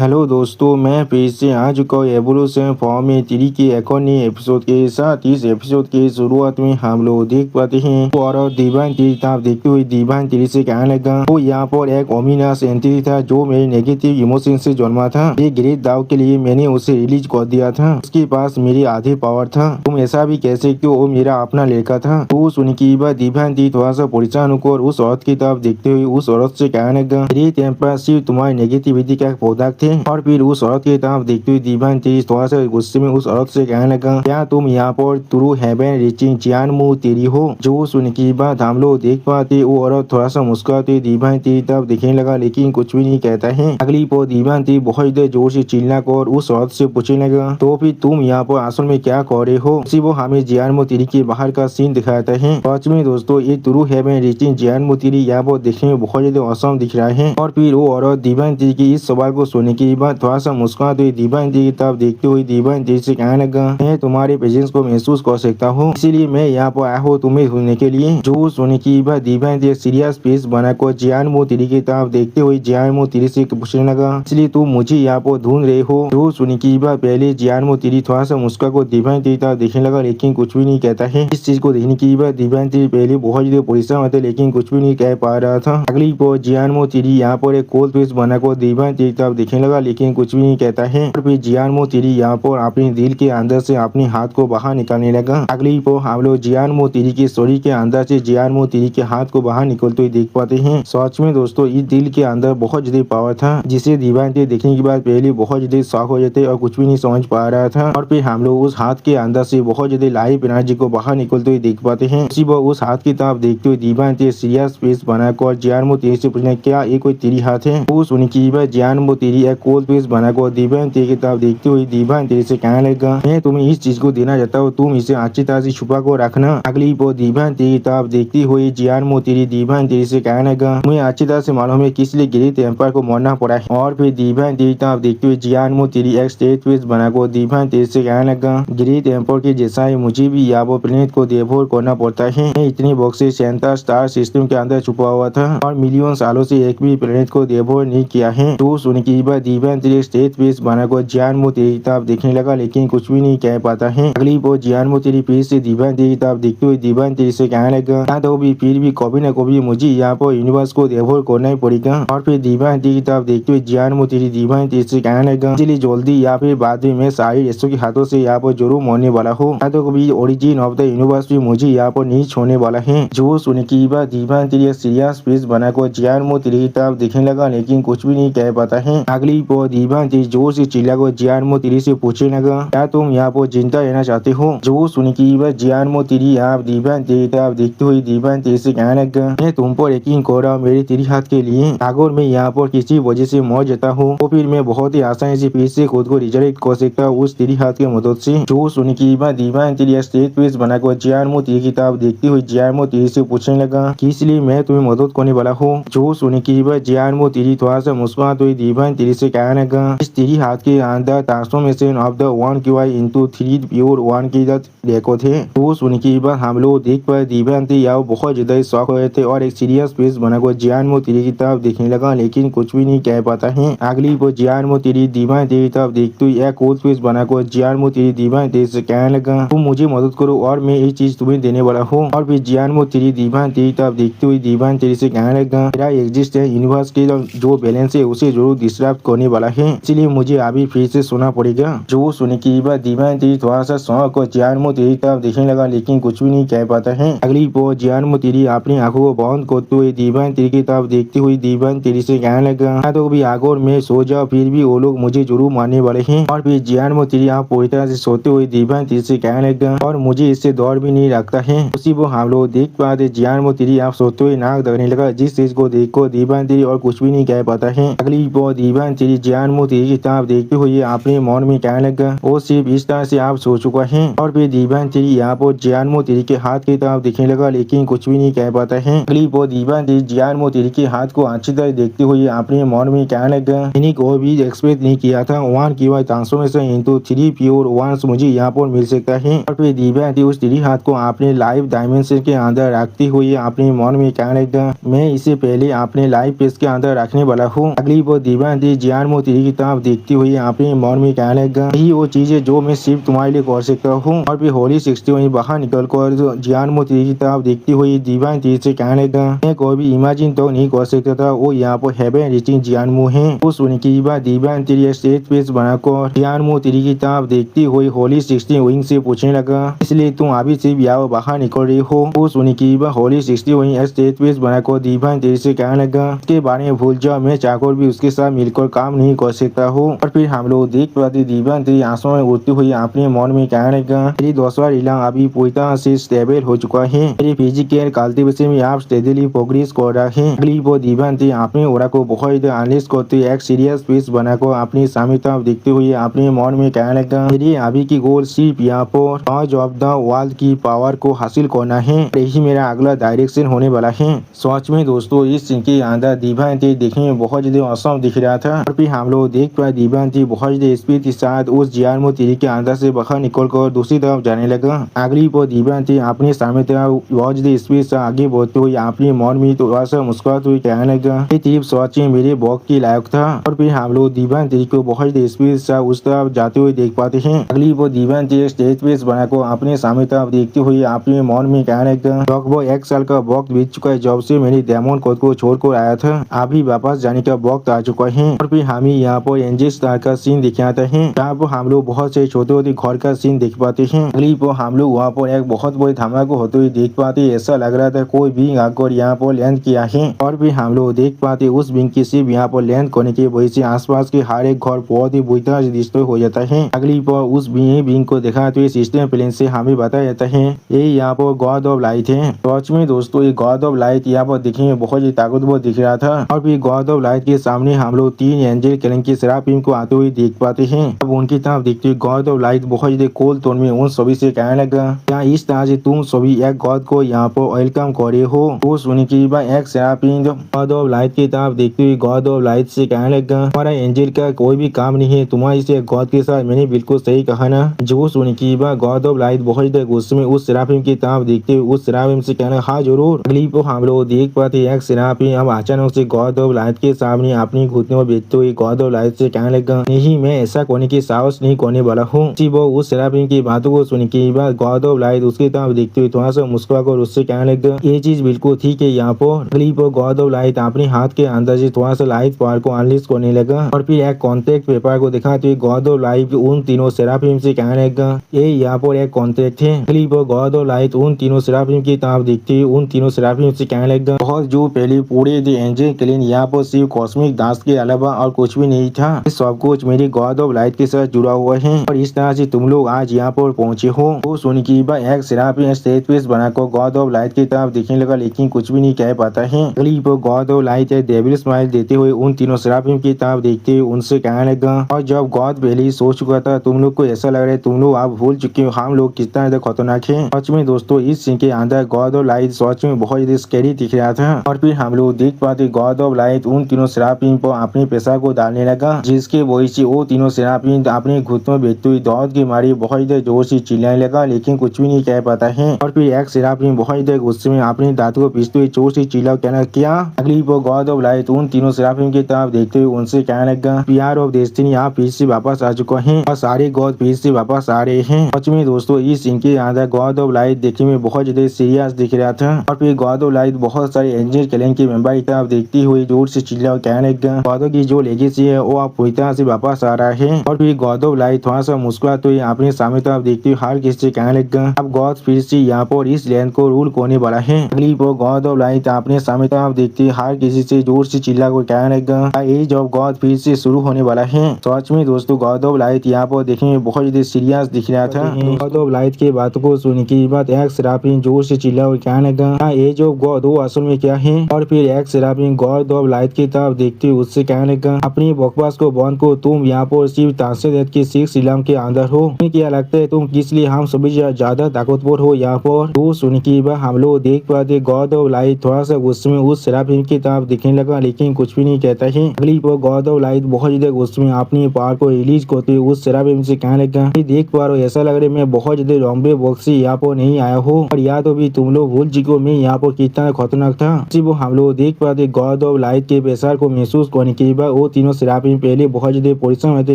Hello दोस्तों, मैं फिर से आ चुका हूँ एवोल्यूशन फॉर्म 3 के एक और नए एपिसोड के साथ। इस एपिसोड के शुरुआत में हम लोग देख पाते हैं और दीवान किताब देखते हुए दीवान तेरी से कहने लगा वो यहाँ पर एक ओमिनस एंटिटी था जो मेरे नेगेटिव इमोशन से जन्मा था। ये ग्रेट दाव के लिए मैंने उसे रिलीज कर दिया था। उसके पास मेरी आधी पावर था। तुम ऐसा भी कह सकते हो वो मेरा अपना लड़का था। तो सुन की बात दीवान ती थोड़ा सा परेशान होकर उस औरत की तरफ देखते हुए उस औरत से कहने लगा मेरे टेम्पर सिर्फ तुम्हारी नेगेटिविटी का प्रोडक्ट थे। और फिर उस औरत की तरफ देखते हुए दीवान तेरी थोड़ा सा गुस्से में उस औरत से कहने लगा क्या तुम यहाँ पर थ्रू हेवन रीचिंग जियान मुँह तेरी हो। जो सुन की बात हम लोग देख पाते वो औरत थोड़ा सा मुस्कुराते दीवान तेरी तरफ दिखने लगा लेकिन कुछ भी नहीं कहता है। अगली पो दीवान तेरी बहुत जोर से चिल्ला कर उस औरत से पूछने लगा तो फिर तुम यहाँ पर असल में क्या कर रहे हो। इसी वो हमें जियान मुँह तेरी के बाहर का सीन दिखाता है। सच में दोस्तों ये थ्रू हेवन रीचिंग जियान मुँह तेरी यहाँ पर देखने में बहुत ज्यादा औसम दिख रहा है। और फिर वो औरत दीवान तेरी की इस सवाल को सुनने के बाद थोड़ा सा मुस्कुराते हुए दीवान तेरी की तरफ देखते हुए दीवान तेरी से कहने लगा मैं तुम्हारे प्रेजेंस को महसूस कर सकता हूँ इसीलिए मैं यहाँ पर आया हूँ तुम्हें ढूंढने के लिए। जो सुनने की बात दीवान तेरी सीरियस फेस बनाकर जियान मुँह तेरी की तरफ देखते हुए जियान मुँह तेरी से पूछने लगा इसलिए तुम मुझे यहाँ पर ढूंढ रहे हो। जो सुनने की बात पहले जियान मुँह तेरी थोड़ा सा मुस्कुरा को दीवान तेरी तरफ देखने लगा लेकिन कुछ भी नहीं कहता है। इस चीज को देखने की बात दीवान तेरी पहले बहुत ज्यादा परेशान होते लेकिन कुछ भी नहीं कह पा रहा था। अगली पो जियान मुँह तेरी यहाँ पर एक कोल्ड फेस बनाकर दीवान तेरी तरफ देखने लगा लेकिन कुछ भी नहीं कहता है। और फिर जियान मुँह तेरी यहाँ पर अपने दिल के अंदर से अपने हाथ को बाहर निकालने लगा। अगली पो हम लोग जियान मुँह तेरी के शरीर के अंदर से जियान मुँह तेरी के हाथ को बाहर निकलते हुए देख पाते हैं। सच में दोस्तों इस दिल के अंदर बहुत ज्यादा पावर था जिसे दीवान तेरी देखने के बाद पहले बहुत ज्यादा शॉक हो जाते और कुछ भी नहीं समझ पा रहा था। और फिर हम लोग उस हाथ के अंदर से बहुत ज्यादा लाइव एनर्जी को बाहर निकलते हुए देख पाते हैं। उसी वो उस हाथ की तरफ देखते हुए दीवान तेरी सीरियस फेस बनाकर जियान मुँह तेरी से पूछना क्या ये कोई तेरी हाथ है। वो सुन की बात जियान मुँह तेरी एक कोल्ड फेस बनाकर दीवान तेरी की तरफ देखते हुए दीवान तेरी से कहने लगा मैं तुम्हें इस चीज को देना चाहता हूँ तुम इसे अच्छी तरह से छुपा को रखना। अगली वो दीवान तेरी की तरफ देखती हुई जियान मुँह तेरी दीवान तेरी से कहने लगा मुझे अच्छी तरह से मालूम है किस लिए ग्रेट एम्पायर को मरना पड़ा है। और फिर दीवान तेरी तरफ देखते हुए जियान मुँह तेरी एक स्टेट फेस बनाकर दीवान तेरी से कहने लगा ग्रेट एम्पायर के जैसा ही मुझे भी याबो प्लेनेट को देवोर करना पड़ता है। मैं इतनी बॉक्स सेंटर स्टार सिस्टम के अंदर छुपा हुआ था और मिलियन सालों से एक भी प्लेनेट को देवोर नहीं किया है। तो सुन की बात दीवान तेरी स्टेट फेस बनाकर जियान मुँह तेरी तरफ देखने लगा लेकिन कुछ भी नहीं कह पाता है। अगली वो जियान मुँह तेरी फिर से दीवान तेरी तरफ देखते हुए दीवान तेरी से कहने लगा तो भी फिर भी कभी न कभी मुझे यहाँ पर यूनिवर्स को देवोर करना ही पड़ेगा। और फिर दीवान तेरी तरफ देखते हुए जियान मुँह तेरी दीवान तेरी से कहने लगा इसलिए जल्दी या फिर बाद में मैं सारी रेस्टों के हाथों से यहाँ पर जरूर मरने वाला हूँ। तो कभी ओरिजिन ऑफ द यूनिवर्स भी मुझे यहाँ पर नहीं छोड़ने वाला है। जो सुन की बात दीवान तेरी सीरियस फेस बनाकर जियान मुँह तेरी की तरफ देखने लगा लेकिन कुछ भी नहीं कह पाता है। अगली वो दीवान तेरी जोर से चिल्लाकर जियान मुँह तेरी से पूछने लगा क्या तुम यहाँ पर जिंदा रहना चाहते हो। जो सुन की बात जियान मुँह तेरी यहाँ दीवान तेरी तरफ देखते हुए दीवान तेरी से कहने लगा मैं तुम पर यकीन कर रहा हूँ मेरे तेरी हाथ के लिए अगर मैं यहाँ पर किसी वजह से मर जाता हूँ तो फिर मैं बहुत ही आसानी से फिर से खुद को रिजरेक्ट कर सकता हूँ उस तेरी हाथ की मदद से। जो सुन की बात दीवान तेरी स्टेट फेस बनाकर जियान मुँह तेरी की तरफ देखते हुए जियान मुँह तेरी से पूछने लगा कि इसलिए मैं तुम्हें मदद करने वाला हूँ। जो सुन की बात जियान मुँह तेरी थोड़ा सा मुस्कुराते हुए दीवान तेरी से कहने लगा इस तेरी हाथ के अंदर ट्रांसफॉर्मेशन ऑफ द वन की वाई इंटू थ्री प्योर वन की देखो थे। तो सुन की बात हम लोग देख पाए दीवान तेरी यहाँ बहुत ज्यादा शौक हो रहे थे और एक सीरियस फेस बनाकर जियान मुँह तेरी की तरफ देखने लगा लेकिन कुछ भी नहीं कह पाता है। अगली वो जियान मुँह तेरी दीवान तेरी तरफ देखते हुए एक कोल्ड फेस बनाकर जियान मुँह तेरी दीवान तेरी से कहने लगा तुम मुझे मदद करो और मैं ये चीज तुम्हें देने वाला हूँ। और फिर जियान मुँह तेरी दीवान तेरी तरफ देखते हुए दीवान तेरी से कहने लगा मेरा एग्जिस्टेंस यूनिवर्स के जो बैलेंस है उसे जरूर डिस्टर्ब करने वाला है इसलिए मुझे अभी फिर से सोना पड़ेगा। जो सुनने की बात दीवान तेरी थोड़ा सा शौक और जियान मुँह तेरी तरफ देखने लगा लेकिन कुछ भी नहीं कह पाता है। अगली वो जियान मुँह तेरी अपनी आंखों को बंद करते हुए दीवान तेरी की तरफ देखते हुए दीवान तेरी से कहने लगा तो भी अगर मैं सो जाऊँ फिर भी वो लोग मुझे जरूर मारने वाले हैं। और फिर जियान मुँह तेरी आप पूरी तरह से सोते हुए दीवान तेरी से कहने लगा और मुझे इससे डर भी नहीं लगता है। उसी वो हम लोग देख पाते जियान मुँह तेरी आप सोते हुए नाक दगने लगा जिस चीज को देखो दीवान तेरी और कुछ भी नहीं कह पाता है। अगली वो दीवान तेरी जियान मुँह तेरी की तरफ देखते हुए अपने मन में कहने लगा वो सिर्फ इस तरह से आप सो चुका है। और फिर दीवान तेरी यहाँ पर जियान मुँह तेरी के हाथ की तरफ देखने लगा लेकिन कुछ भी नहीं कह पाता है। अगली वो दीवान तेरी जियान मुँह तेरी के हाथ को अच्छी तरह देखते हुए अपने मन में कहने लगा मैंने कोई भी एक्सपेक्ट नहीं किया था वन की वाई transformation into three pure ones मुझे यहाँ पर मिल सकता है। और फिर दीवान तेरी उस तेरी हाथ को अपने लाइव डायमेंशन के अंदर रखते हुए अपने मन में कहने लगा मैं इसे पहले अपने लाइव पेज के अंदर रखने वाला हूँ। अगली वो दीवान तेरी जियानमो तिरी की तरफ देखती हुई अपने मन में कहने लगा, यही वो चीज है जो मैं सिर्फ तुम्हारे लिए कर सकता हूँ। और फिर होली 60 वहीं बाहर निकल कर जियानमो तिरी की तरफ देखती हुई डिवाइन तिरी से कहने लगा, मैं कोई भी इमेजिन तो नहीं कर सकता था वो यहाँ पर हेवन रीचिंग जियानमो है। वो सुन के बाद डिवाइन तिरी स्टेज पेस बनाकर जियानमो तिरी की तरफ देखती हुई होली 60 विंग से पूछने लगा, इसलिए तुम अभी सिर्फ यहाँ बाहर निकल रही हो। वो सुन के बाद होली 60 वहीं स्टेज पेस बनाकर डिवाइन तिरी से कहने लगा, उसके बारे में भूल जाओ, मैं चाहकर भी उसके साथ मिलकर काम नहीं कर सकता हूँ। और फिर हम लोग देख पाते डिवाइन तिरी आंसू में उड़ती हुई अपने मन में कहने लगा, मेरी दूसरा रीला अभी पूरी तरह से स्टेबल हो चुका है, मेरी फिजिकल कल्टीवेशन में आप स्टेडली प्रोग्रेस कर रहे हैं। अगली वो डिवाइन तिरी अपने ओरा को बहुत एनालिस करते एक सीरियस पीस बनाकर अपनी सामने तरफ देखते हुए अपने मन में कहने लगा, मेरी अभी की गोल सिर्फ यहाँ पर टॉच ऑफ द वर्ल्ड की पावर को हासिल करना है, यही मेरा अगला डायरेक्शन होने वाला है। सच में दोस्तों इस सीन के अंदर डिवाइन तिरी देखने में बहुत ज्यादा औसम दिख रहा था। और फिर हम लोग देख पाए डिवाइन तिरी बहुत ज्यादा स्पीड के साथ उस जियानमो तिरी के अंदर से बाहर निकल कर दूसरी तरफ जाने लगा। अगली पर डिवाइन तिरी अपने सामने तरफ बहुत ज्यादा स्पीड से आगे बढ़ते हुए अपने मन में थोड़ा सा मुस्कुराते हुए कहने लगा, ये ट्रिप सच में मेरे वक्त की लायक था। और फिर हम लोग डिवाइन तिरी को बहुत ज्यादा स्पीड से उस तरफ जाते हुए देख पाते हैं। अगली पर डिवाइन तिरी स्टेज पेस बनाकर अपने सामने तरफ देखते हुए अपने मन में कहने लगा, लगभग 1 साल का वक्त बीत चुका है जब से मैंने डायमंड कोड को छोड़कर आया था, अभी वापस जाने का वक्त आ चुका है। और फिर हमें यहाँ पर एंजल स्टार का सीन दिखाते हैं, जहाँ पर हम लोग बहुत से छोटे छोटे घर का सीन देख पाते हैं। अगली पर हम लोग वहाँ पर एक बहुत बड़ी धमाका होते हुए देख पाते, ऐसा लग रहा था कोई भी आकर यहाँ पर लैंड किया है। और फिर हम लोग देख पाते उस विंग की सिर्फ यहाँ पर लैंड करने की वजह से आसपास के हर एक घर बहुत ही बुरी तरह से डिस्ट्रॉय हो जाता है। अगली पर उस विंग को दिखाते हुए सिस्टम प्लेन से हमें बताया जाता है ये यहाँ पर गॉड ऑफ लाइट है। सच में दोस्तों ये गॉड ऑफ लाइट यहाँ पर दिखने में बहुत ही ताकतवर दिख रहा था। और फिर गॉड ऑफ लाइट के सामने हम लोग 3 एंजल कलिंग की सेराफिम को आते हुए देख पाते हैं। अब उनकी तरफ देखते हुए गॉड ऑफ लाइट बहुत ही कोल टोन में उन सभी से कहने लगा, क्या इस तरह से तुम सभी एक गॉड को यहाँ पर वेलकम करे हो। वो सुनने के बाद एक सेराफिम गॉड ऑफ लाइट की तरफ देखते हुए गॉड ऑफ लाइट से कहने लगा, हमारा एंजल का कोई भी काम नहीं है तुम्हारी से गॉड के साथ, मैंने बिल्कुल सही कहा ना। जो सुनने के बाद गॉड ऑफ लाइट बहुत ही गुस्से में उस सेराफिम की तरफ देखते हुए उस सेराफिम से कहना, हाँ जरूर। अगली को हम लोग देख पाते एक सेराफिम अब अचानक से गॉड ऑफ लाइट के सामने अपनी घुटनों में बैठते हुए गॉड ऑफ लाइट से कहने लगा, नहीं मैं ऐसा करने की साहस नहीं करने वाला हूँ। वो उस सेराफिम की बातों को सुनने के बाद गॉड ऑफ लाइट उसकी तरफ देखते हुए थोड़ा सा मुस्कुराकर उससे कहने लगा, ये चीज बिल्कुल ठीक है यहाँ पर। अगली पर गॉड ऑफ लाइट अपने हाथ के अंदर से थोड़ा सा लाइट पावर को अनलिस्ट करने लगा। और फिर एक कॉन्ट्रैक्ट पेपर को दिखाते हुए गॉड ऑफ लाइट उन तीनों सेराफिम से कहने लगा, ये यहाँ पर एक कॉन्ट्रैक्ट है। अगली पर गॉड ऑफ लाइट उन तीनों सेराफिम की तरफ देखते हुए उन तीनों सेराफिम से कहने लगा, बहुत जो पहले पूरे द एंजल क्लीन यहाँ पर सिर्फ कॉस्मिक डांस के अलावा और कुछ भी नहीं था, सब कुछ मेरी गॉड ऑफ लाइट के साथ जुड़ा हुआ है और इस तरह से तुम लोग आज यहाँ पर पहुँचे हो। वो सुन के बाद एक सेराफिम स्टेज पेस बनाकर गॉड ऑफ लाइट की तरफ देखने लगा, लेकिन कुछ भी नहीं कह पाता है। अगली पर गॉड ऑफ लाइट एक डेविल स्माइल देते हुए उन तीनों सेराफिम की तरफ देखते हुए उनसे कहने लगा, और जब गॉड पहले ही सोच चुका था तुम लोग को ऐसा लग रहा है तुम लोग आप भूल चुके हो हम लोग कितना ज्यादा खतरनाक है। सच में दोस्तों इस सीन के अंदर गॉड ऑफ लाइट सच में बहुत ज्यादा स्कैरी दिख रहा था। और फिर हम लोग देख पाते गॉड ऑफ लाइट उन तीनों सेराफिम पर अपने पैसा को डालने लगा, जिसके वजह से वो तीनों सेराफिम अपने घुटनों में बैठते हुए दौड़ के मारे बहुत ज्यादा जोर से चिल्लाने लगा, लेकिन कुछ भी नहीं कह पाता है। और फिर एक सेराफिम बहुत ज्यादा गुस्से में अपने दांत को पीसते हुए जोर से चिल्ला कहना, क्या। अगली पर गॉड ऑफ लाइट उन तीनों सेराफिम की तरफ देखते हुए उनसे कहने लगा, पीआर ऑफ डेस्टिनी आप फिर से वापस आ चुका है और सारे गॉड फिर से वापस आ रहे हैं। सच में दोस्तों इस सीन के अंदर गॉड ऑफ लाइट देखने में बहुत ज्यादा सीरियस दिख रहा था। और फिर गॉड ऑफ लाइट बहुत सारे एंजल क्लैन के मेंबर की तरफ देखती हुई जोर से चिल्ला कहने लगा, गॉडों की जो लेगेसी है वो आप पूरी तरह से वापस आ रहा है। और फिर गॉड ऑफ लाइट थोड़ा सा मुस्कुराते हुए अपने सामने तरफ देखते हुए हर किसी से कहने लगा, अब गॉड फिर से यहाँ पर इस लैंड को रूल करने वाला है। अगली पर गॉड ऑफ लाइट अपने सामने तरफ देखते हर किसी से जोर से चिल्ला कर कहने लगा, एज ऑफ गॉड फिर से शुरू होने वाला है। सच में दोस्तों गॉड ऑफ लाइट यहाँ पर देखने में बहुत ज्यादा सीरियस दिख रहा था। गॉड ऑफ लाइट के बातों को सुनने के बाद एक सेराफिम जोर से चिल्ला और कहने लगा, एज ऑफ गॉड वो असल में क्या है। और फिर एक सेराफिम गॉड ऑफ लाइट की तरफ देखते हुए उससे कहने लगा, अपनी बकवास को बंद को, तुम यहाँ पर सिर्फ ताशेद के सिख इलाम के अंदर हो, क्या लगता है तुम किस लिए हम सभी ज्यादा ताकतवर हो यहाँ पर। तो सुन के बाद हम लोग देख पाते गॉड ऑफ लाइट थोड़ा सा गुस्से में उस सेराफिम की तरफ दिखने लगा, लेकिन कुछ भी नहीं कहता है। अगली पर गॉड ऑफ लाइट बहुत ज्यादा गुस्से में अपनी पावर को रिलीज करते हुए उस सेराफिम से कहने लगा, देख पा रहे हो ऐसा लग रहा है मैं बहुत ज्यादा लंबे वक्त से यहाँ पर नहीं आया हूँ और या तो भी तुम लोग भूल चुके हो मैं यहाँ पर कितना खतरनाक था। सिर्फ हम लोग देख पाते गॉड ऑफ लाइट के प्रेशर को महसूस करने के बाद वो तीनों सेराफिन पहले बहुत ज्यादा परेशान होते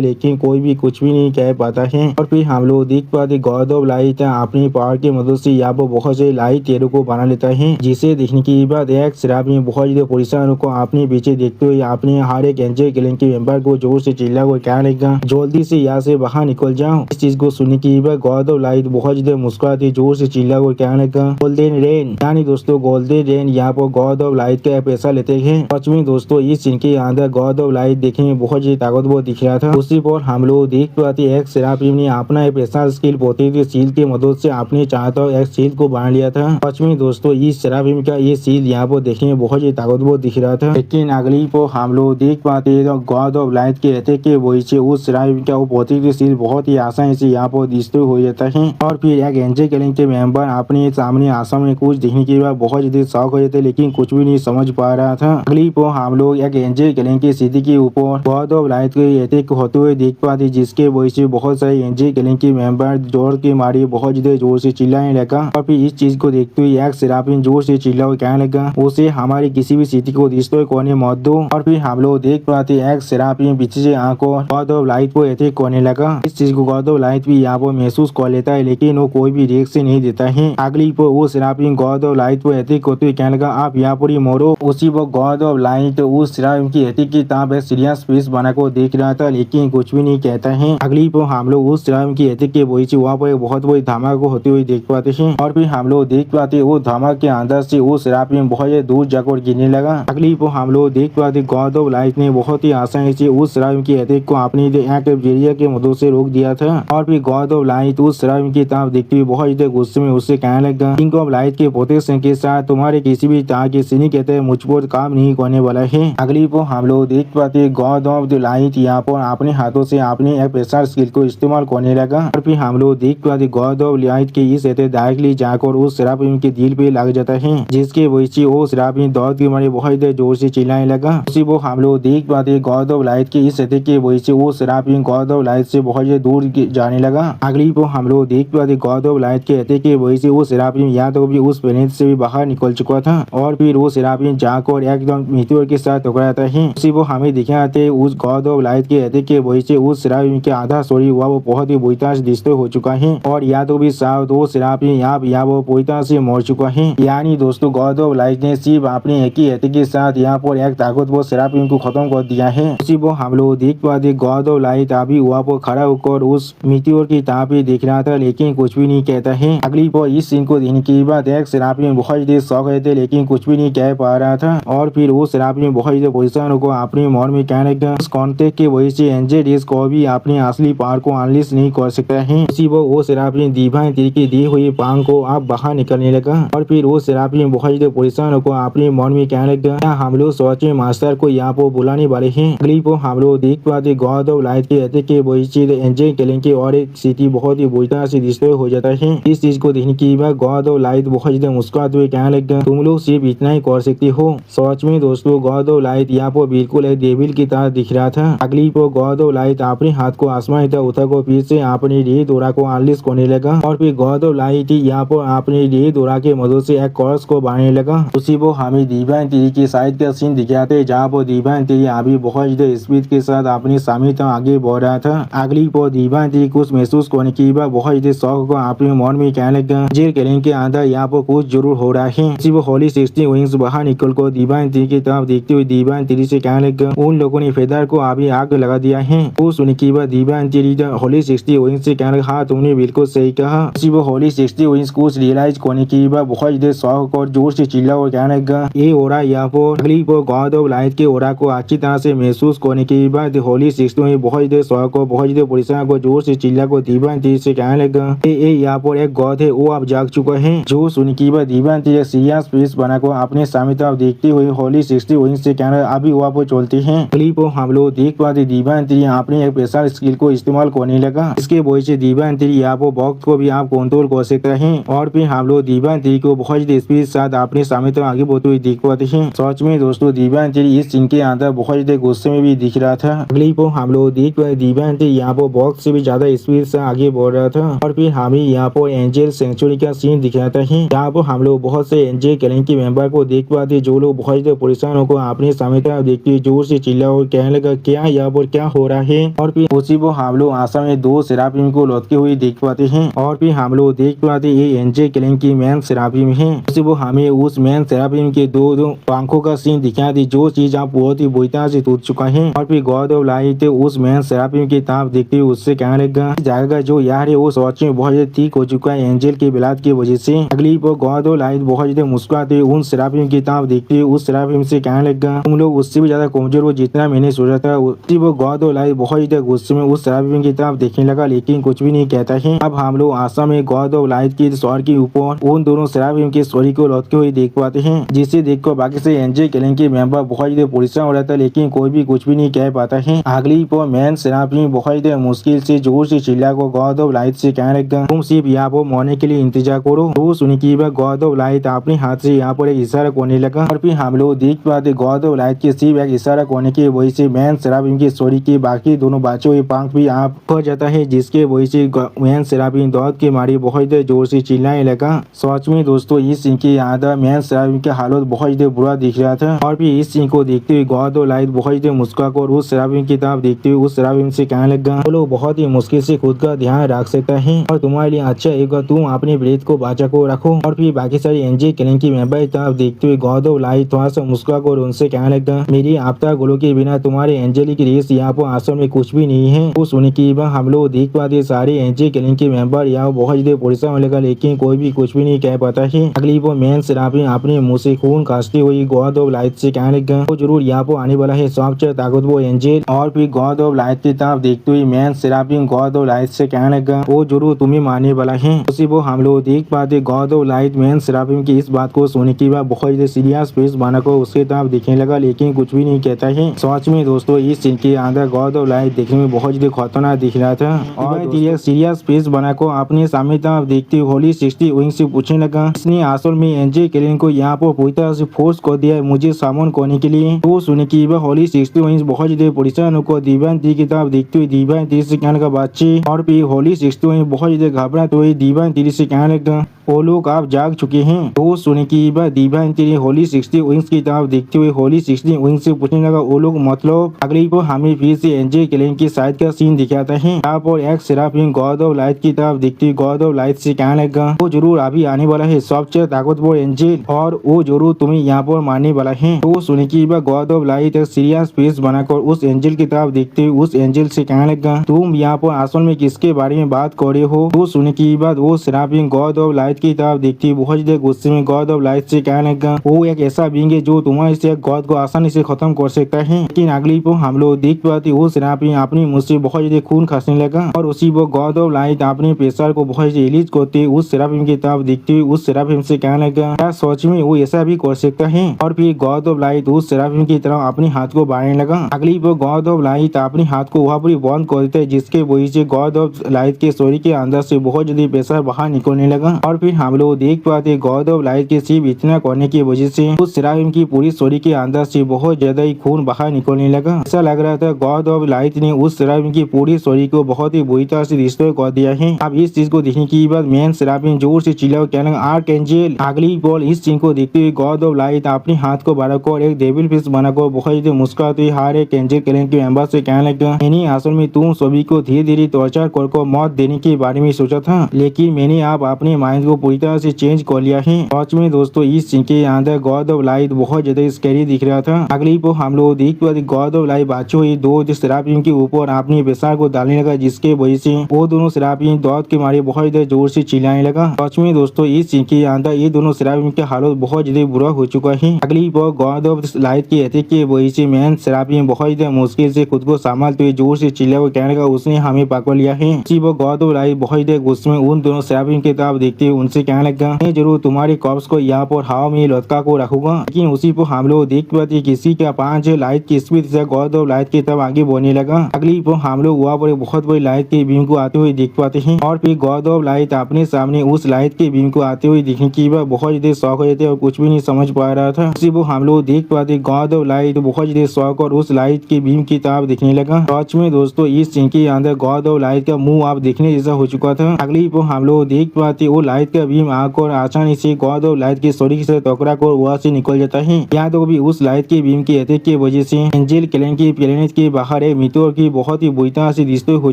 लेकिन कोई भी कुछ भी नहीं कह पाता है। और फिर हम लोग देख पाते गॉड ऑफ लाइट अपनी पावर की मदद से यहाँ पर बहुत से लाइट टेरो को बना लेता है, जिसे देखने के बाद एक सेराफिन बहुत ज्यादा परेशान को अपने पीछे देखते हुए अपने हर एक एंजल गैंग के मेंबर को जोर से चिल्ला को क्या लेगा जल्दी से यहाँ से बाहर निकल जाओ। इस चीज को सुनने के बाद गॉड ऑफ लाइट बहुत ज्यादा मुस्कुराती जोर से चिल्ला को क्या लेगा गोल्डन रेन, यानी दोस्तों गोल्डन रेन यहाँ पर गॉड ऑफ लाइट का पैसा लेते हैं। सच में दोस्तों इस सीन के अंदर गॉड ऑफ लाइट देखने में बहुत ज्यादा ताकतवर दिख रहा था। उसी पर हम लोग देख पाते एक सेराफिन ने अपना एक पैसा स्किल पोते थे सील की मदद से अपने चाहता एक सील को बना लिया था। सच में दोस्तों इस सेराफिन का ये सील यहाँ पर देखने में बहुत ज्यादा ताकतवर दिख रहा था। लेकिन अगली पर हम लोग देख पाते गॉड ऑफ लाइट के रहते के वही से उस सेराफिन का वो पोते सील बहुत ही आसानी से यहाँ पर दिखते हो जाता है। और फिर एक एंजल गैंग के मेंबर अपने सामने आसाम में कुछ देखने के बाद बहुत ज्यादा शौक हो जाते लेकिन कुछ भी नहीं समझ पा रहा था। अगली पर हम लोग एक एंजल गैंग की स्थिति के ऊपर गॉड ऑफ लाइट के अटैक होते हुए देख पाते, जिसके वजह से बहुत सारे एंजल गैंग के मेंबर जोर के मारे बहुत ज्यादा जोर से चिल्लाने लगा। और फिर इस चीज को देखते हुए एक सेराफिन जोर से चिल्ला कहने लगा उसे हमारी किसी भी स्थिति को डिस्ट्रॉय करने मत दो। और फिर हम लोग देख पाते एक सेराफिन पीछे से आकर गॉड ऑफ लाइट को अटैक करने लगा। इस चीज को गॉड ऑफ लाइट भी यहाँ पर महसूस कर लेता है लेकिन वो कोई भी रिएक्शन नहीं देता है। अगली पर वो सेराफिन गॉड ऑफ लाइट को अटैक करते हुए कहने लगा आप यहाँ पर ही मरो। उसी पर गॉड ऑफ लाइट उस सेराफिन की अटैक की तरफ एक सीरियस फेस बना को देख रहा था लेकिन कुछ भी नहीं कहता है। अगली पर हम लोग उस सेराफिन की अटैक के वजह से वहाँ पर एक बहुत बड़ी धमाका होते हुए देख पाते हैं। और फिर हम लोग देख पाते वो धमाके के अंदर से वो सेराफिन बहुत दूर जाकर गिरने लगा। अगली पर हम लोग देख पाते गॉड ऑफ लाइट ने बहुत ही आसानी से उस सेराफिन की अटैक को अपनी जरिया के मदद से रोक दिया था। और फिर गॉड ऑफ लाइट उस सेराफिन की तरफ देखते हुए बहुत ज्यादा गुस्से में उससे कहने लगा किंग ऑफ लाइट के प्रोटेक्शन के साथ तुम्हारे किसी भी तरह के सीनी कहते हैं मुझ पर काम नहीं करने वाला है। अगली पर हम लोग देख पाते गॉड ऑफ द लाइट यहाँ पर अपने हाथों से अपने एक प्रेशर स्किल को इस्तेमाल करने लगा। और फिर हम लोग देख पाते गॉड ऑफ लाइट के इस डायरेक्टली जाकर उस सेराफिन के दिल पे लग जाता है, जिसके वजह से वो सेराफिन दौड़ के मारे बहुत ज्यादा जोर से चिल्लाने लगा। उसी को हम लोग देख पाते गॉड ऑफ लाइट के इस अटैक की वजह से वो सेराफिन गॉड ऑफ लाइट से बहुत ज्यादा दूर जाने लगा। अगली को हम लोग देख पाते गॉड ऑफ लाइट के अटैक की वजह से वो सेराफिन या तो भी उस प्लेनेट से भी बाहर निकल चुका था। और फिर वो सेराफिन जाकर एकदम मीटियोर के साथ टकराता है। उसी को हमें दिखाते उस गॉड ऑफ लाइट के अटैक की वजह से उस सेराफिन के आधा शरीर हुआ वो बहुत ही बुरी तरह से डिस्ट्रॉय हो चुका है। और या तो भी साफ वो सेराफिन यहाँ वो पूरी तरह से मर चुका है। यानी दोस्तों गॉड ऑफ लाइट ने सिर्फ अपने एक ही अटैक के साथ यहाँ पर एक ताकतवर सेराफिन को खत्म कर दिया है। उसी को हम लोग देख पाते गॉड ऑफ लाइट अभी वहाँ पर खड़ा होकर उस मीटियोर की तरफ ही देख रहा था लेकिन कुछ भी नहीं कहता है। अगली पर इस सीन को देखने के बाद एक सेराफिन बहुत ज्यादा शौक रहे थे लेकिन कुछ भी नहीं कह पा रहा था। और फिर वो सेराफिन बहुत ज्यादा परेशान होकर अपने मन में कहने लगा उस कॉन्टेक्ट की वजह से एंजल डेज को भी अपने असली पावर को अनलीश नहीं कर सकता है। उसी वो सेराफिन डिवाइन तरीके दी हुई पांग को आप बाहर निकलने लगा। और फिर वो सेराफिन बहुत ज्यादा परेशान होकर अपने मन में कहने लगा क्या हम लोग सच में मास्टर को यहाँ पर बुलाने वाले हैं। अगली को हम लोग देख पाते गॉड ऑफ लाइट के अटैक के वजह से एंजल गैंग के और एक सिटी बहुत ही बुरी तरह से डिस्ट्रॉय हो जाता है। इस चीज को देखने के बाद गॉड ऑफ लाइट बहुत ज्यादा मुस्कुराते हुए कहने लगा तुम लोग सिर्फ इतना ही कर सकते हो। सच में दोस्तों गॉड ऑफ लाइट यहाँ पर बिल्कुल एक डेविल की तरह दिख रहा था। अगली पर गॉड ऑफ लाइट अपने हाथ को आसमान तक उठा को फिर से अपनी रे दौरा को अनलीश करने लगा। और फिर गॉड ऑफ लाइट यहाँ पर अपनी रे दौरा के मदद से एक कॉर्स को बांधने लगा। उसी को हमें डिवाइन थ्री की साइड का सीन दिखाते जहाँ पर डिवाइन थ्री अभी बहुत ज्यादा स्पीड के साथ अपनी सामने तक आगे बढ़ रहा था। अगली पर डिवाइन थ्री कुछ महसूस करने के बाद बहुत ज्यादा शौक को अपने मन में कहने लगा जेल गैंग के अंदर यहाँ पर कुछ जरूर हो रहा है। इसी वो होली 60 विंग्स बाहर निकल कर डिवाइन थ्री की तरफ देखते हुए डिवाइन थ्री से कहने लगा उन लोगों ने फेदर को अभी आग लगा दिया है। वो सुनने के बाद डिवाइन थ्री होली 60 विंग्स से कहने लगा हाँ तुमने बिल्कुल सही कहा। इसी वो होली 60 विंग्स कुछ रियलाइज करने के बाद बहुत ज्यादा शौक और जोर से चिल्ला और कहने लगा ये हो रहा है यहाँ पर। अगली पर गॉड ऑफ लाइट के ओरा को अच्छी तरह से महसूस करने के बाद होली 60 में बहुत ज्यादा शौक और बहुत ज्यादा परेशान को जोर से चिल्ला को डिवाइन थ्री से कहने लगा यहाँ पर एक गॉड है वो अब जाग चुका है। जो सुनने के बाद डिवाइन थ्री सीरियस फेस बनाकर अपने सामने तरफ देखते हुए होली 60 विंग्स से कहने अभी वहाँ पर चलते हैं। अगली पर हम लोग देख पाते डिवाइन थ्री अपने एक स्पेशल स्किल को इस्तेमाल करने लगा। इसके वजह से डिवाइन थ्री यहाँ पर बॉक्स को भी आप कंट्रोल कर सकते हैं। और फिर हम लोग डिवाइन थ्री को बहुत ज्यादा स्पीड साथ अपने सामने तरफ आगे बढ़ते हुए देख पाते हैं। सच में दोस्तों डिवाइन थ्री इस सीन के अंदर बहुत ज्यादा गुस्से में भी दिख रहा था। अगली पर हम लोग देख पाए डिवाइन थ्री यहाँ पर बॉक्स से भी ज्यादा स्पीड से आगे बढ़ रहा था। और फिर हमें यहाँ पर एंजल सेंचुरी का सीन दिखाता है जहाँ पर हम लोग बहुत से एंजल गैंग के मेंबर को देख पाते जो लोग बहुत ज्यादा परेशान होकर अपने सामने तरफ देखते हुए जोर से चिल्ला और कहने लगा क्या यहाँ पर क्या हो रहा है। और फिर उसी वो हम लोग आशा में दो सेराफिम को लौटते हुए देख पाते हैं और फिर हम लोग देख पाते ये एनजे किलिंग की मैन सेराफिम है। उसी वो हमें उस मैन सेराफिम के दो आंखों का सीन दिखा दी जो चीज आप बहुत ही बुरी तरह से टूट चुका है। और फिर गॉड ऑफ लाइट उस मैन सेराफिम की ताप देखते हुए उससे कहने लगा जाएगा जो यार है वो सोच में बहुत ज्यादा ठीक हो चुका है एंजल के बिलाद की वजह से। अगली वो गॉड ऑफ लाइट बहुत ज्यादा मुस्कुराते उन सेराफिम की ताप देखते हुए उस सेराफिम से कहने लगा तुम लोग उससे भी ज्यादा कमजोर हो जितना मैंने सोचा था। उसी वो गॉड ऑफ लाइट बहुत ज्यादा गुस्से में उस सेराफिम की ताप देखने लगा लेकिन कुछ भी नहीं कहता है। अब हम लोग आशा में गॉड ऑफ लाइट की स्वर के ऊपर उन दोनों सेराफिम के स्टोरी को लौटते हुए देख पाते हैं जिसे देखकर बाकी से एनजे किलिंग के मेंबर बहुत ज्यादा परेशान हो रहा था लेकिन कोई भी कुछ भी नहीं कह पाता है। अगली पर मैन सेराफिम बहुत ज्यादा मुश्किल से जोर से चिल्ला को गॉड ऑफ लाइट से कहने लगा तुम सिर्फ यहाँ पर मरने के लिए इंतजार करो। तो सुनी की गॉड ऑफ लाइट अपने हाथ से यहाँ पर एक इशारा करने लगा और फिर हम लोग देख पाते गॉड ऑफ लाइट के सिर्फ एक इशारा करने की वजह से मैन सेराफिम की स्टोरी के बाकी दोनों बच्चों के पंख भी आप हो जाता है जिसके वजह से मैन सेराफिम दौड़ के मारी बहुत जोर से चिल्लाने लगा। सच में दोस्तों इस सीन के याद मैन सेराफिम की हालत बहुत ज्यादा बुरा दिख रहा था और फिर इस सीन को देखते हुए गॉड ऑफ लाइट बहुत ज्यादा मुस्कुरा और उस सेराफिम की तरफ देखते हुए उस सेराफिम से कहने लगा वो लोग बहुत ही मुश्किल से खुद का ध्यान रख सकता है और तुम्हारे लिए अच्छा होगा तुम अपने ब्रेथ को बचा को रखो। और फिर बाकी सारी एनजे किलिंग की मेंबर की तरफ देखते हुए गॉड ऑफ लाइट थोड़ा सा मुस्कुरा और उनसे कहने लगा मेरी आपदा गोलों के बिना तुम्हारे एंजेलिक रेस यहाँ पर आसन में कुछ भी नहीं है। वो सुनी की हम लोग देख पाते सारे एनजे किलिंग के मेंबर यहाँ बहुत ज्यादा परेशान होने लगा लेकिन कोई भी कुछ भी नहीं कह पाता है। अगली वो मैन सेराफिम अपने मुंह से खून खांसती हुई गॉड ऑफ लाइट से कहने लगा वो जरूर यहाँ पर आने वाला है सबसे ताकतवर एंजल। और फिर गॉड ऑफ लाइट की तरफ देखते हुए man seraphim God of light से कहने लगा वो जरूर तुम्हें मारने वाला है। उसी वो हम लोग देख पाते God of light man seraphim की इस बात को सुनने के बाद बहुत ज्यादा सीरियस फेस बना को उसके तरफ दिखने लगा लेकिन कुछ भी नहीं कहता है। सच में दोस्तों इस सीन के अंदर गॉड ऑफ लाइट देखने में बहुत ज्यादा खतरनाक दिख रहा था और सीरियस फेस बना को अपने सामने तरफ देखते होली 60 विंग से पूछने लगा इसने असल में एनजे किलिंग को यहाँ पर पूरी तरह से फोर्स कर दिया है मुझे सामन करने के लिए। तो सुने की होली 60 विंग बहुत ज्यादा परेशान होकर दीवान ती की तरफ देखते हुए दीवान ती से कहने का बच्चे और फिर होली 60 विंग बहुत ज्यादा घबराते हुए दीवान ती से कहने लगा वो लोग आप जाग चुके हैं। तो सुने की दीवान ती होली 60 विंग्स की तरफ देखते हुए होली 60 विंग से पूछने लगा वो लोग मतलब अगली को हमें फिर से एनजे किलिंग की साइड का सीन दिखाता है। यहाँ पर एक सेराफिम गॉड ऑफ लाइट की तरफ देखते हुए गॉड ऑफ लाइट से कहने लगा वो जरूर अभी आने वाला है सबसे ताकतवर एंजल और वो जरूर तुम्हें यहाँ पर मारने वाला है। तो सुने की गॉड ऑफ लाइट एक सीरियस फेस बनाकर उस एंजल की तरफ देखते हुए उस एंजल से कहने लगा तुम यहाँ पर असल में किसके बारे में बात कर रहे हो। तो सुने की वो सेराफिम गॉड ऑफ लाइट की तरफ देखती बहुत ज्यादा गुस्से में गॉड ऑफ लाइट से कहने लगा वो एक ऐसा बींग है जो तुम्हारे से गॉड को आसानी से खत्म कर सकता है। लेकिन अगली को हम लोग देख पाते वो सेराफिम अपनी मुंह से बहुत ज्यादा खून खांसने लगा और उसी वो गॉड ऑफ लाइट अपने प्रेशर को बहुत ज्यादा रिलीज करते उस सेराफिम की तरफ देखते हुए उस सेराफिम से कहने लगा क्या सोच में वो ऐसा भी कर सकता है। और फिर गॉड ऑफ लाइट उस सेराफिम की तरफ अपने हाथ को बढ़ाने लगा। अगली वो गॉड ऑफ लाइट अपने हाथ को वहाँ पर बंद कर देता है जिसके वजह से गॉड ऑफ लाइट के शरीर के अंदर से बहुत ज्यादा प्रेशर बाहर निकलने लगा। और फिर हम लोग देख पाते गॉड ऑफ लाइट के सिर्फ इतना करने की वजह से उस सेराफिम की पूरी शरीर के अंदर से बहुत ज्यादा ही खून बाहर निकलने लगा। ऐसा लग रहा था गॉड ऑफ लाइट ने उस सेराफिम की पूरी शरीर को बहुत ही बुरी तरह से डिस्ट्रॉय कर दिया है। अब इस चीज को देखने के बाद मैन सेराफिम जोर से चिल्ला कहने लगा आर्क एंजल। अगली बॉल इस सीन को देखते हुए गॉड ऑफ लाइट अपने हाथ को बढ़ाकर एक डेविल फिश बनाकर बहुत ज्यादा मुस्कुराते हुए हर एक एंजल किलिंग के मेंबर से कहने लगा मैंने असल में तुम सभी को धीरे धीरे टॉर्चर कर मौत देने के बारे में सोचा था लेकिन मैंने आप अपने माइंड को पूरी तरह से चेंज कर लिया है। सच में दोस्तों इस सीन के अंदर गॉड ऑफ लाइट बहुत ज्यादा स्कैरी दिख रहा था। अगली को हम लोग देख पाते गॉड ऑफ लाइट बच्चों हुई दो सेराफिम के ऊपर अपनी प्रेशर को डालने लगा जिसके वजह से वो दोनों सेराफिम दौड़ के मारे बहुत ज्यादा जोर से चिल्लाने लगा। सच में दोस्तों इस सीन के अंदर ये दोनों सेराफिम की हालत बहुत ज्यादा बुरा हो चुका है। अगली बार गॉड ऑफ लाइट के अटैक की वजह से मैन सेराफिम बहुत ज्यादा मुश्किल से खुद को संभालते हुए जोर से चिल्ला कर कहने लगा उसने हमें पकड़ लिया है। इसी वो गॉड ऑफ लाइट बहुत ज्यादा गुस्से में उन दोनों सेराफिम की तरफ देखते हुए उनसे कहने लगा मैं जरूर तुम्हारे कॉर्प्स को यहाँ पर हवा में लटका को रखूंगा। लेकिन उसी को हम लोग देख पाते किसी का 5 लाइट की स्पीड से गॉड ऑफ लाइट की तरफ आगे बढ़ने लगा। अगली को हम लोग वहाँ पर बहुत बड़ी लाइट के बीम को आते हुए देख पाते हैं और फिर गॉड ऑफ लाइट अपने सामने उस लाइट के बीम को आते हुए देखने की बहुत ज्यादा शौक हो जाते और कुछ भी नहीं समझ पा रहा था। उसी को हम लोग देख पाते गॉड ऑफ लाइट बहुत ज्यादा शौक और उस लाइट के बीम की तरफ दिखने लगा। सच में दोस्तों इस सीन के अंदर गॉड ऑफ लाइट का मुंह आप देखने जैसा हो चुका था। अगली को हम लोग देख पाते वो लाइट का बीम आकर आसानी से गॉड ऑफ लाइट के शरीर से टकरा कर वहाँ से निकल जाता है। यहाँ तो भी उस लाइट के बीम के अटैक की वजह से एंजल क्लैन की प्लेनेट के बाहर एक मीटोर की बहुत ही बुरी तरह से डिस्ट्रॉय हो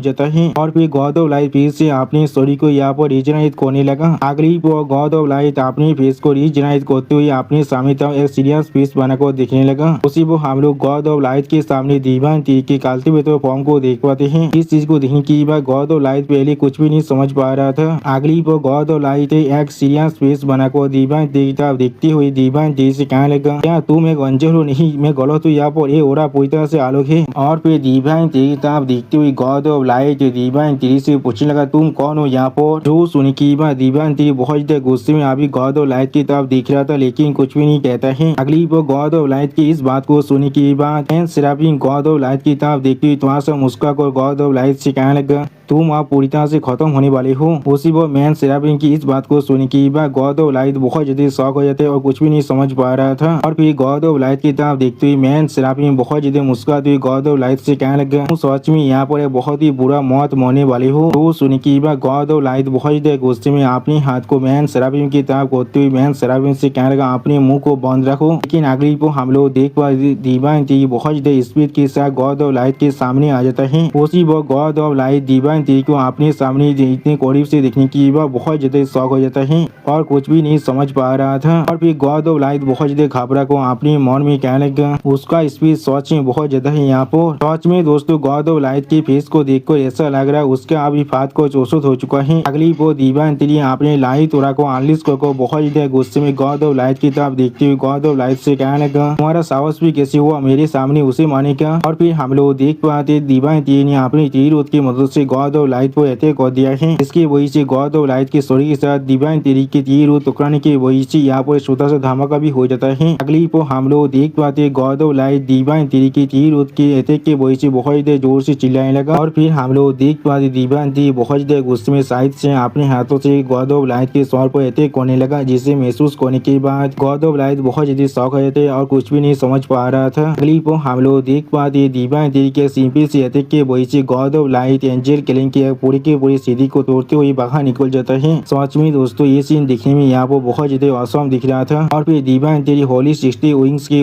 जाता है और फिर गॉड ऑफ लाइट फिर से अपने स्टोरी को यहाँ पर रीजनरेट करने लगा। अगली गॉड ऑफ लाइट अपने फेस को रीजनरेट करते हुए अपने सामने तक एक सीरियस फेस बनाकर देखने लगा। उसी वो हम लोग गॉड ऑफ लाइट के सामने डिवाइन ट्री के कल्टिवेटर फॉर्म को देख पाते हैं। इस चीज को देखने की बार गॉड ऑफ लाइट पहले कुछ भी नहीं समझ पा रहा था। अगली वो गॉड ऑफ लाइट एक सीरियस फेस बनाकर डिवाइन ट्री की तरफ देखते हुए डिवाइन ट्री से कहने लगा, क्या तुम एक अंजल हो? नहीं, मैं गलत हूँ, यहाँ पर ये ओरा पूरी तरह से आलोक है। और फिर डिवाइन ट्री की तरफ देखते हुए God of light divine tree से पूछने लगा, तुम कौन हो यहाँ पर? जो सुनी की बात डिवाइन ट्री बहुत ज्यादा गुस्से में अभी गॉड ऑफ लाइट की तरफ देख रहा था लेकिन कुछ भी नहीं कहता है। अगली वो गॉड ऑफ लाइट की इस बात को सुनने की बाद सेराफिन गॉड ऑफ लाइट की तरफ देखती हुई थोड़ा सा मुस्कुराकर गॉड ऑफ लाइट से कहने लगा, तुम आप पूरी तरह से खत्म होने वाले हो। उसी वो मैन सेराफिन की इस बात को सुनने की बाद गॉड ऑफ लाइट बहुत ज्यादा शॉक हो जाते और कुछ भी नहीं समझ पा रहा था। और फिर गॉड ऑफ लाइट की तरफ देखते हुए मैन सेराफिन बहुत ज्यादा मुस्कुराते हुए गॉड ऑफ लाइट से कहने लगा, तुम सच में यहाँ पर बहुत ही बुरा मौत मरने वाले हो। तो सुनने की बाद गॉड ऑफ लाइट बहुत ज्यादा गुस्से में अपने हाथ को मैन सेराफिन की तरफ करते हुए मैन सेराफिन से कहने लगा, अपने मुंह को बंद रखो। लेकिन अगली को हम लोग देख पा डिवाइन ट्री बहुत ज्यादा स्पीड के साथ गॉड ऑफ लाइट के सामने आ जाता है। उसी वो God of light divine tree को अपने सामने इतने करीब से देखने की वह बहुत ज्यादा शौक हो जाता है और कुछ भी नहीं समझ पा रहा था। और फिर गॉड ऑफ लाइट बहुत ज्यादा घबरा को अपने मन में कहने लगा, उसका स्पीड सच में बहुत ज्यादा है यहाँ पर। सच में दोस्तों गॉड ऑफ लाइट के फेस को देखकर ऐसा लग रहा है उसका अभी फात को चौसठ हो चुका है। अगली वो डिवाइन ट्री अपने लाइट तोड़ा को अनलिश को बहुत ज्यादा गुस्से में गॉड ऑफ लाइट की तरफ देखते हुए गॉड ऑफ लाइट से कहने लगा, तुम्हारा साहस भी कैसे हुआ मेरे सामने उसे मारने का? और फिर हम लोग देख पाते डिवाइन ट्री ने अपनी तीर की मदद से गॉड ऑफ लाइट को अटैक कर दिया है। इसकी वजह से गॉड ऑफ लाइट की स्टोरी के साथ डिवाइन ट्री की तीर टुकराने की वजह से यहाँ पर छोटा सा धमाका भी हो जाता है। अगली को हम लोग देख पाते God of light divine tree की तीर के अटैक की वजह से बहुत ज्यादा जोर से चिल्लाने लगा। और फिर हम लोग देख पाते डिवाइन ट्री बहुत ज्यादा गुस्से में साइड से अपने हाथों से गॉड ऑफ लाइट के सर पर अटैक करने लगा, जिसे महसूस करने के बाद गॉड ऑफ लाइट बहुत ज्यादा शॉक हो जाते और कुछ भी नहीं समझ पा रहा था। अगली को हम लोग देख पाते डिवाइन ट्री के सिंपल से अटैक के वजह से God of light angel clan की पूरी सीढ़ी को तोड़ते हुए बाहर निकल जाता है। सच में दोस्तों ये सीन दिखने में यहाँ पर बहुत ज्यादा औसम दिख रहा था। और फिर डिवाइन ट्री होली 60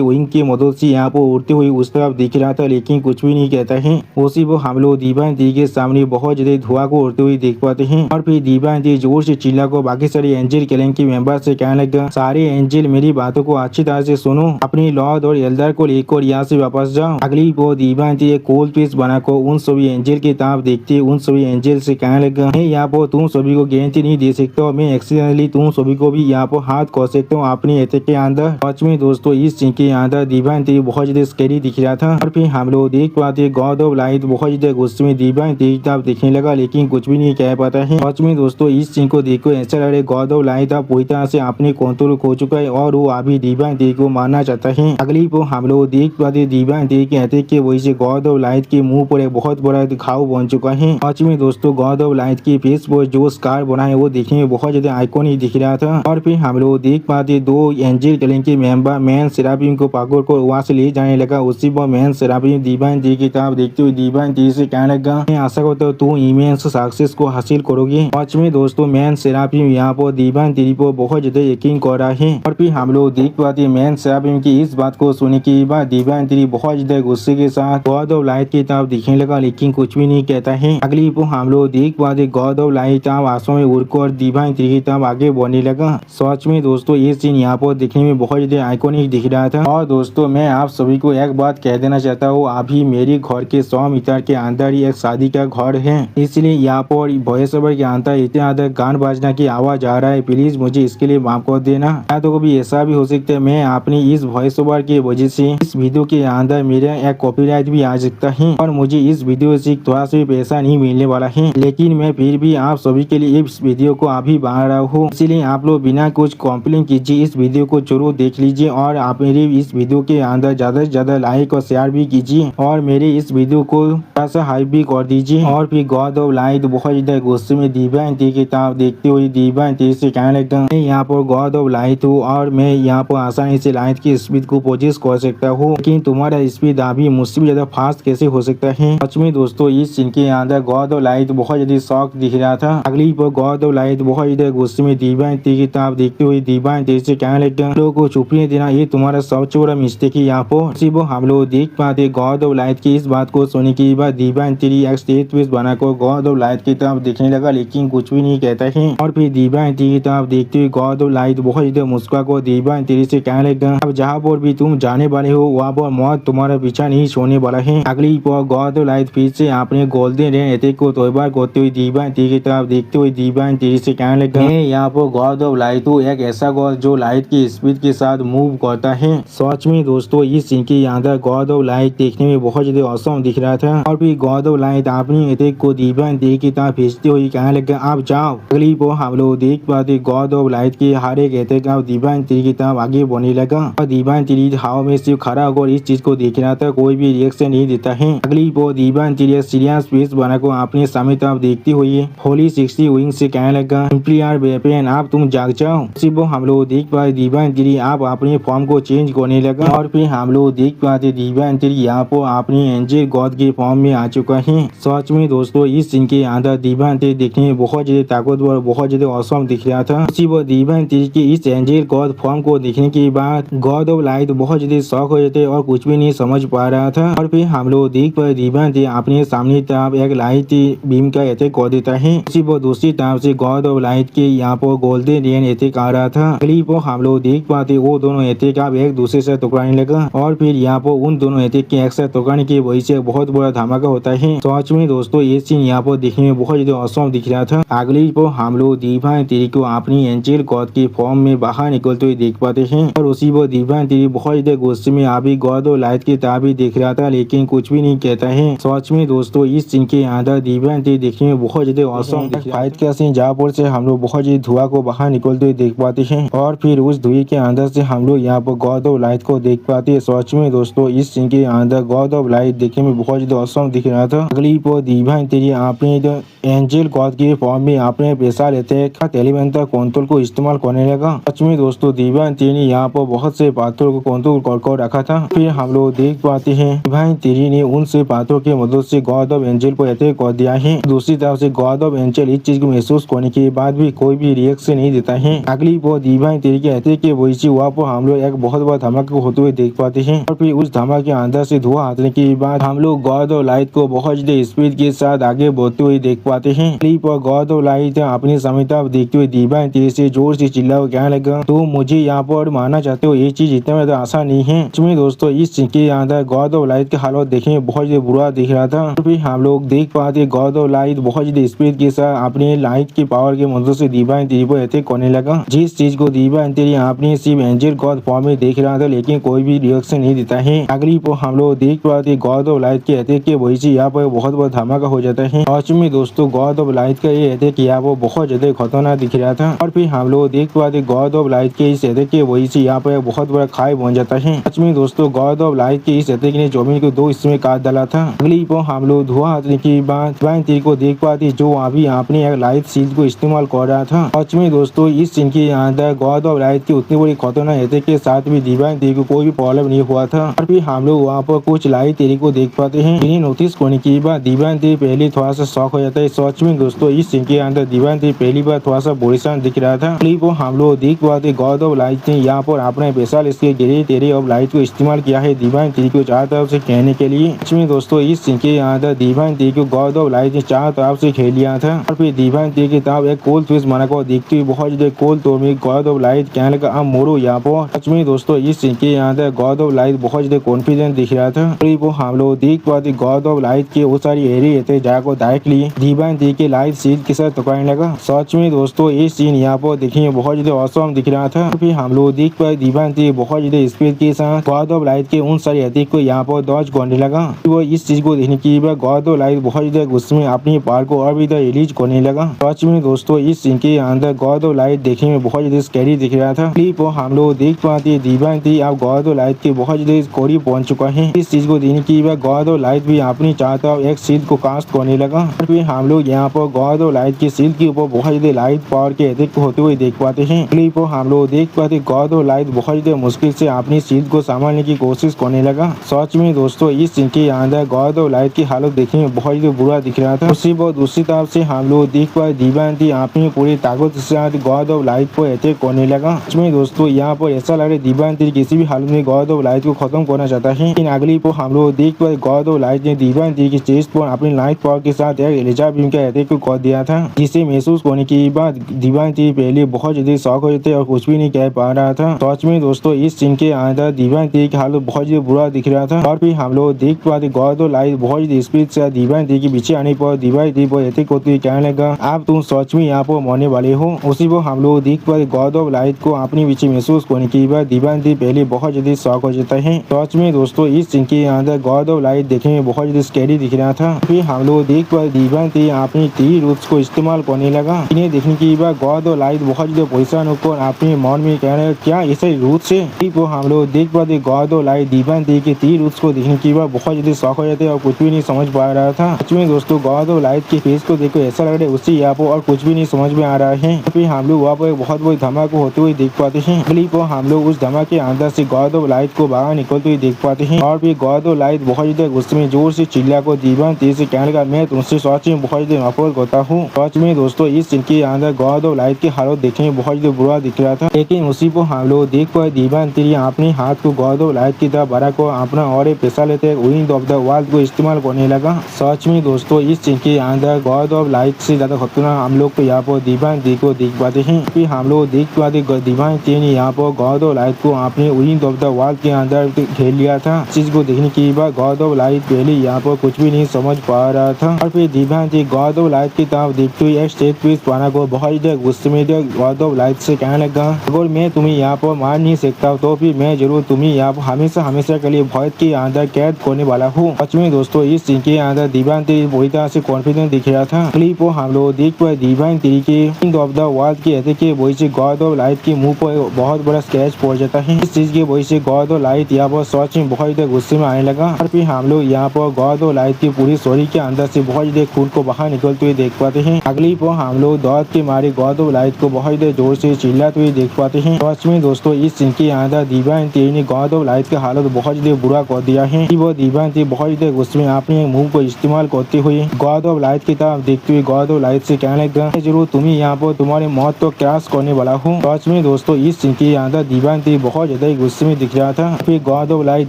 विंग की मदद से यहाँ पर उड़ते हुए उस तरफ दिख रहा था लेकिन कुछ भी नहीं कहता है। उसी वो हम लोग डिवाइन ट्री के सामने बहुत ज्यादा धुआं को उड़ते हुए देख पाते हैं। और फिर डिवाइन ट्री जोर से चिल्ला को बाकी सारे एंजल क्लैन के मेंबर से कहने लगा, सारे एंजल मेरी बातों को अच्छी तरह से सुनो, अपनी लॉर्ड और एल्डर को लेकर यहाँ से वापस जाओ। अगली वो डिवाइन ट्री एक कोल्ड पीस बनाकर उन सभी एंजल की तरफ देखते उन सभी एंजल से कहने लगा, मैं यहाँ पर तुम सभी को गारंटी नहीं दे सकता, मैं एक्सीडेंटली तुम सभी को भी यहाँ पर हाथ कर सकता हूँ अपने अटैक के अंदर। सच में दोस्तों इस सीन के अंदर डिवाइन ट्री बहुत ज्यादा स्कैरी दिख रहा था। और फिर हम लोग देख पाते गॉड ऑफ लाइट बहुत ज्यादा गुस्से में डिवाइन ट्री की तरफ देखने लगा लेकिन कुछ भी नहीं कह पाता है। सच में दोस्तों इस सीन को देखो ऐसा लग रहा है गॉड ऑफ लाइट अब पूरी तरह से अपने कंट्रोल खो चुका है और वो अभी डिवाइन ट्री को मारना चाहता है। अगली को हम लोग देख पाते डिवाइन ट्री के अटैक की वजह से गॉड ऑफ लाइट के मुंह पर एक बहुत बड़ा घाव बन चुका है। सच में दोस्तों गॉड ऑफ लाइट की फेस पर जो स्कार बना है वो देखने में बहुत ज्यादा आइकॉनिक दिख रहा था। और फिर हम लोग देख पाते दो एंजल क्लैन के मेंबर मैन सेराफिन को पकड़ कर वहाँ से ले जाने लगा। उसी पर मैन सेराफिन डिवाइन ट्री की तरफ देखते हुए डिवाइन ट्री से कहने लगा, मैं आशा करता हूँ तू इमेंस सक्सेस को हासिल करोगे। सच में दोस्तों मैन सेराफिन यहाँ पर डिवाइन ट्री पर बहुत ज्यादा यकीन कर रहा है। और फिर हम लोग देख पाते मैन सेराफिन की इस बात को सुनने के बाद डिवाइन ट्री बहुत ज्यादा गुस्से के साथ गॉड ऑफ लाइट की तरफ दिखने लगा लेकिन कुछ भी नहीं कहता है। अगली को हम लोग देख पाते गॉड ऑफ लाइट आसमान में उड़कर डिवाइन ट्री की तरफ आगे बढ़ने लगा। सच में दोस्तों ये सीन यहाँ पर दिखने में बहुत ज्यादा आइकॉनिक दिख रहा था। और दोस्तों मैं आप सभी को एक बात कह देना चाहता हूँ, अभी मेरे घर के 100 मीटर के अंदर ही एक शादी का घर है, इसलिए यहाँ पर वॉइस ओवर के अंदर इतने ज्यादा गान बाजना की आवाज आ रहा है, प्लीज मुझे इसके लिए माफ कर देना। या तो कभी ऐसा भी हो सकता है मैं अपनी इस वॉइस ओवर की वजह से इस वीडियो के अंदर मेरा एक कॉपीराइट भी आ सकता है और मुझे इस वीडियो से थोड़ा सा भी पैसा नहीं मिलने वाला है, लेकिन मैं फिर भी आप सभी के लिए इस वीडियो को अभी बना रहा हूँ। इसलिए आप लोग बिना कुछ कॉम्प्लेन कीजिए इस वीडियो को जरूर देख लीजिए और आप मेरे इस वीडियो के अंदर ज्यादा से ज्यादा लाइक और शेयर भी कीजिए और मेरे इस वीडियो को थोड़ा सा हाइप भी कर दीजिए। और फिर गॉड ऑफ लाइट बहुत ज्यादा गुस्से में डिवाइन ट्री की तरफ देखते हुए डिवाइन ट्री से कहने लगा, मैं यहाँ पर गॉड ऑफ लाइट हूँ और मैं यहाँ पर आसानी से लाइट की स्पीड को पोजिस कर सकता हूँ, लेकिन तुम्हारा स्पीड अभी मुझसे भी ज्यादा फास्ट कैसे हो सकता है। सच में दोस्तों इस सीन के अंदर गॉड ऑफ लाइट बहुत ज्यादा शॉक दिख रहा था। अगली पर गॉड ऑफ लाइट बहुत ज्यादा गुस्से में डिवाइन ट्री की तरफ देखते हुए डिवाइन ट्री से कहने लगा, लोगों को छुपने देना ये तुम्हारा सबसे बड़ा मिस्टेक है। यहाँ पर उसी वो हम लोग देख पाते गॉड ऑफ लाइट की इस बात को सुनने के बाद दिव्यांजलि एक स्टेज पे बनाकर गॉड ऑफ लाइट की तरफ देखने लगा, लेकिन कुछ भी नहीं कहता है। और फिर दिव्यांजलि की तरफ देखते हुए गॉड ऑफ लाइट बहुत ज्यादा मुस्कुरा को दिव्यांजलि से कहने लगा, अब जहाँ पर भी तुम जाने वाले हो वहाँ पर मौत तुम्हारा पीछा नहीं छोड़ने वाला है। अगली पर गॉड ऑफ लाइट फिर से अपने गोल्डन रेन अटैक को तोड़बार करते हुए दिव्यांजलि की तरफ देखते हुए दिव्यांजलि से कहने लगा, मैं यहाँ पर गॉड ऑफ लाइट हूँ, एक ऐसा गॉड जो लाइट की स्पीड के साथ मूव करता है। सच में दोस्तों इस सीन के अंदर गॉड ऑफ लाइट देखने में बहुत ज्यादा औसम दिख रहा था। और फिर गॉड ऑफ लाइट अपनी अटैक को दिव्यांजलि की तरफ भेजते हुए कहने लगा, आप जाओ। अगली पर हम लोग देख पाते गॉड ऑफ लाइट के हर एक अटैक दिव्यांजलि की तरफ आगे बढ़ने लगा और दिव्यांजलि हवा में सिर्फ खड़ा होकर इस चीज को देख रहा था, कोई भी रिएक्शन नहीं देता है। अगली पर दिव्यांजलि सीरियस फेस बनाकर अपने सामने तरफ देखते हुए होली 60 विंग से कहने लगा, सिंपली आर वेपन, आप तुम जाग जाओ। इसी पर हम लोग देख पाते दिव्यांजलि आप अपने फॉर्म को चेंज करने लगा और फिर हम लोग देख पाते दिव्यांजलि यहाँ पर अपनी एंजल गॉड के फॉर्म में आ चुका है। सच में दोस्तों इस सीन के अंदर दिव्यांजलि देखने में बहुत ज्यादा ताकतवर बहुत ज्यादा औसम दिख रहा था। इसी पर दिव्यांजलि की इस एंजल गॉड फॉर्म को देखने के बाद गॉड ऑफ लाइट बहुत ज्यादा शॉक हो जाते और कुछ भी नहीं समझ पा रहा था। और फिर हम लोग देख पाते दिव्यांजलि अपने सामने तरफ एक लाइट बीम का अटैक कर देता है। इसी पर दूसरी तरफ से गॉड ऑफ लाइट के यहाँ पर गोल्डन रेन अटैक आ रहा था। अगली पर हम लोग देख पाते वो दोनों अटैक अब एक दूसरे से टकराने लगा और फिर यहाँ पर उन दोनों अटैक के एक साथ टकराने की वजह से बहुत बड़ा धमाका होता है। सच में दोस्तों ये सीन यहाँ पर देखने में बहुत ज्यादा औसम दिख रहा था। अगली पर हम लोग दिव्यांजलि को अपनी एंजल गॉड के फॉर्म में बाहर निकलते हुए देख पाते हैं और उसी पर दिव्यांजलि बहुत ज्यादा गुस्से में अभी गॉड ऑफ लाइट की तरफ ही देख रहा था, लेकिन कुछ भी नहीं कहता है। सच में दोस्तों इस सीन के अंदर दिव्यांजलि देखने में बहुत ज्यादा औसम फाइट का सीन जहाँ पर से हम लोग बहुत ज्यादा धुआं को बाहर निकलते हुए देख पाते हैं और फिर उस धुएं के अंदर से हम लोग यहाँ पर गॉड ऑफ लाइट को देख पाते हैं। सच में दोस्तों इस सीन के अंदर गॉड ऑफ लाइट देखने में बहुत ज्यादा औसम दिख रहा था। अगली पर दिव्यांजलि अपने एंजल गॉड के फॉर्म में अपने पैसा लेते एलिमेंटल कंट्रोल को इस्तेमाल करने लगा। सच में दोस्तों दिव्यांजलि ने यहाँ पर बहुत से पात्रों को कंट्रोल कर रखा था। फिर हम लोग देख पाते हैं दिव्यांजलि ने उन से पात्रों की मदद से गॉड ऑफ एंजल को अटैक कर दिया है। दूसरी तरफ से गॉड ऑफ एंजल इस चीज को महसूस करने के बाद भी कोई भी रिएक्शन नहीं देता है। अगली पर दिव्यांजलि के अटैक के वजह से वहाँ पर हम लोग एक बहुत बड़ा धमाका होते हुए देख पाते हैं और फिर उस धमाके के अंदर से धुआं आने के बाद हम लोग गॉड ऑफ लाइट को बहुत ज्यादा स्पीड के साथ आगे बढ़ते हुए देख पाते हैं। अगली पर गॉड ऑफ लाइट अपनी समीता देखते हुए दिव्यांजलि से जोर से चिल्ला कहने लगा, तो मुझे यहाँ पर मानना चाहते हो ये चीज इतना ज्यादा आसान नहीं है। इसमें दोस्तों इस सीन के अंदर गॉड ऑफ लाइट के हालत देखने में बहुत ज्यादा बुरा दिख रहा था। फिर हम लोग देख पाते गॉड ऑफ लाइट बहुत ज्यादा स्पीड के साथ अपने लाइट की पावर की मदद से दिव्यांजलि पर अटैक करने लगा, जिस चीज को दिव्यांजलि अपनी सिर्फ एंजल गॉड फॉर्म में देख रहा था, लेकिन कोई भी रिएक्शन नहीं देता है। अगली पर हम लोग देख पाते गॉड ऑफ लाइट के अटैक के वजह से यहाँ पर बहुत बड़ा धमाका हो जाता है। और में दोस्तों गॉड ऑफ लाइट का ये अटैक यहाँ वो बहुत ज्यादा खतरनाक दिख रहा था। और फिर हम लोग देख पाते गॉड ऑफ लाइट के इस अटैक के वजह से यहाँ पर बहुत बड़ा खाई बन जाता है। सच में दोस्तों गॉड ऑफ लाइट के इस अटैक ने जमीन को दो हिस्से में काट डाला था। अगली पर हम लोग धुआं आने के बाद दिव्यांजलि को देख पाते जो अभी अपने एक लाइट शील्ड को इस्तेमाल कर रहा था। सच में दोस्तों इस सीन के अंदर गॉड ऑफ लाइट की उतनी बड़ी खतरनाक अटैक के साथ भी दिव्यांजलि को कोई भी प्रॉब्लम नहीं हुआ था। और फिर हम लोग वहाँ पर कुछ लाइट तेरी को देख पाते हैं, जिन्हें नोटिस करने के बाद दिव्यांजलि पहले थोड़ा सा शॉक हो जाता है। सच में दोस्तों इस सीन के अंदर दिव्यांजलि पहली बार थोड़ा सा बोरिसान दिख रहा था। को हम लोग देख पाते गॉड ऑफ लाइट ने यहाँ पर अपने स्पेशल इसके गिरे तेरे ऑफ लाइट को इस्तेमाल किया है दिव्यांजलि को चारों तरफ से खेलने के लिए। इसमें दोस्तों इस सीन के अंदर दिव्यांजलि को गॉड ऑफ लाइट ने चारों तरफ से खेल लिया था। और फिर दिव्यांजलि की तरफ एक कोल स्विच बना को देखते हुए बहुत ज्यादा कोल तो में गॉड ऑफ लाइट कहने लगा अब मोड़ो यहाँ पर। सच में दोस्तों इस सीन के अंदर गॉड ऑफ लाइट बहुत ज्यादा कॉन्फिडेंस दिख रहा था। वो हम लोग देख पाते गॉड ऑफ लाइट के वो सारी एरिया थे जाकर डायरेक्टली दिव्यांजलि के लाइट सील के साथ टकराने लगा। सच में दोस्तों ये सीन यहाँ पर देखने में बहुत ज्यादा औसम दिख रहा था। फिर हम लोग देख पाए दिव्यांजलि बहुत ज्यादा स्पीड के साथ गॉड ऑफ लाइट के उन सारी अटैक को यहाँ पर डॉज करने लगा। वो इस चीज को देखने के बाद गॉड ऑफ लाइट बहुत ज्यादा गुस्से में अपनी पावर को और भी रिलीज करने लगा। सच में दोस्तों इस सीन के अंदर गॉड ऑफ लाइट देखने में बहुत ज्यादा स्कैरी दिख रहा था। वो हम लोग देख पाते दिव्यांजलि अब गॉड ऑफ लाइट के बहुत ज्यादा करीब पहुंच चुका है। इस चीज को देखने के बाद गॉड ऑफ लाइट भी अपनी चाहता एक सील को कास्ट करने लगा। फिर हम हम लोग यहाँ पर गॉड ऑफ लाइट की शील्ड के ऊपर बहुत ज्यादा लाइट पावर के अटैक होते हुए देख पाते हैं। अगली पर हम लोग देख पाते गॉड ऑफ लाइट बहुत ज्यादा मुश्किल से अपनी शील्ड को संभालने की कोशिश करने लगा। सच में दोस्तों इस सीन के अंदर गॉड ऑफ लाइट की हालत देखने में बहुत ज्यादा बुरा दिख रहा था। उसी पर दूसरी तरफ से हम लोग देख पाए दीवानती अपनी पूरी ताकत के साथ गॉड ऑफ लाइट पर अटैक करने लगा। सच में दोस्तों यहाँ पर ऐसा लग रहा है दीवानती किसी भी हालत में गॉड ऑफ लाइट को खत्म करना चाहता है। लेकिन अगली पर हम लोग देख पाए गॉड ऑफ लाइट ने दीवानती की चेस्ट पर अपनी लाइट पावर के साथ एक एलिजा बीम का अटैक को कर दिया था, जिसे महसूस करने के बाद दीवानती पहले बहुत ज्यादा शॉक हो जाते और कुछ भी नहीं कह पा रहा था। सच में दोस्तों इस सीन के अंदर दीवानती की हालत बहुत ज्यादा बुरा दिख रहा था। और फिर हम लोग देख पाते गॉड ऑफ लाइट बहुत ज्यादा स्पीड से दीवानती के पीछे आने पर दीवानती पर अटैक होते हुए कहने लगा, आप तुम सच में यहाँ पर मरने वाले हो। उसी पर हम लोग देख पाते गॉड ऑफ लाइट को अपने पीछे महसूस करने के बाद दीवानती पहले बहुत ज्यादा शॉक हो जाता है। सच में दोस्तों इस सीन के अंदर गॉड ऑफ लाइट देखने में बहुत ज्यादा स्कैरी दिख रहा था। फिर हम लोग देख पाते दीवानती अपनी 3 रूट्स को इस्तेमाल करने लगा। इन्हें देखने के बाद गॉड ऑफ लाइट बहुत ज्यादा परेशान होकर अपने मन में कह रहे क्या ऐसे रूट्स है। हम लोग देख पाते गॉड ऑफ लाइट दीवानती के 3 रूट्स को देखने के बाद बहुत ज्यादा शॉक हो जाते और कुछ भी नहीं समझ पा रहा था। सच में दोस्तों गॉड ऑफ लाइट के फेस को देखो ऐसा लग रहा है उससे यहाँ पर और कुछ भी नहीं समझ में आ रहा है। फिर हम लोग वहाँ पर बहुत बड़ी धमाका होते हुए देख पाते हैं। अगली को हम लोग उस धमाके के अंदर से गॉड ऑफ लाइट को बाहर निकलते हुए देख पाते हैं। और फिर गॉड ऑफ लाइट बहुत ज्यादा गुस्से में जोर से चिल्ला को दीवानती से कहने लगा, मैं तुमसे सच में बहुत ज्यादा नफरत करता हूँ। सच में दोस्तों इस सीन के अंदर गॉड ऑफ लाइट की हालत देखने में बहुत ज्यादा बुरा दिख रहा था। लेकिन उसी को हम लोग देख पाए दीवानती अपने हाथ को गॉड ऑफ लाइट की तरफ बढ़ा को अपना और एक पैसा लेते विंड ऑफ द वर्ल्ड को इस्तेमाल करने लगा। सच में दोस्तों इस सीन के अंदर गॉड ऑफ लाइट से ज्यादा खतरनाक हम लोग को यहाँ पर दीवानती को देख पाते हैं। फिर हम लोग देख पाते दीवानती ने यहाँ पर गॉड ऑफ लाइट को अपने विंड ऑफ द वर्ल्ड के अंदर घेर लिया था। चीज को देखने के बाद गॉड ऑफ लाइट पहले यहाँ पर कुछ भी नहीं समझ पा रहा था। और फिर दीवानती गॉड ऑफ लाइट की तरफ देखते हुए एक स्टेट पीस पाना को बहुत ज्यादा गुस्से में गॉड ऑफ लाइट से कहने लगा, अगर मैं तुम्हें यहाँ पर मार नहीं सकता तो फिर मैं जरूर तुम्हें यहाँ पर हमेशा हमेशा के लिए भय के अंदर कैद करने वाला हूँ। सच में दोस्तों इस सीन के अंदर दीवानती पूरी तरह से कॉन्फिडेंस दिख रहा था। क्लिप को हम लोग देख पाए दीवानती के विंड ऑफ द वर्ल्ड के अटैक के वजह से गॉड ऑफ लाइट के मुंह पर बहुत बड़ा स्क्रैच पड़ जाता है। इस चीज की वजह से गॉड ऑफ लाइट यहाँ पर सच में बहुत ज्यादा गुस्से में आने लगा। और फिर हम लोग यहाँ पर गॉड ऑफ लाइट की पूरी शरीर के अंदर से बहुत ज्यादा खून को बाहर निकलते हुए देख पाते हैं। अगली पर हम लोग दौड़ के मारे गॉड ऑफ लाइट को बहुत ज्यादा जोर से चिल्लाते हुए देख पाते हैं। सच में दोस्तों इस सीन के अंदर दीवानती ने गॉड ऑफ लाइट की हालत बहुत ज्यादा बुरा कर दिया है। वो दीवानती बहुत ज्यादा गुस्से में अपने मुंह को इस्तेमाल करते हुए गॉड ऑफ लाइट की तरफ देखते हुए गॉड ऑफ लाइट से कहने लगा, जरूर तुम्हें यहाँ पर तुम्हारी मौत तो क्रैश करने वाला हूँ। सच में दोस्तों इस सीन के अंदर दीवानती बहुत ज्यादा गुस्से में दिख रहा था। फिर गॉड ऑफ लाइट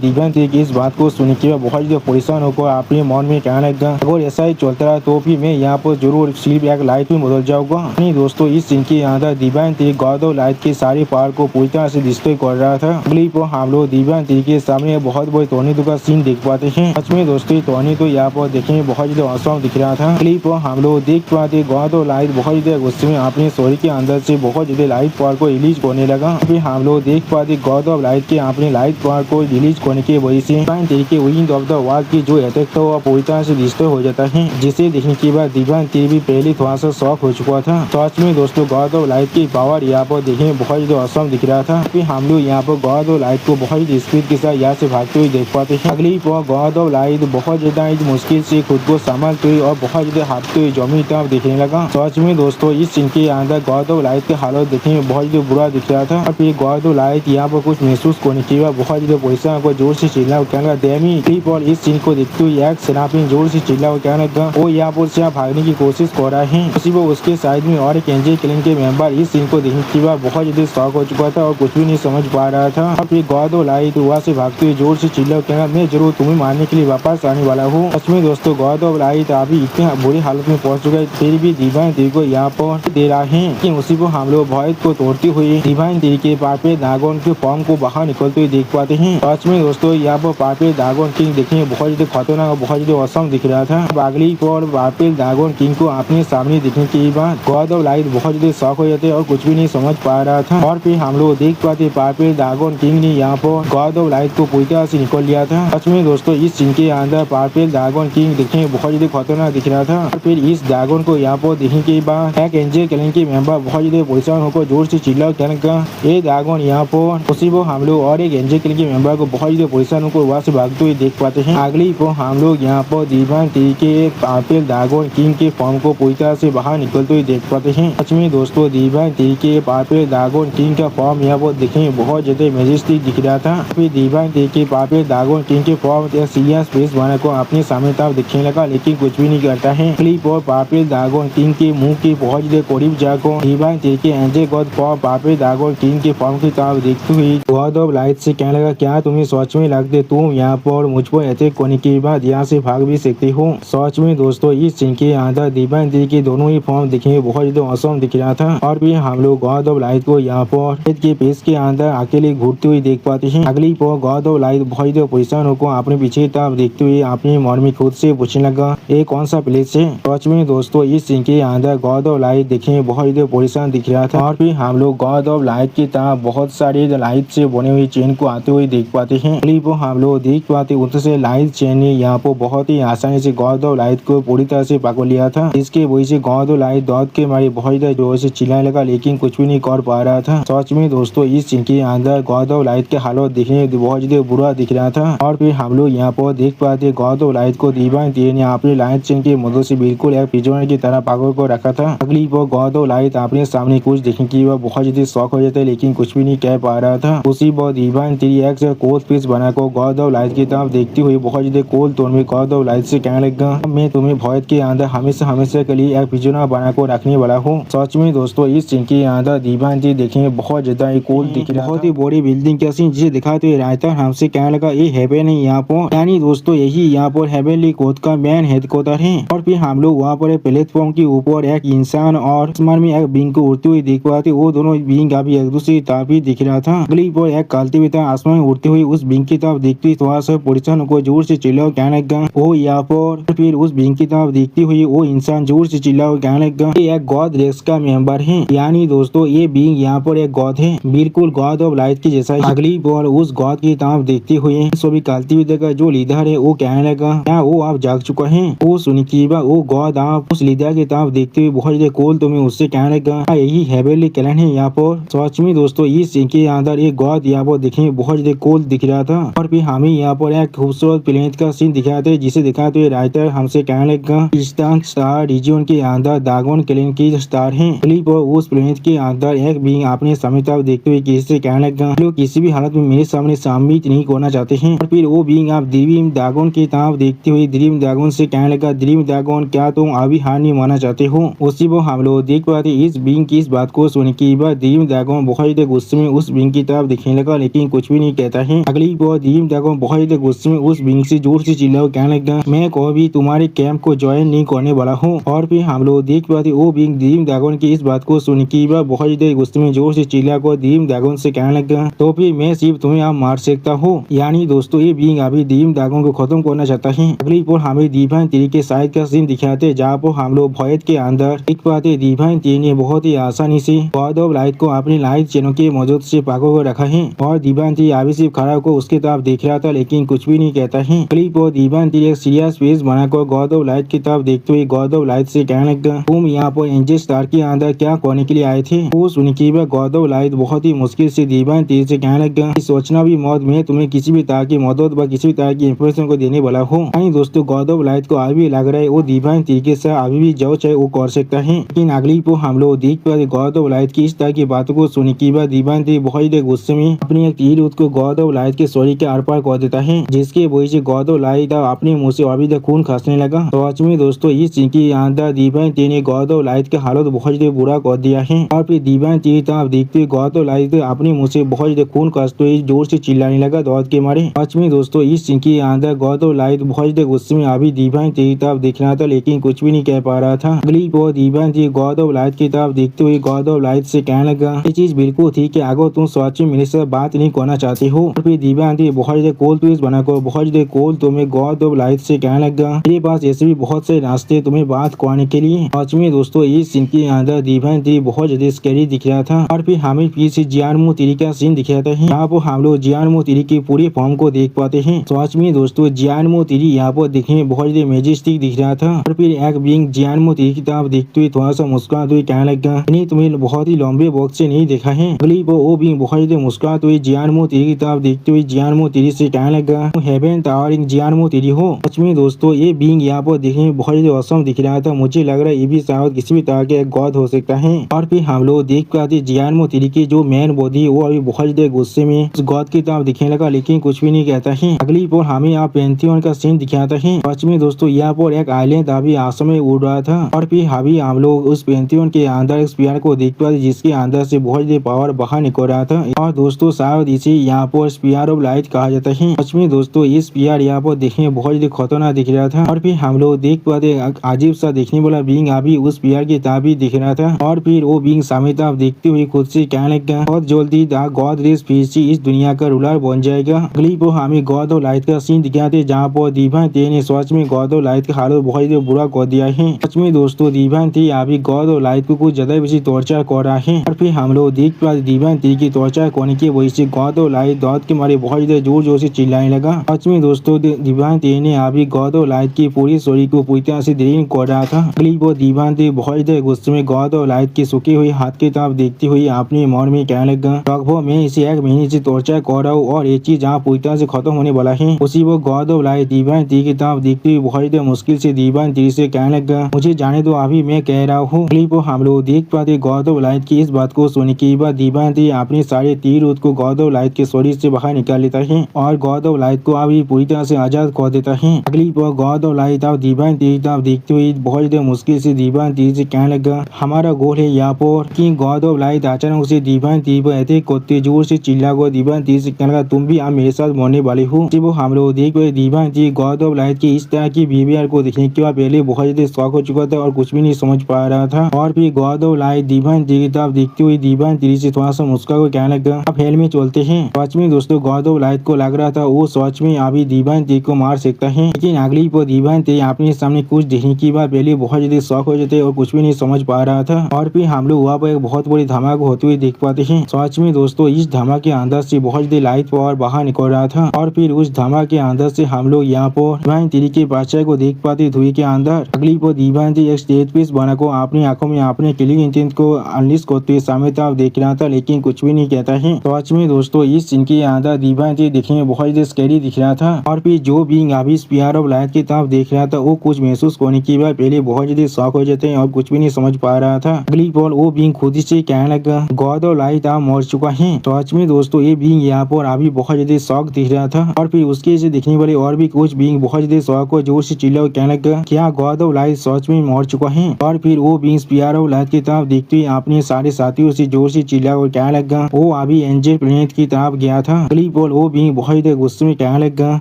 दीवानती की इस बात को सुन के बहुत ज्यादा परेशान होकर अपने मन में कहने लगा, अगर ऐसा ही चलता रहा तो फिर मैं यहाँ पर जरूर सिर्फ एक लाइट में बदल जाऊंगा। नहीं दोस्तों इस सीन के अंदर दीवानती गॉड ऑफ लाइट के सारे पावर को पूरी तरह से डिस्ट्रॉय कर रहा था। अगली पर हम लोग दीवानती के सामने बहुत बड़ी टोर्नेडो का सीन देख पाते हैं। सच में दोस्तों टोर्नेडो यहाँ पर देखने में बहुत ज्यादा औसम दिख रहा था। अगली पर हम लोग देख पाते गॉड ऑफ लाइट बहुत ज्यादा गुस्से में अपने शरीर के अंदर से बहुत ज्यादा लाइट पावर को रिलीज करने लगा। फिर हम लोग देख पाते गॉड ऑफ लाइट के अपने लाइट पावर को रिलीज करने की वजह से दीवानती विंड ऑफ द वर्ल्ड की जो अटैक था वह पूरी तरह से डिस्ट्रॉय हो जाता है, जिसे देखने के बाद दीवानती भी पहले थोड़ा सा शॉक हो चुका था। सच में दोस्तों गॉड ऑफ लाइट की पावर यहाँ पर देखने में बहुत ज्यादा औसम दिख रहा था। फिर हम लोग यहाँ पर गॉड ऑफ लाइट को बहुत ही स्पीड के साथ यहाँ से भागते हुए देख पाते हैं। अगली पर गॉड ऑफ लाइट बहुत ज्यादा मुश्किल से खुद को संभालते हुए और बहुत ज्यादा हारते हुए जमीन तरफ दिखने लगा। सच में दोस्तों इस सीन के अंदर गॉड ऑफ लाइट की हालत देखने में बहुत ज्यादा बुरा दिख रहा था। और फिर गॉड ऑफ लाइट यहाँ पर कुछ महसूस करने के बाद बहुत ज्यादा पैसा को जोर से चिल्ला कहने लगा, और इस सीन को देखते हुए एक सेनापति जोर से चिल्ला कहने लगा, वो यहाँ पर से भागने की कोशिश कर रहा है। उसी वो उसके साइड में और एक एंजल क्लैन के मेंबर इस सीन को देखने के बाद बहुत ज्यादा शॉक हो चुका था और कुछ भी नहीं समझ पा रहा था। और फिर गॉड ऑफ लाइट वहाँ से भागते हुए जोर से चिल्ला कहना, मैं जरूर तुम्हें मारने के लिए वापस आने वाला हूँ। सच में दोस्तों गॉड ऑफ लाइट अभी इतनी बुरी हालत में पहुंच चुका है, फिर भी दीवानती को यहाँ पर दे रहा है। लेकिन उसी को हम लोग भय को तोड़ते हुए दीवानती के पापे ड्रैगन के फॉर्म को बाहर निकलते हुए देख पाते हैं। सच में दोस्तों यहाँ पर पापे ड्रैगन किंग देखने में बहुत ज्यादा खतरनाक और बहुत ज्यादा औसम दिख रहा था। अगली पर पापे ड्रैगन किंग को अपने सामने देखने के बाद गॉड ऑफ लाइट बहुत ज्यादा शॉक हो जाते और कुछ भी नहीं समझ पा रहा था। और फिर हम लोग देख पाते पापे ड्रैगन किंग ने यहाँ पर गॉड ऑफ लाइट को पूरी तरह से निकल लिया था। सच में दोस्तों इस सीन के अंदर पापे ड्रैगन किंग देखने में बहुत ज्यादा खतरनाक दिख रहा था। और फिर इस ड्रैगन को यहाँ पर देखने के बाद एक एंजल क्लैन के मेंबर बहुत ज्यादा परेशान होकर जोर से चिल्ला कहने लगा, ये ड्रैगन यहाँ पर। उसी वो हम लोग और एक एंजल क्लैन के मेंबर को बहुत ज्यादा परेशान होकर वहाँ से भागते हुए देख पाते हैं। अगली को हम लोग यहाँ पर दीवानती के पापे ड्रैगन ड्रैगन किंग के फॉर्म को पूरी तरह से बाहर निकलते हुए देख पाते हैं। सच में दोस्तों डिवाइन तरीके पापे ड्रैगन किंग का फॉर्म यहाँ पर दिखने में बहुत ज्यादा मैजेस्टिक दिख रहा था। फिर डिवाइन तरीके पापे ड्रैगन किंग के फॉर्म सीरियस फेस बना को अपने सामने तब दिखने लगा, लेकिन कुछ भी नहीं करता है। क्लिप और पापे ड्रैगन किंग के मुंह के बहुत ज्यादा करीब जाकर डिवाइन तरीके एंजे गॉड फॉर्म पापे ड्रैगन किंग के फॉर्म की तरफ देखते हुए गॉड ऑफ लाइट से कहने लगा, क्या तुम्हें सच में लगते तुम यहाँ पर मुझ पर अटैक करने के बाद यहाँ से भाग भी सकते हो। सच में दोस्तों इस सीन के अंदर डिवाइन तरीके दोनों ही फॉर्म दिखने बहुत ज्यादा औसम दिख रहा था। और भी हम लोग गॉड ऑफ लाइट को यहाँ पर के पेज के अंदर अकेले घूरते हुए देख पाते हैं। अगली पर गॉड ऑफ लाइट बहुत ज्यादा परेशान होकर अपने पीछे तरफ देखते हुए अपनी मन में खुद से पूछने लगा, ये कौन सा प्लेस है। सच में दोस्तों इस सीन के अंदर गॉड ऑफ लाइट देखने बहुत ज्यादा परेशान दिख रहा था। और फिर हम लोग गॉड ऑफ लाइट की तरह बहुत सारे लाइट से बने हुए चेन को आते हुए देख पाते हैं। हम लोग देख पाते उधर से लाइट चेन ने यहाँ पर बहुत ही आसानी से गॉड ऑफ लाइट को पूरी तरह से पकड़ लिया था। इसके वजह से गॉड ऑफ लाइट दौड़ के मारे बहुत ज्यादा जोर से चिल्लाने लगा, लेकिन कुछ भी नहीं कर पा रहा था। सच में दोस्तों इस सीन के अंदर गॉड ऑफ लाइट के हालत देखने में बहुत ज्यादा बुरा दिख रहा था। और फिर हम लोग यहाँ पर देख पाते गॉड ऑफ लाइट को डिवाइन तरीके ने अपने लाइट चेन की मदद से बिल्कुल एक पिजोनर की तरह पकड़ को रखा था। अगली पर गॉड ऑफ लाइट अपने सामने कुछ देखने की वह बहुत ज्यादा शौक हो जाता है, लेकिन कुछ भी नहीं कह पा रहा था। उसी पर डिवाइन एक कोल पीस बनाकर गॉड ऑफ लाइट की तरफ देखती हुई बहुत ज्यादा कोल तोड़ में गॉड ऑफ लाइट से कहने लगा, मैं तुम्हें भॉइड के अंदर हमेशा हमेशा के लिए एक पिजोनर बनाकर रखने वाला हूँ। सच में दोस्तों इस सीन के अंदर डिवाइन देखने बहुत ज्यादा कोल दिख रहा, बहुत ही बड़ी बिल्डिंग का सीन जिसे दिखा तो रायता हमसे कहने लगा, ये हेवन है यहाँ पर, यानी दोस्तों यही यहाँ पर हेवनली कोड का मेन हेडक्वार्टर है। और फिर हम लोग वहाँ पर प्लेटफॉर्म के ऊपर एक इंसान और आसमान में एक बिंग को उड़ते हुए देख पाते, वो दोनों बिंग अभी एक दूसरे की तरफ ही दिख रहा था। अगली पर एक कालते हुए आसमान में उड़ते हुए उस बिंग की तरफ देखते हुए थोड़ा सा परेशान को जोर से चिल्लाओ कहने लगा, वो यहाँ पर। फिर उस बिंग की तरफ देखते हुए वो इंसान जोर से चिल्लाओ कहने लगा, ये एक गॉड रेस का मेंबर है, यानी दोस्तों ये बिंग यहाँ पर एक गॉड है, बिल्कुल गॉड ऑफ लाइट की जैसा। अगली पर उस गॉड की तरफ देखते हुए सभी कालती हुई देखा जो लीडर है वो कहने लगा, क्या वो आप जाग चुका है। वो सुनी की वो गॉड आप उस लीडर की तरफ देखते हुए बहुत ज्यादा कोल तुम्हें उससे कहने लगा, यही हेवनली क्लैन है यहाँ पर। सच में दोस्तों इस सीन के अंदर एक गॉड यहाँ पर दिखने में बहुत ज्यादा कोल दिख रहा था। और फिर हमें यहाँ पर एक खूबसूरत प्लेनेट का सीन दिखाते हैं, जिसे दिखाते हुए राइटर हमसे कहने लगा, ईस्टर्न स्टार रीजन के अंदर ड्रैगन क्लैन की स्टार है। क्लिप उस प्लेनेट के अंदर एक बीइंग अपने सामने तरफ देखते हुए किसी से कहने लगा, लोग किसी भी हालत में मेरे सामने सम्मिलित नहीं करना चाहते हैं। और फिर वो बीइंग आप ड्रीम ड्रैगन की तरफ देखते हुए ड्रीम ड्रैगन से कहने लगा, ड्रीम ड्रैगन क्या तुम अभी हार नहीं मानना चाहते हो। उसी वो हम लोग देख पाते इस बीइंग की इस बात को सुन के बाद ड्रीम ड्रैगन बहुत ज्यादा गुस्से में उस बीइंग की तरफ दिखने लगा, लेकिन कुछ भी नहीं कहता है। अगली बार ड्रीम ड्रैगन बहुत ज्यादा गुस्से में उस बीइंग से जोर से चिल्लाओ कहने लगा, मैं कभी तुम्हारे कैंप को ज्वाइन नहीं करने वाला हूँ। और फिर हम लोग देख पाते वो बीइंग ड्रीम ड्रैगन की इस बात को सुन के बाद बहुत ज्यादा गुस्से में जोर से चिल्ला कर ड्रीम ड्रैगन से कहने लगा, तो फिर मैं सिर्फ तुम्हें आप मार सकता हूँ। यानी दोस्तों ये बीइंग अभी ड्रीम ड्रैगन को खत्म करना चाहता है। अगली पर हमें डिवाइन तरीके साइड का सीन दिखाते जहाँ पर हम लोग भॉइड के अंदर देख पाते डिवाइन तीन ने बहुत ही आसानी से गॉड ऑफ लाइट को अपनी लाइट चैनल के मदद से पकड़ कर रखा है। और डिवाइन तीन अभी सिर्फ खड़ा को उसके तरफ देख रहा था, लेकिन कुछ भी नहीं कहता है। क्लिप और डिवाइन तीन एक सीरियस फेस बनाकर गॉड ऑफ लाइट की तरफ देखते हुए गॉड ऑफ लाइट से कहने लगा, तुम यहाँ पर एंजल स्टार के अंदर क्या करने के लिए आए थे। वो सुन के गॉड ऑफ लाइट बहुत ही मुश्किल से डिवाइन तीन से कहने लगा, सोचना भी मौत में तुम्हें किसी भी तरह की मदद व किसी भी तरह की इंफॉर्मेशन को देने वाला हूँ। दोस्तों गॉड ऑफ लाइट को अभी लग रहा है वो डिवाइन तरीके से अभी भी जो चाहे वो कर सकता है। लेकिन अगली को हम लोग देख पाते गॉड ऑफ लाइट की इस तरह की बातों को सुनने के बाद डिवाइन बहुत ही गुस्से में अपनी एक तीर उसको गॉड ऑफ लाइट के शरीर के आर पार कर देता है, जिसके वजह से गॉड ऑफ लाइट अपने मुंह से अभी तक खून खसने लगा। तो सच में दोस्तों इस चीज के अंदर डिवाइन ने गॉड ऑफ लाइट के हालत बहुत ज्यादा बुरा कर दिया है। और फिर डिवाइन तरफ देखते हुए गॉड ऑफ लाइट अपने मुंह से बहुत ज्यादा खून खसते हुए जोर से चिल्लाने लगा दौड़ के मारे। सच में दोस्तों इस चीज के अंदर गॉड ऑफ लाइट बहुत ज्यादा गुस्से में अभी डिवाइन की तरफ देख रहा था, लेकिन कुछ भी नहीं कह पा रहा था। अगली बार डिवाइन गॉड ऑफ लाइट की तरफ देखते हुए गॉड ऑफ लाइट से कहने लगा, ये चीज बिल्कुल ठीक है, अगर तुम सच में मेरे साथ बात नहीं करना चाहते हो। और फिर डिवाइन बहुत ज्यादा कोल ट्विस्ट बनाकर बहुत ज्यादा कोल तुम्हें गॉड ऑफ लाइट से कहने लगा, मेरे पास ऐसे भी बहुत से रास्ते तुम्हें बात करने के लिए। सच में दोस्तों इस सीन के अंदर डिवाइन बहुत ज्यादा स्कैरी दिख रहा था। और फिर हमें फिर से जियानमो तिरी का सीन दिखाता है, यहाँ पर हम लोग जियानमो तिरी की पूरी फॉर्म को देख पाते हैं। सच में दोस्तों जियानमो तिरी यहाँ पर दिखने में बहुत ज्यादा मैजेस्टिक दिख रहा था। और फिर एक बीइंग जियानमो तिरी की तरफ देखते हुए थोड़ा सा मुस्कुराते हुए कहने लगा, नहीं तुम्हें बहुत ही लंबे वक्त से नहीं देखा है। अगली वो बीइंग बहुत ज्यादा मुस्कुराते हुए जियानमो तिरी की तरफ देखते हुए जियानमो तिरी से कहने लगा, हेवन टावरिंग जियानमो तिरी हो। सच में दोस्तों ये बीइंग यहाँ पर देखने में बहुत ही औसम दिख रहा था। मुझे लग रहा है ये भी शायद किसी भी तरह के गॉड हो सकता है। और फिर हम लोग देख पाते जियानमो तिरिकी जो मेन बॉडी है वो अभी बहुत ज्यादा गुस्से में उस गॉड की तरफ दिखने लगा, लेकिन कुछ भी नहीं कहता है। अगली पर हमें यहाँ पेंथियन का सीन दिखाता है। सच में दोस्तों यहाँ पर एक आइलैंड अभी आसमान में उड़ रहा था और फिर अभी हम लोग उस पेंथियन के अंदर एक स्पीयर को देख पाते जिसके अंदर से बहुत ज्यादा पावर बाहर निकल रहा था। और दोस्तों शायद इसे यहाँ पर स्पीयर ऑफ लाइट कहा जाता है। सच में दोस्तों ये स्पीयर यहाँ पर देखने में बहुत ज्यादा खतरनाक दिख रहा था। और फिर हम लोग देख पाते अजीब सा देखने वाला बींग अभी उस स्पीयर की तरफ ही दिख रहा था। और फिर वो बींग सामने तरफ देखते हुए खुद से कहने लगा बहुत जल्दी द गॉड रेस फिर से इस दुनिया का रूलर बन जाएगा। अगली पर हमें गॉड ऑफ लाइट का सीन दिखाते जहाँ पर डिवाइन थे ने सच में गॉड ऑफ लाइट का हालत बहुत ही बुरा कर दिया है। सच में दोस्तों डिवाइन थे अभी गॉड ऑफ लाइट को कुछ ज्यादा बेसी टॉर्चर कर रहा है। और फिर हम लोग देख पाते डिवाइन थे की टॉर्चर करने की वजह से गॉड ऑफ लाइट दर्द के मारे बहुत ज्यादा जोर जोर से चिल्लाने लगा। सच में दोस्तों डिवाइन थे ने अभी गॉड ऑफ लाइट की पूरी स्टोरी को पूरी तरह से ड्रेन कर रहा था। अगली बार डिवाइन थे बहुत ज्यादा गुस्से में गॉड ऑफ लाइट के सूखे हुए हाथ की तरफ देखते हुए अपने मन में कहने लगा लगभग मैं इसे 1 महीने से टॉर्चर कर रहा हूँ और ये चीज जहाँ पूरी तरह से खत्म होने वाला है। उसी वो God of light divine T की तरफ देखते हुए बहुत ज्यादा मुश्किल से डिवाइन टी से कहने लगा मुझे जाने दो अभी मैं कह रहा हूँ। अगली बार हम लोग देख पाते गॉड ऑफ लाइट की इस बात को सुनने के बाद डिवाइन टी अपने सारे तीर को गॉड ऑफ लाइट के शरीर से बाहर निकाल लेता है और गॉड ऑफ लाइट को अभी पूरी तरह से आजाद कर देता है। अगली बार गॉड ऑफ लाइट अब डिवाइन टी की तरफ देखते हुए बहुत ज्यादा मुश्किल से डिवाइन टी से कहने लगा हमारा गोल है यहाँ पर कि गॉड ऑफ लाइट अचानक उसे डिवाइन टी पर अटैक करते जोर से चिल्ला गया। डिवाइन टी से कहने लगा तुम भी अब मेरे साथ मरने वाले हो। वो हम लोग देख पाए divine T God of light की इस तरह की बिहेवियर को देखने के बाद पहले बहुत ज्यादा शॉक हो चुका था और कुछ भी नहीं समझ पा रहा था। और फिर God of light divine T की तरफ देखते हुए डिवाइन टी से थोड़ा सा मुस्कुरा कर कहने लगा अब हेल में चलते हैं। सच में दोस्तों गॉड ऑफ लाइट को लग रहा था वो सच में अभी डिवाइन टी को मार सकता है, लेकिन अगली पर डिवाइन टी अपने सामने कुछ देखने के बाद पहले बहुत ज्यादा शॉक हो जाते और कुछ भी नहीं समझ पा रहा था। और फिर हम लोग वहाँ पर एक बहुत बड़ी धमाका होते हुए देख पाते हैं। सच में दोस्तों इस धमाके के अंदर से बहुत ज्यादा लाइट पावर बाहर निकल रहा था। और फिर उस धमाके के अंदर से हम लोग यहाँ पर डिवाइन टी के बादशाह को देख पाते धुएं के अंदर। अगली पर डिवाइन टी एक स्टेज पीस बनाकर अपनी आंखों में अपने किलिंग इंटेंट को अनलिश करते हुए सामने तरफ देख रहा था, लेकिन कुछ भी नहीं कहता है। सच में दोस्तों इस सीन के अंदर डिवाइन टी देखने में बहुत ज्यादा स्कैरी दिख रहा था। और फिर जो बीइंग अभी स्पीयर ऑफ लाइट की तरफ देख रहा था वो कुछ महसूस करने के बाद पहले बहुत ज्यादा शॉक हो जाते हैं और कुछ भी नहीं समझ पा रहा था। अगली पर वो बीइंग खुद से कहने लगा गॉड ऑफ लाइट आप मर चुका है। सच में दोस्तों ये बीइंग यहाँ पर अभी बहुत ज्यादा शॉक दिख रहा था। और फिर उसके से दिखने वाले और भी कुछ बीइंग बहुत ज्यादा शॉक को जोर से चिल्ला और कहने लगा क्या गॉड ऑफ लाइट सच में मर चुका है। और फिर वो बीइंग स्पीयर ऑफ लाइट की तरफ देखते हुए अपने सारे साथियों से जोर से चिल्ला और कहने लगा वो अभी एंजल प्लेनेट की तरफ गया था। अगली पर वो बीइंग बहुत ज्यादा गुस्से में कहने लगा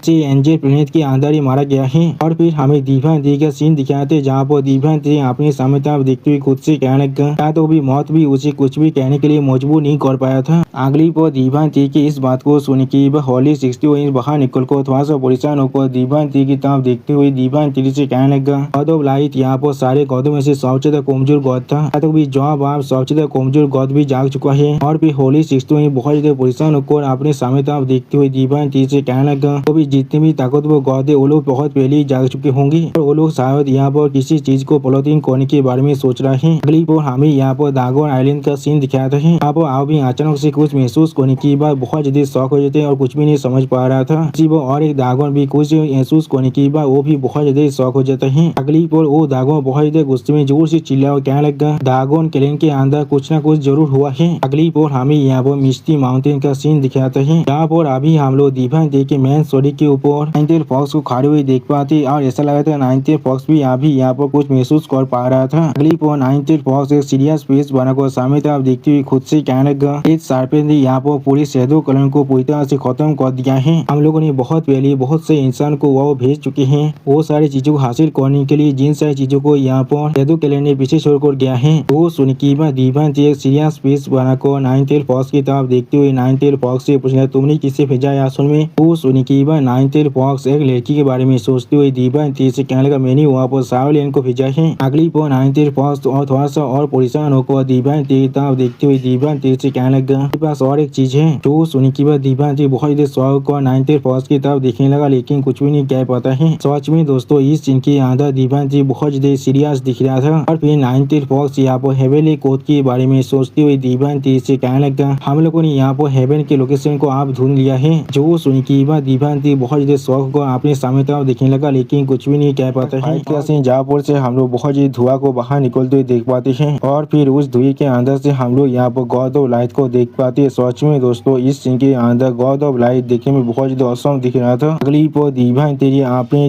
एंजल प्लेनेट के अंदर ही मारा गया है। और फिर हमें डिवाइन टी का सीन दिखाते जहाँ पर डिवाइन टी अपने सामने तरफ देखते हुए खुद से कहने लगा तो भी मौत भी उसे कुछ भी कहने के लिए मजबूर नहीं कर पाया था। अगली पर डिवाइन टी की इस बात को सुन के होली 60 इंच बाहर निकल कर थोड़ा सा परेशान होकर डिवाइन टी की तरफ देखते हुए डिवाइन टी से कहने लगा गॉड ऑफ लाइट यहाँ पर सारे गॉडों में से सबसे ज्यादा कमजोर गॉड था तो भी जॉब आप सबसे ज्यादा कमजोर गॉड भी जाग चुका है। और फिर होली 60 इंच बहुत ज्यादा परेशान होकर अपने सामने तरफ देखते हुए डिवाइन टी से कहने लगा तो भी जितने भी ताकतवर गॉड है वो लोग बहुत पहले ही जाग चुके होंगे और वो लोग शायद यहाँ पर किसी चीज को प्लॉटिंग करने के बारे में सोच रहे हैं। अगली पर हमें यहाँ पर दागोन आइलैंड का सीन दिखाता है। यहाँ पर आप भी अचानक से कुछ महसूस करने के बाद बहुत ज्यादा शौक हो जाते हैं और कुछ भी नहीं समझ पा रहा था। इसी पर और एक दागोन भी कुछ महसूस करने के बाद वो भी बहुत ज्यादा शौक हो जाता है। अगली पर वो दागोन बहुत ज्यादा गुस्से में जोर से चिल्ला और कहने लगा दागोन क्लैन के अंदर कुछ न कुछ जरूर हुआ है। अगली पर हमें यहाँ पर मिस्टी माउंटेन का सीन दिखाता है। यहाँ पर अभी हम लोग डिवाइन टी के मेन स्टोरी के ऊपर नाइनटेल फॉक्स को खड़े हुए देख पाते और ऐसा लगा था नाइनटेल फॉक्स भी अभी यहाँ पर कुछ महसूस कर पा रहा था। अगली पर नाइनटेल फॉक्स एक सीरियस फेस बनाकर सामने तरफ देखते हुए खुद से कहने लगा इस शार्पेन ने यहाँ पर पूरी शैडो क्लैन को पूरी तरह से खत्म कर दिया है। हम लोगों ने बहुत पहले बहुत से इंसान को वो भेज चुके हैं वो सारी चीजों को हासिल करने के लिए जिन सारी चीजों को यहाँ पर शैडो क्लैन ने पीछे छोड़कर गया है। वो सुन के बाद डिवाइन टी एक सीरियस फेस बनाकर नाइनटेल फॉक्स की तरफ देखते हुए नाइनटेल फॉक्स से पूछना तुमने किसे भेजा है असल में। वो सुन के बाद नाइनटेल फॉक्स एक लड़की के बारे में सोचते हुए डिवाइन टी से कहने लगा मैंने वहाँ पर सावलेन को भेजा है। अगली पर नाइनटेल फॉक्स और थोड़ा सा और परेशान होकर डिवाइन टी की तरफ देखते हुए डिवाइन टी से कहने लगा मेरे पास और एक चीज है। तो सुन के बाद डिवाइन टी बहुत ज्यादा शौक और नाइनटेल फॉक्स की तरफ देखने लगा, लेकिन कुछ भी नहीं कह पाता है। सच में दोस्तों इस सीन के अंदर डिवाइन टी बहुत ज्यादा सीरियस दिख रहा था। और फिर नाइनटेल फॉक्स यहाँ पर हेवेली कोड के बारे में सोचते हुए डिवाइन टी से कहने लगा हम लोगों ने यहाँ पर हेवन के लोकेशन को आप ढूंढ लिया है। जो सुन के बाद डिवाइन टी बहुत ज्यादा शौक को अपने सामने तरफ देखने लगा, लेकिन कुछ भी नहीं कह पाता। पाते हैं का सीन, जहाँ पर से हम लोग बहुत ही धुआं को बाहर निकलते हुए देख पाते हैं और फिर उस धुएं के अंदर से हम लोग यहाँ पर गॉड ऑफ लाइट को देख पाते हैं। सच में दोस्तों इस सीन के अंदर गॉड ऑफ लाइट देखने में बहुत ज्यादा औसम दिख रहा था। अगली पर डिवाइन तेरी आपने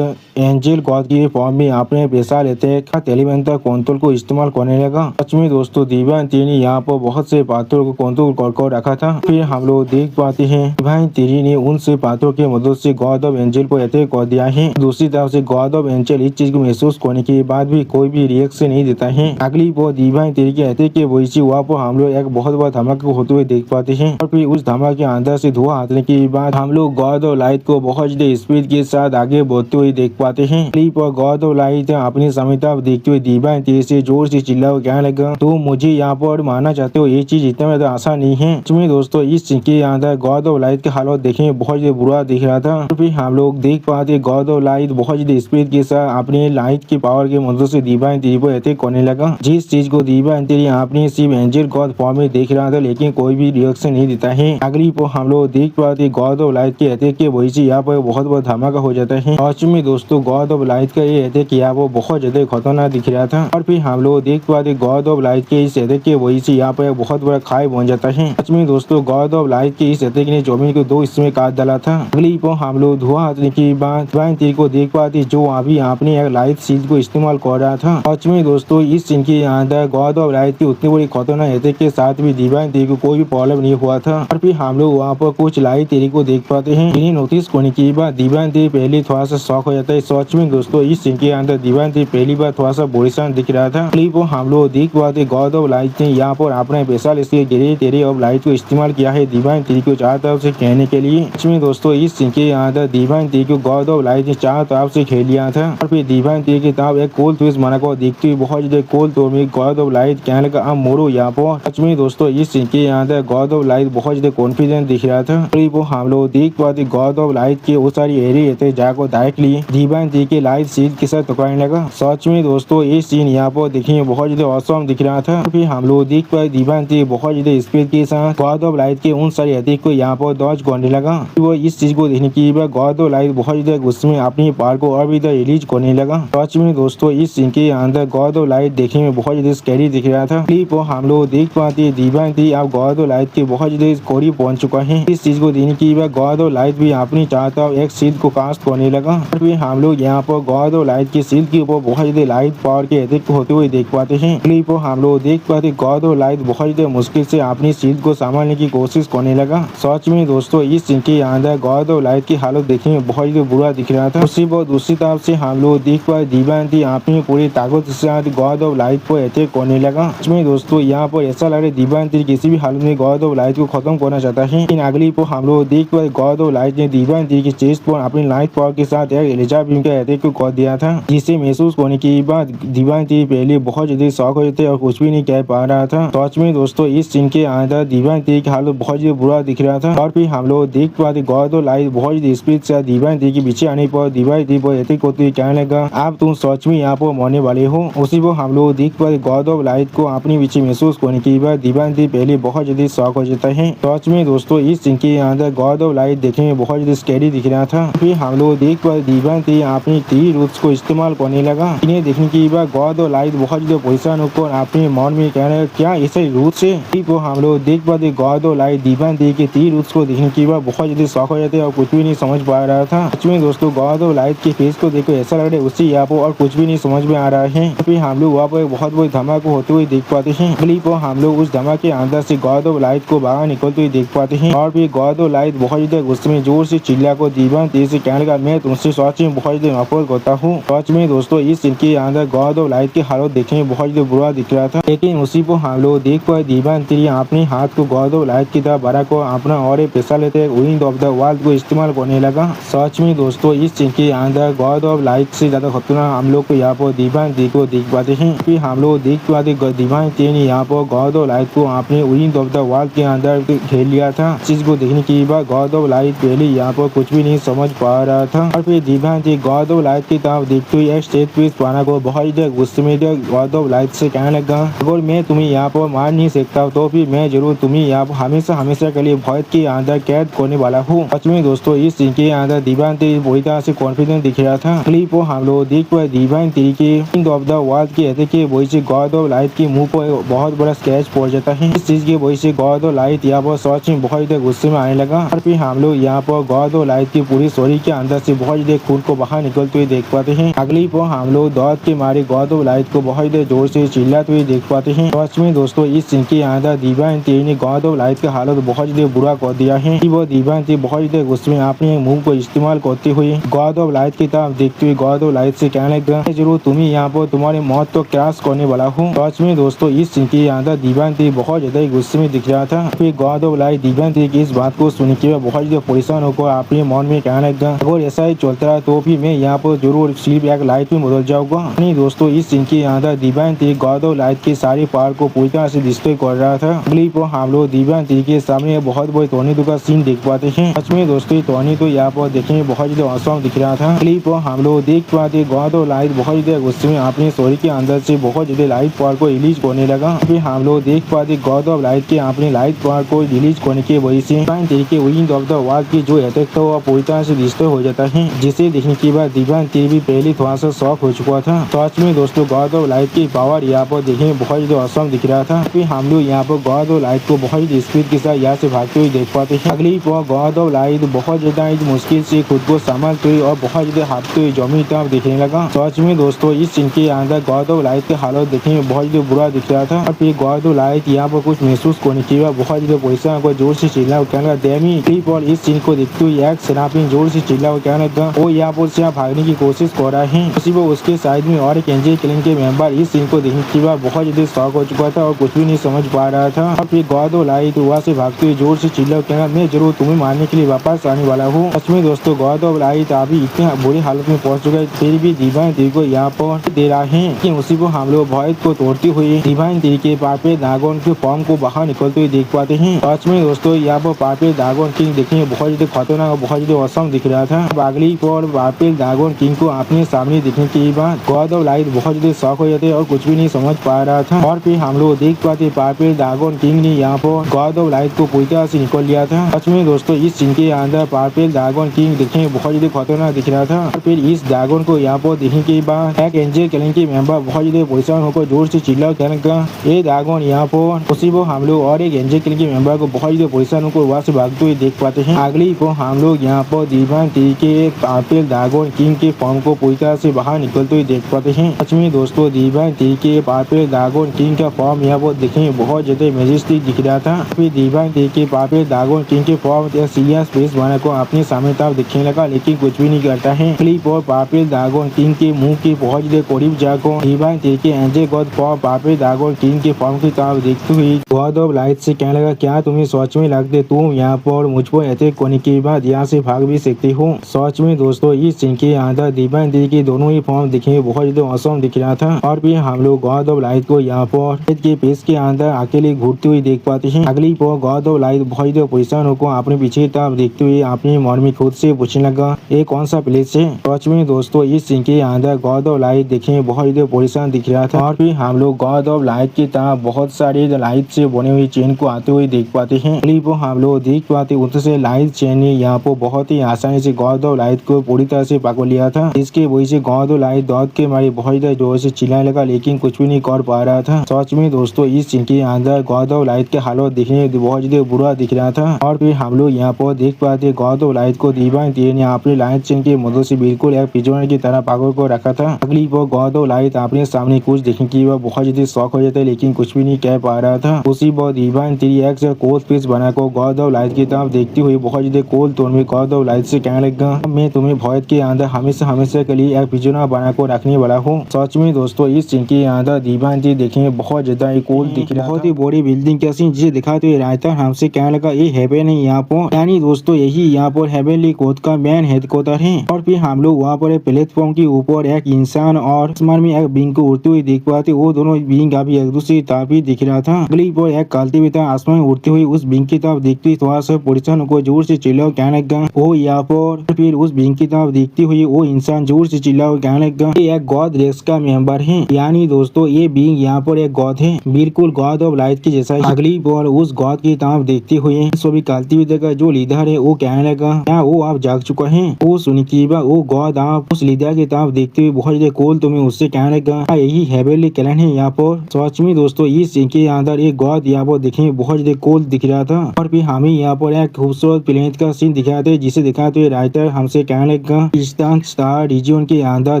एंजल गॉड के फॉर्म में आपने पैसा लेते हैं एलिमेंटल कंट्रोल को इस्तेमाल करने लगा। सच में दोस्तों डिवाइन तेरी ने यहाँ पर बहुत से पात्रों को कंट्रोल कर रखा था। फिर हम लोग देख पाते हैं डिवाइन तेरी ने उन से पात्रों की मदद से गॉड ऑफ एंजल को अटैक कर दिया है। दूसरी तरफ से गॉड ऑफ एंजल इस चीज को महसूस करने के बाद भी कोई भी रिएक्शन नहीं देता है। अगली पर डिवाइन तेरी के अटैक के वजह वहाँ पर हम लोग एक बहुत बड़ा धमाका होते हुए देख पाते हैं और फिर उस धमाके के अंदर से धुआं आने के बाद हम लोग गॉड ऑफ लाइट को बहुत ज्यादा स्पीड के साथ आगे बढ़ते हुए देख पाते हैं। पर गॉड ऑफ लाइट अपनी क्षमता देखते हुए डिवाइन तेरी से जोर से चिल्ला कहने लगा, तो मुझे यहाँ पर मानना चाहते हो ये चीज इतना ज्यादा आसान नहीं है। इसमें दोस्तों इस सीन के अंदर गॉड ऑफ लाइट के हालत देखने में बहुत ज्यादा बुरा दिख रहा था। और फिर हम लोग देख पाते गॉड ऑफ लाइट बहुत ज्यादा स्पीड के साथ अपने लाइट की पावर की मदद से डिवाइन तेरी पर अटैक करने लगा। जिस चीज को डिवाइन तेरी अपने सिर्फ एंजल गॉड फॉर्म में देख रहा था लेकिन कोई भी रिएक्शन नहीं देता है। अगली पर हम लोग देख पाते गॉड ऑफ लाइट के अटैक के वजह से यहाँ पर बहुत बड़ा धमाका हो जाता है। और में दोस्तों गॉड ऑफ लाइट का ये अटैक किया वो बहुत ज्यादा खतरनाक दिख रहा था। और फिर हम लोग देख पाते गॉड ऑफ लाइट के इस अटैक के वजह से यहाँ पर बहुत बड़ा खाई बन जाता है। सच में दोस्तों गॉड ऑफ लाइट के इस अटैक ने जमीन को दो हिस्से में काट डाला था। अगली पर हम लोग धुआं हटने के बाद डिवाइन तेरी को देख पाते जो अभी आपने एक लाइट शील्ड को इस्तेमाल कर रहा था। सच में दोस्तों इस सीन के अंदर गॉड ऑफ लाइट की उतनी बड़ी खतरनाक अटैक के साथ भी डिवाइन तेरी को कोई भी प्रॉब्लम नहीं हुआ था। और फिर हम लोग वहाँ पर कुछ लाइट तेरी को देख पाते हैं। इन्हें नोटिस करने के बाद डिवाइन तेरी पहले थोड़ा सा शॉक हो जाता है। सच में दोस्तों इस सीन के अंदर डिवाइन तेरी पहली बार थोड़ा सा बोरिसान दिख रहा था। क्लिप हम लोग देख पाते गॉड ऑफ लाइट ने यहाँ पर अपना पैसा इसलिए गिरे तेरे ऑफ लाइट को इस्तेमाल किया है डिवाइन तेरी को चारों तरफ से खेलने के लिए। इसमें दोस्तों इस सीन के अंदर डिवाइन तेरी को गॉड ऑफ लाइट ने चारों तरफ से खेल लिया था। और फिर डिवाइन तेरी की तरफ एक कोल ट्विस्ट माना को देखते हुए बहुत ज्यादा कोल तो में गॉड ऑफ लाइट कहने लगा अब मोरो यहाँ पर। सच में दोस्तों इस सीन के अंदर गॉड ऑफ लाइट बहुत ज्यादा कॉन्फिडेंट दिख रहा था। क्लिप हम लोग देख पाते गॉड ऑफ लाइट के वो सारी एरिया थे जाकर डायरेक्टली डिवाइन तेरी के लाइट शील्ड के साथ टकराने लगा। सच में दोस्तों ये सीन यहाँ पर देखने में बहुत ज्यादा औसम दिख रहा था। फिर हम लोग देख पाए डिवाइन तेरी बहुत ज्यादा स्पीड के साथ गॉड ऑफ लाइट के उन सारी अटैक को यहाँ पर डॉज करने लगा। वो इस चीज को देखने के बाद गॉड ऑफ लाइट बहुत ज्यादा गुस्से में अपनी पावर को और भी रिलीज करने लगा। सच में दोस्तों इस सीन के अंदर गॉड ऑफ लाइट देखने में बहुत ज्यादा स्कैरी दिख रहा था। क्लिप हम लोग देख पाते डिवाइन तेरी अब गॉड ऑफ लाइट के बहुत ज्यादा करीब पहुंच चुका है। इस चीज को देखने के बाद गॉड ऑफ लाइट भी अपनी चाहता एक शील्ड को कास्ट करने लगा। फिर हम लोग यहाँ पर गॉड ऑफ लाइट की शील्ड के ऊपर बहुत ज्यादा लाइट पावर के अटैक होते हुए देख पाते हैं। क्लिप हम लोग देख पाते गॉड ऑफ लाइट बहुत ज्यादा मुश्किल से अपनी शील्ड को संभालने की कोशिश करने लगा। सच में दोस्तों इस सीन के अंदर गॉड ऑफ लाइट की हालत देखने में बहुत ज्यादा बुरा दिख रहा था। उसी पर दूसरी तरफ से हम लोग देख पाए डिवाइन तेरी अपनी पूरी ताकत के साथ गॉड ऑफ लाइट पर अटैक करने लगा। सच में दोस्तों यहाँ पर ऐसा लग रहा है डिवाइन तेरी किसी भी हालत में गॉड ऑफ लाइट को खत्म करना चाहता है। लेकिन अगली पर हम लोग देख पाए गॉड ऑफ लाइट ने डिवाइन तेरी की चेस्ट पर अपनी लाइट पावर के साथ एक एलिजा बीम का अटैक को कर दिया था, जिसे महसूस करने के बाद डिवाइन तेरी पहले बहुत ज्यादा शॉक हो जाते और कुछ भी नहीं कह पा रहा था। सच में दोस्तों इस सीन के अंदर डिवाइन तेरी की हालत बहुत ज्यादा बुरा दिख रहा था। और फिर हम लोग देख पाते गॉड ऑफ लाइट बहुत ज्यादा स्पीड से डिवाइन तेरी के पीछे आने पर डिवाइन तेरी पर अटैक होते हुए कहने लगा अब तुम सच में यहाँ पर मरने वाले हो। उसी पर हम लोग देख पाते गॉड ऑफ लाइट को अपने पीछे महसूस करने के बाद डिवाइन तेरी पहले बहुत ज्यादा शॉक हो जाता है। सच में दोस्तों इस सीन के अंदर गॉड ऑफ लाइट देखने में बहुत ज्यादा स्कैरी दिख रहा था। फिर हम लोग देख पाते डिवाइन तेरी अपनी 3 रूट्स को इस्तेमाल करने लगा। इन्हें देखने के बाद गॉड ऑफ लाइट बहुत ज्यादा परेशान होकर अपने मन में कहने लगा क्या ऐसे रूट्स है। हम लोग देख पाते गॉड ऑफ लाइट डिवाइन तेरी के 3 रूट्स को देखने के बाद बहुत ज्यादा शॉक हो जाते और कुछ भी नहीं समझ पा रहा था। सच में दोस्तों गॉड ऑफ लाइट के फेस को देखो ऐसा लग रहा है उससे यहाँ पर और कुछ भी नहीं समझ में आ रहा है। फिर हम लोग वहाँ पर बहुत बड़ी धमाका होते हुए देख पाते हैं। अगली पर हम लोग उस धमाके के अंदर से गॉड ऑफ लाइट को बाहर निकलते हुए देख पाते हैं। और फिर गॉड ऑफ लाइट बहुत ज्यादा गुस्से में जोर से चिल्ला को डिवाइन तेरी से कहने लगा मैं तुमसे सच में बहुत ज्यादा नफरत करता हूँ। सच में दोस्तों इस सीन के अंदर गॉड ऑफ लाइट की हालत देखने में बहुत ज्यादा बुरा दिख रहा था। लेकिन उसी पर हम लोग देख पाए डिवाइन तेरी अपने हाथ को गॉड ऑफ लाइट की तरफ बढ़ा को अपना और पैसा लेते विंड ऑफ द वर्ल्ड को इस्तेमाल करने लगा। सच में दोस्तों इस सीन के अंदर गॉड ऑफ लाइट से ज्यादा खतरनाक हम लोग को यहाँ पर डिवाइन तेरी को देख पाते हैं। फिर हम लोग देख पाते डिवाइन तेरी ने यहाँ पर गॉड ऑफ लाइट को अपने विंड ऑफ द वर्ल्ड के अंदर खेल लिया था। चीज को देखने के बाद गॉड ऑफ लाइट पहले यहाँ पर कुछ भी नहीं समझ पा रहा था। और फिर डिवाइन तेरी गॉड ऑफ लाइट की तरफ देखते हुए एक स्टेज पीस पाना को बहुत ज्यादा गुस्से में गॉड ऑफ लाइट से कहने लगा अगर मैं तुम्हें यहाँ पर मार नहीं सकता तो फिर मैं जरूर तुम्हें यहाँ पर हमेशा हमेशा के लिए भय के अंदर कैद करने वाला हूँ। सच में दोस्तों इस सीन के अंदर डिवाइन तेरी पूरी तरह से कॉन्फिडेंट दिख रहा था। क्लिप पर हम लोग देख पाए डिवाइन थ्री के किंग ऑफ द वर्ल्ड के कहते कि वही से गॉड ऑफ लाइट के मुंह पर बहुत बड़ा स्क्रैच पड़ जाता है। इस चीज की वजह से गॉड ऑफ लाइट यहाँ पर सच में बहुत ज्यादा गुस्से में आने लगा और फिर हम लोग यहाँ पर गॉड ऑफ लाइट की पूरी शरीर के अंदर से बहुत ज्यादा खून को बाहर निकलते हुए देख पाते हैं। अगली पर हम लोग दौड़ के मारे गॉड ऑफ लाइट को बहुत ज्यादा जोर से चिल्लाते हुए देख पाते हैं। सच में दोस्तों इस सीन के अंदर डिवाइन थ्री ने गॉड ऑफ लाइट का हालत बहुत ज्यादा बुरा कर दिया है। वो डिवाइन थ्री बहुत ज्यादा गुस्से में अपने मुंह को इस्तेमाल करते हुए गॉड ऑफ लाइट की तरफ देखते हुए गॉड ऑफ लाइट से कहने लगा जरूर तुम यहाँ पर तुम्हारी मौत तो क्रैश करने वाला हूँ। सच में दोस्तों इस सीन के अंदर डिवाइन थ्री बहुत ज्यादा गुस्से में दिख रहा था। फिर God of light divine three की इस बात को सुन के बहुत ज्यादा परेशान होकर अपने मन में कहने लगा अगर ऐसा ही चलता रहा तो फिर मैं यहाँ पर जरूर सिर्फ एक लाइट में बदल जाऊंगा। नहीं दोस्तों इस सीन के अंदर divine three God of light के सारे पावर को पूरी तरह से डिस्ट्रॉय कर रहा था। अगली पर हम लोग डिवाइन थ्री के सामने बहुत बड़ी टोर्नेडो का सीन देख पाते हैं। सच में दोस्तों टोर्नेडो यहाँ पर देखने में बहुत ज्यादा औसम दिख रहा था। अगली पर हम लोग देख पाते गॉड ऑफ लाइट बहुत ज्यादा गुस्से में अपने शरीर के अंदर से बहुत ज्यादा लाइट पावर को रिलीज करने लगा। फिर हम लोग देख पाते गॉड ऑफ लाइट के अपने लाइट पावर को रिलीज करने की वजह से डिवाइन थ्री के विंग ऑफ द वर्ल्ड की जो अटैक था वह पूरी तरह से डिस्ट्रॉय हो जाता है, जिसे देखने के बाद डिवाइन थ्री भी पहले थोड़ा सा शॉक हो चुका था। सच में दोस्तों गॉड ऑफ लाइट की पावर यहाँ पर देखने में बहुत ज्यादा औसम दिख रहा था। फिर हम लोग यहाँ पर गॉड ऑफ लाइट को बहुत ही स्पीड के साथ यहाँ से भागते हुए देख पाते हैं। अगली पर गॉड ऑफ लाइट बहुत ज्यादा मुश्किल से खुद को संभालते हुए और बहुत ज्यादा हाथते हुए जमीन तरफ दिखने लगा। सच में दोस्तों इस सीन के अंदर गॉड ऑफ लाइट के हालत देखने में बहुत ज्यादा बुरा दिख रहा था। और फिर गॉड ऑफ लाइट यहाँ पर कुछ महसूस करने के बाद बहुत ज्यादा पैसा को जोर से चिल्ला कहने लगा और इस सीन को देखते हुए एक सेनापति जोर से चिल्ला कहने लगा वो यहाँ पर से भागने की कोशिश कर रहा है। उसी पर उसके साइड में और एक एंजल क्लैन के मेंबर इस सीन को देखने के बाद बहुत ज्यादा शॉक हो चुका था और कुछ भी नहीं समझ पा रहा था। और फिर गॉड ऑफ लाइट वहाँ से भागते हुए जोर से चिल्ला कहना मैं जरूर तुम्हें मारने के लिए वापस आने वाला हूँ। सच में दोस्तों गॉड ऑफ लाइट अभी इतने बुरी हालत में पहुंच चुका है फिर भी डिवाइन थ्री को यहाँ पर दे रहा है। लेकिन उसी को हम लोग भय को तोड़ते हुए डिवाइन थ्री के पापे ड्रैगन के फॉर्म को बाहर निकलते हुए देख पाते हैं। सच में दोस्तों यहाँ पर पापे ड्रैगन किंग देखने में बहुत ज्यादा खतरनाक और बहुत ज्यादा औसम दिख रहा था। अगली पर पापे ड्रैगन किंग को अपने सामने देखने के बाद गॉड ऑफ लाइट बहुत ज्यादा शॉक हो जाते और कुछ भी नहीं समझ पा रहा था। और फिर हम लोग देख पाते पापे ड्रैगन किंग ने यहाँ पर गॉड ऑफ लाइट को पूरी तरह से निकल लिया था। सच में दोस्तों इस सीन के अंदर पापे ड्रैगन किंग देखने में बहुत ज्यादा खतरनाक दिख रहा था। और फिर इस ड्रैगन को यहाँ पर देखने के बाद एक एंजल क्लैन के मेंबर बहुत ज्यादा परेशान होकर जोर से चिल्ला कहने लगा ये ड्रैगन यहाँ पर। उसी को हम लोग और एक एंजल क्लैन के मेंबर को बहुत ज्यादा परेशान होकर वहाँ से भागते हुए देख पाते हैं। अगली को हम लोग यहाँ पर डिवाइन थ्री के पापे ड्रैगन किंग के फॉर्म को पूरी तरह से बाहर निकलते हुए देख पाते हैं। सच में दोस्तों डिवाइन थ्री के पापे ड्रैगन किंग का फॉर्म यहाँ पर देखने में बहुत ज्यादा मैजेस्टिक दिख रहा था। फिर डिवाइन थ्री के पापे ड्रैगन किंग के फॉर्म सीरियस फेस बना को अपने सामने तरफ दिखने लगा लेकिन कुछ भी नहीं करता है। क्लिप और पापे ड्रैगन किंग के मुंह के बहुत ज्यादा करीब जाकर डिवाइन थ्री के एंजल गॉड फॉर्म पापे ड्रैगन किंग के फॉर्म की तरफ देखते हुए गॉड ऑफ लाइट से कहने लगा क्या तुम्हें सोच में लगते तुम यहाँ पर मुझ पर अटैक करने के बाद यहाँ से भाग भी सकते हो। सच में दोस्तों इस सीन के अंदर डिवाइन थ्री के दोनों ही फॉर्म दिखे बहुत ज्यादा औसम दिख रहा था। और फिर हम लोग गॉड ऑफ लाइट को यहाँ पर के पेज के अंदर अकेले घूरते हुए देख पाते हैं। अगली पर गॉड ऑफ लाइट बहुत ज्यादा परेशान होकर अपने पीछे तरफ देखते हुए अपने मन में खुद से पूछने लगा ये कौन सा प्लेस है। सच में दोस्तों इस सीन के अंदर गॉड ऑफ लाइट देखे बहुत ज्यादा परेशान दिख रहा था। और फिर हम लोग गॉड ऑफ लाइट की तरफ बहुत सारे लाइट से बने हुए चेन को आते हुए देख पाते हैं। क्लिप हम लोग देख पाते उनसे लाइट चेन ने यहाँ पर बहुत ही आसानी से गॉड ऑफ लाइट को पूरी तरह से पकड़ लिया था। इसके वजह से गॉड ऑफ लाइट दौड़ के मारे बहुत ज्यादा जोर से चिल्लाने लगा लेकिन कुछ भी नहीं कर पा रहा था। सच में दोस्तों इस सीन के अंदर गॉड ऑफ लाइट के हालत देखने में बहुत ज्यादा बुरा दिख रहा था। और फिर हम लोग यहाँ पर देख पाते गॉड ऑफ लाइट को डिवाइन थ्री ने अपने लाइट चेन की मदद से बिल्कुल एक पिजोनर की तरह पकड़ को रखा था। अगली पर गॉड ऑफ लाइट अपने सामने कुछ देखने की वह बहुत ज्यादा शौक हो जाता है लेकिन कुछ भी नहीं कह पा रहा था। उसी पर डिवाइन थ्री एक से कोल्ड पीस बनाकर गॉड ऑफ लाइट की तरफ देखती हुई बहुत ज्यादा कोल्ड टोन में गॉड ऑफ लाइट से कहने लगा मैं तुम्हें भौत के अंदर हमेशा हमेशा के लिए एक पिजोनर बनाकर रखने वाला हूँ। सच में दोस्तों इस सीन के अंदर डिवाइन थ्री देखने बहुत ज्यादा कोल्ड दिख रहा, बहुत ही बड़ी बिल्डिंग का सीन जिसे दिखाते हुए रायता हमसे कहने लगा ये हेवन है यहाँ पर, यानी दोस्तों यही यहाँ पर हेवनली कोड का मेन हेडक्वार्टर है। और फिर हम लोग वहाँ पर प्लेटफॉर्म के ऊपर एक इंसान और आसमान में एक बिंग को उड़ते हुए देख पाते वो दोनों बिंग अभी एक दूसरे तरफ ही दिख रहा था। अगली पर एक कालती हुई आसमान में उड़ते हुए उस बिंग की तरफ देखते थोड़ा सा परेशान को जोर से चिल्लाओ कहने लगा वो यहाँ पर। फिर उस बिंग की तरफ देखते हुए वो इंसान जोर से चिल्लाओ कहने लगा ये एक गॉड रेस का मेंबर है, यानी दोस्तों ये बिंग यहाँ पर एक गॉड है बिल्कुल गॉड ऑफ लाइट की जैसा। अगली बार उस गॉड की तरफ देखते हुए सभी कालती हुई का जो लीडर है वो कहने लगा क्या वो आप जाग चुका है। वो सुनी की वो गॉड आप उस लीडर की तरफ देखते हुए बहुत ज्यादा कोल तुम्हें उससे कहने लगा यही हेवेली कैलन है यहाँ पर। सच में दोस्तों इस सीन के अंदर एक गॉड यहाँ पर दिखने में बहुत ज्यादा कोल दिख रहा था। और फिर हमें यहाँ पर एक खूबसूरत प्लेनेट का सीन दिखाते जिसे दिखाते हुए राइटर हमसे कहने लगा ईस्टर्न स्टार रीजन के अंदर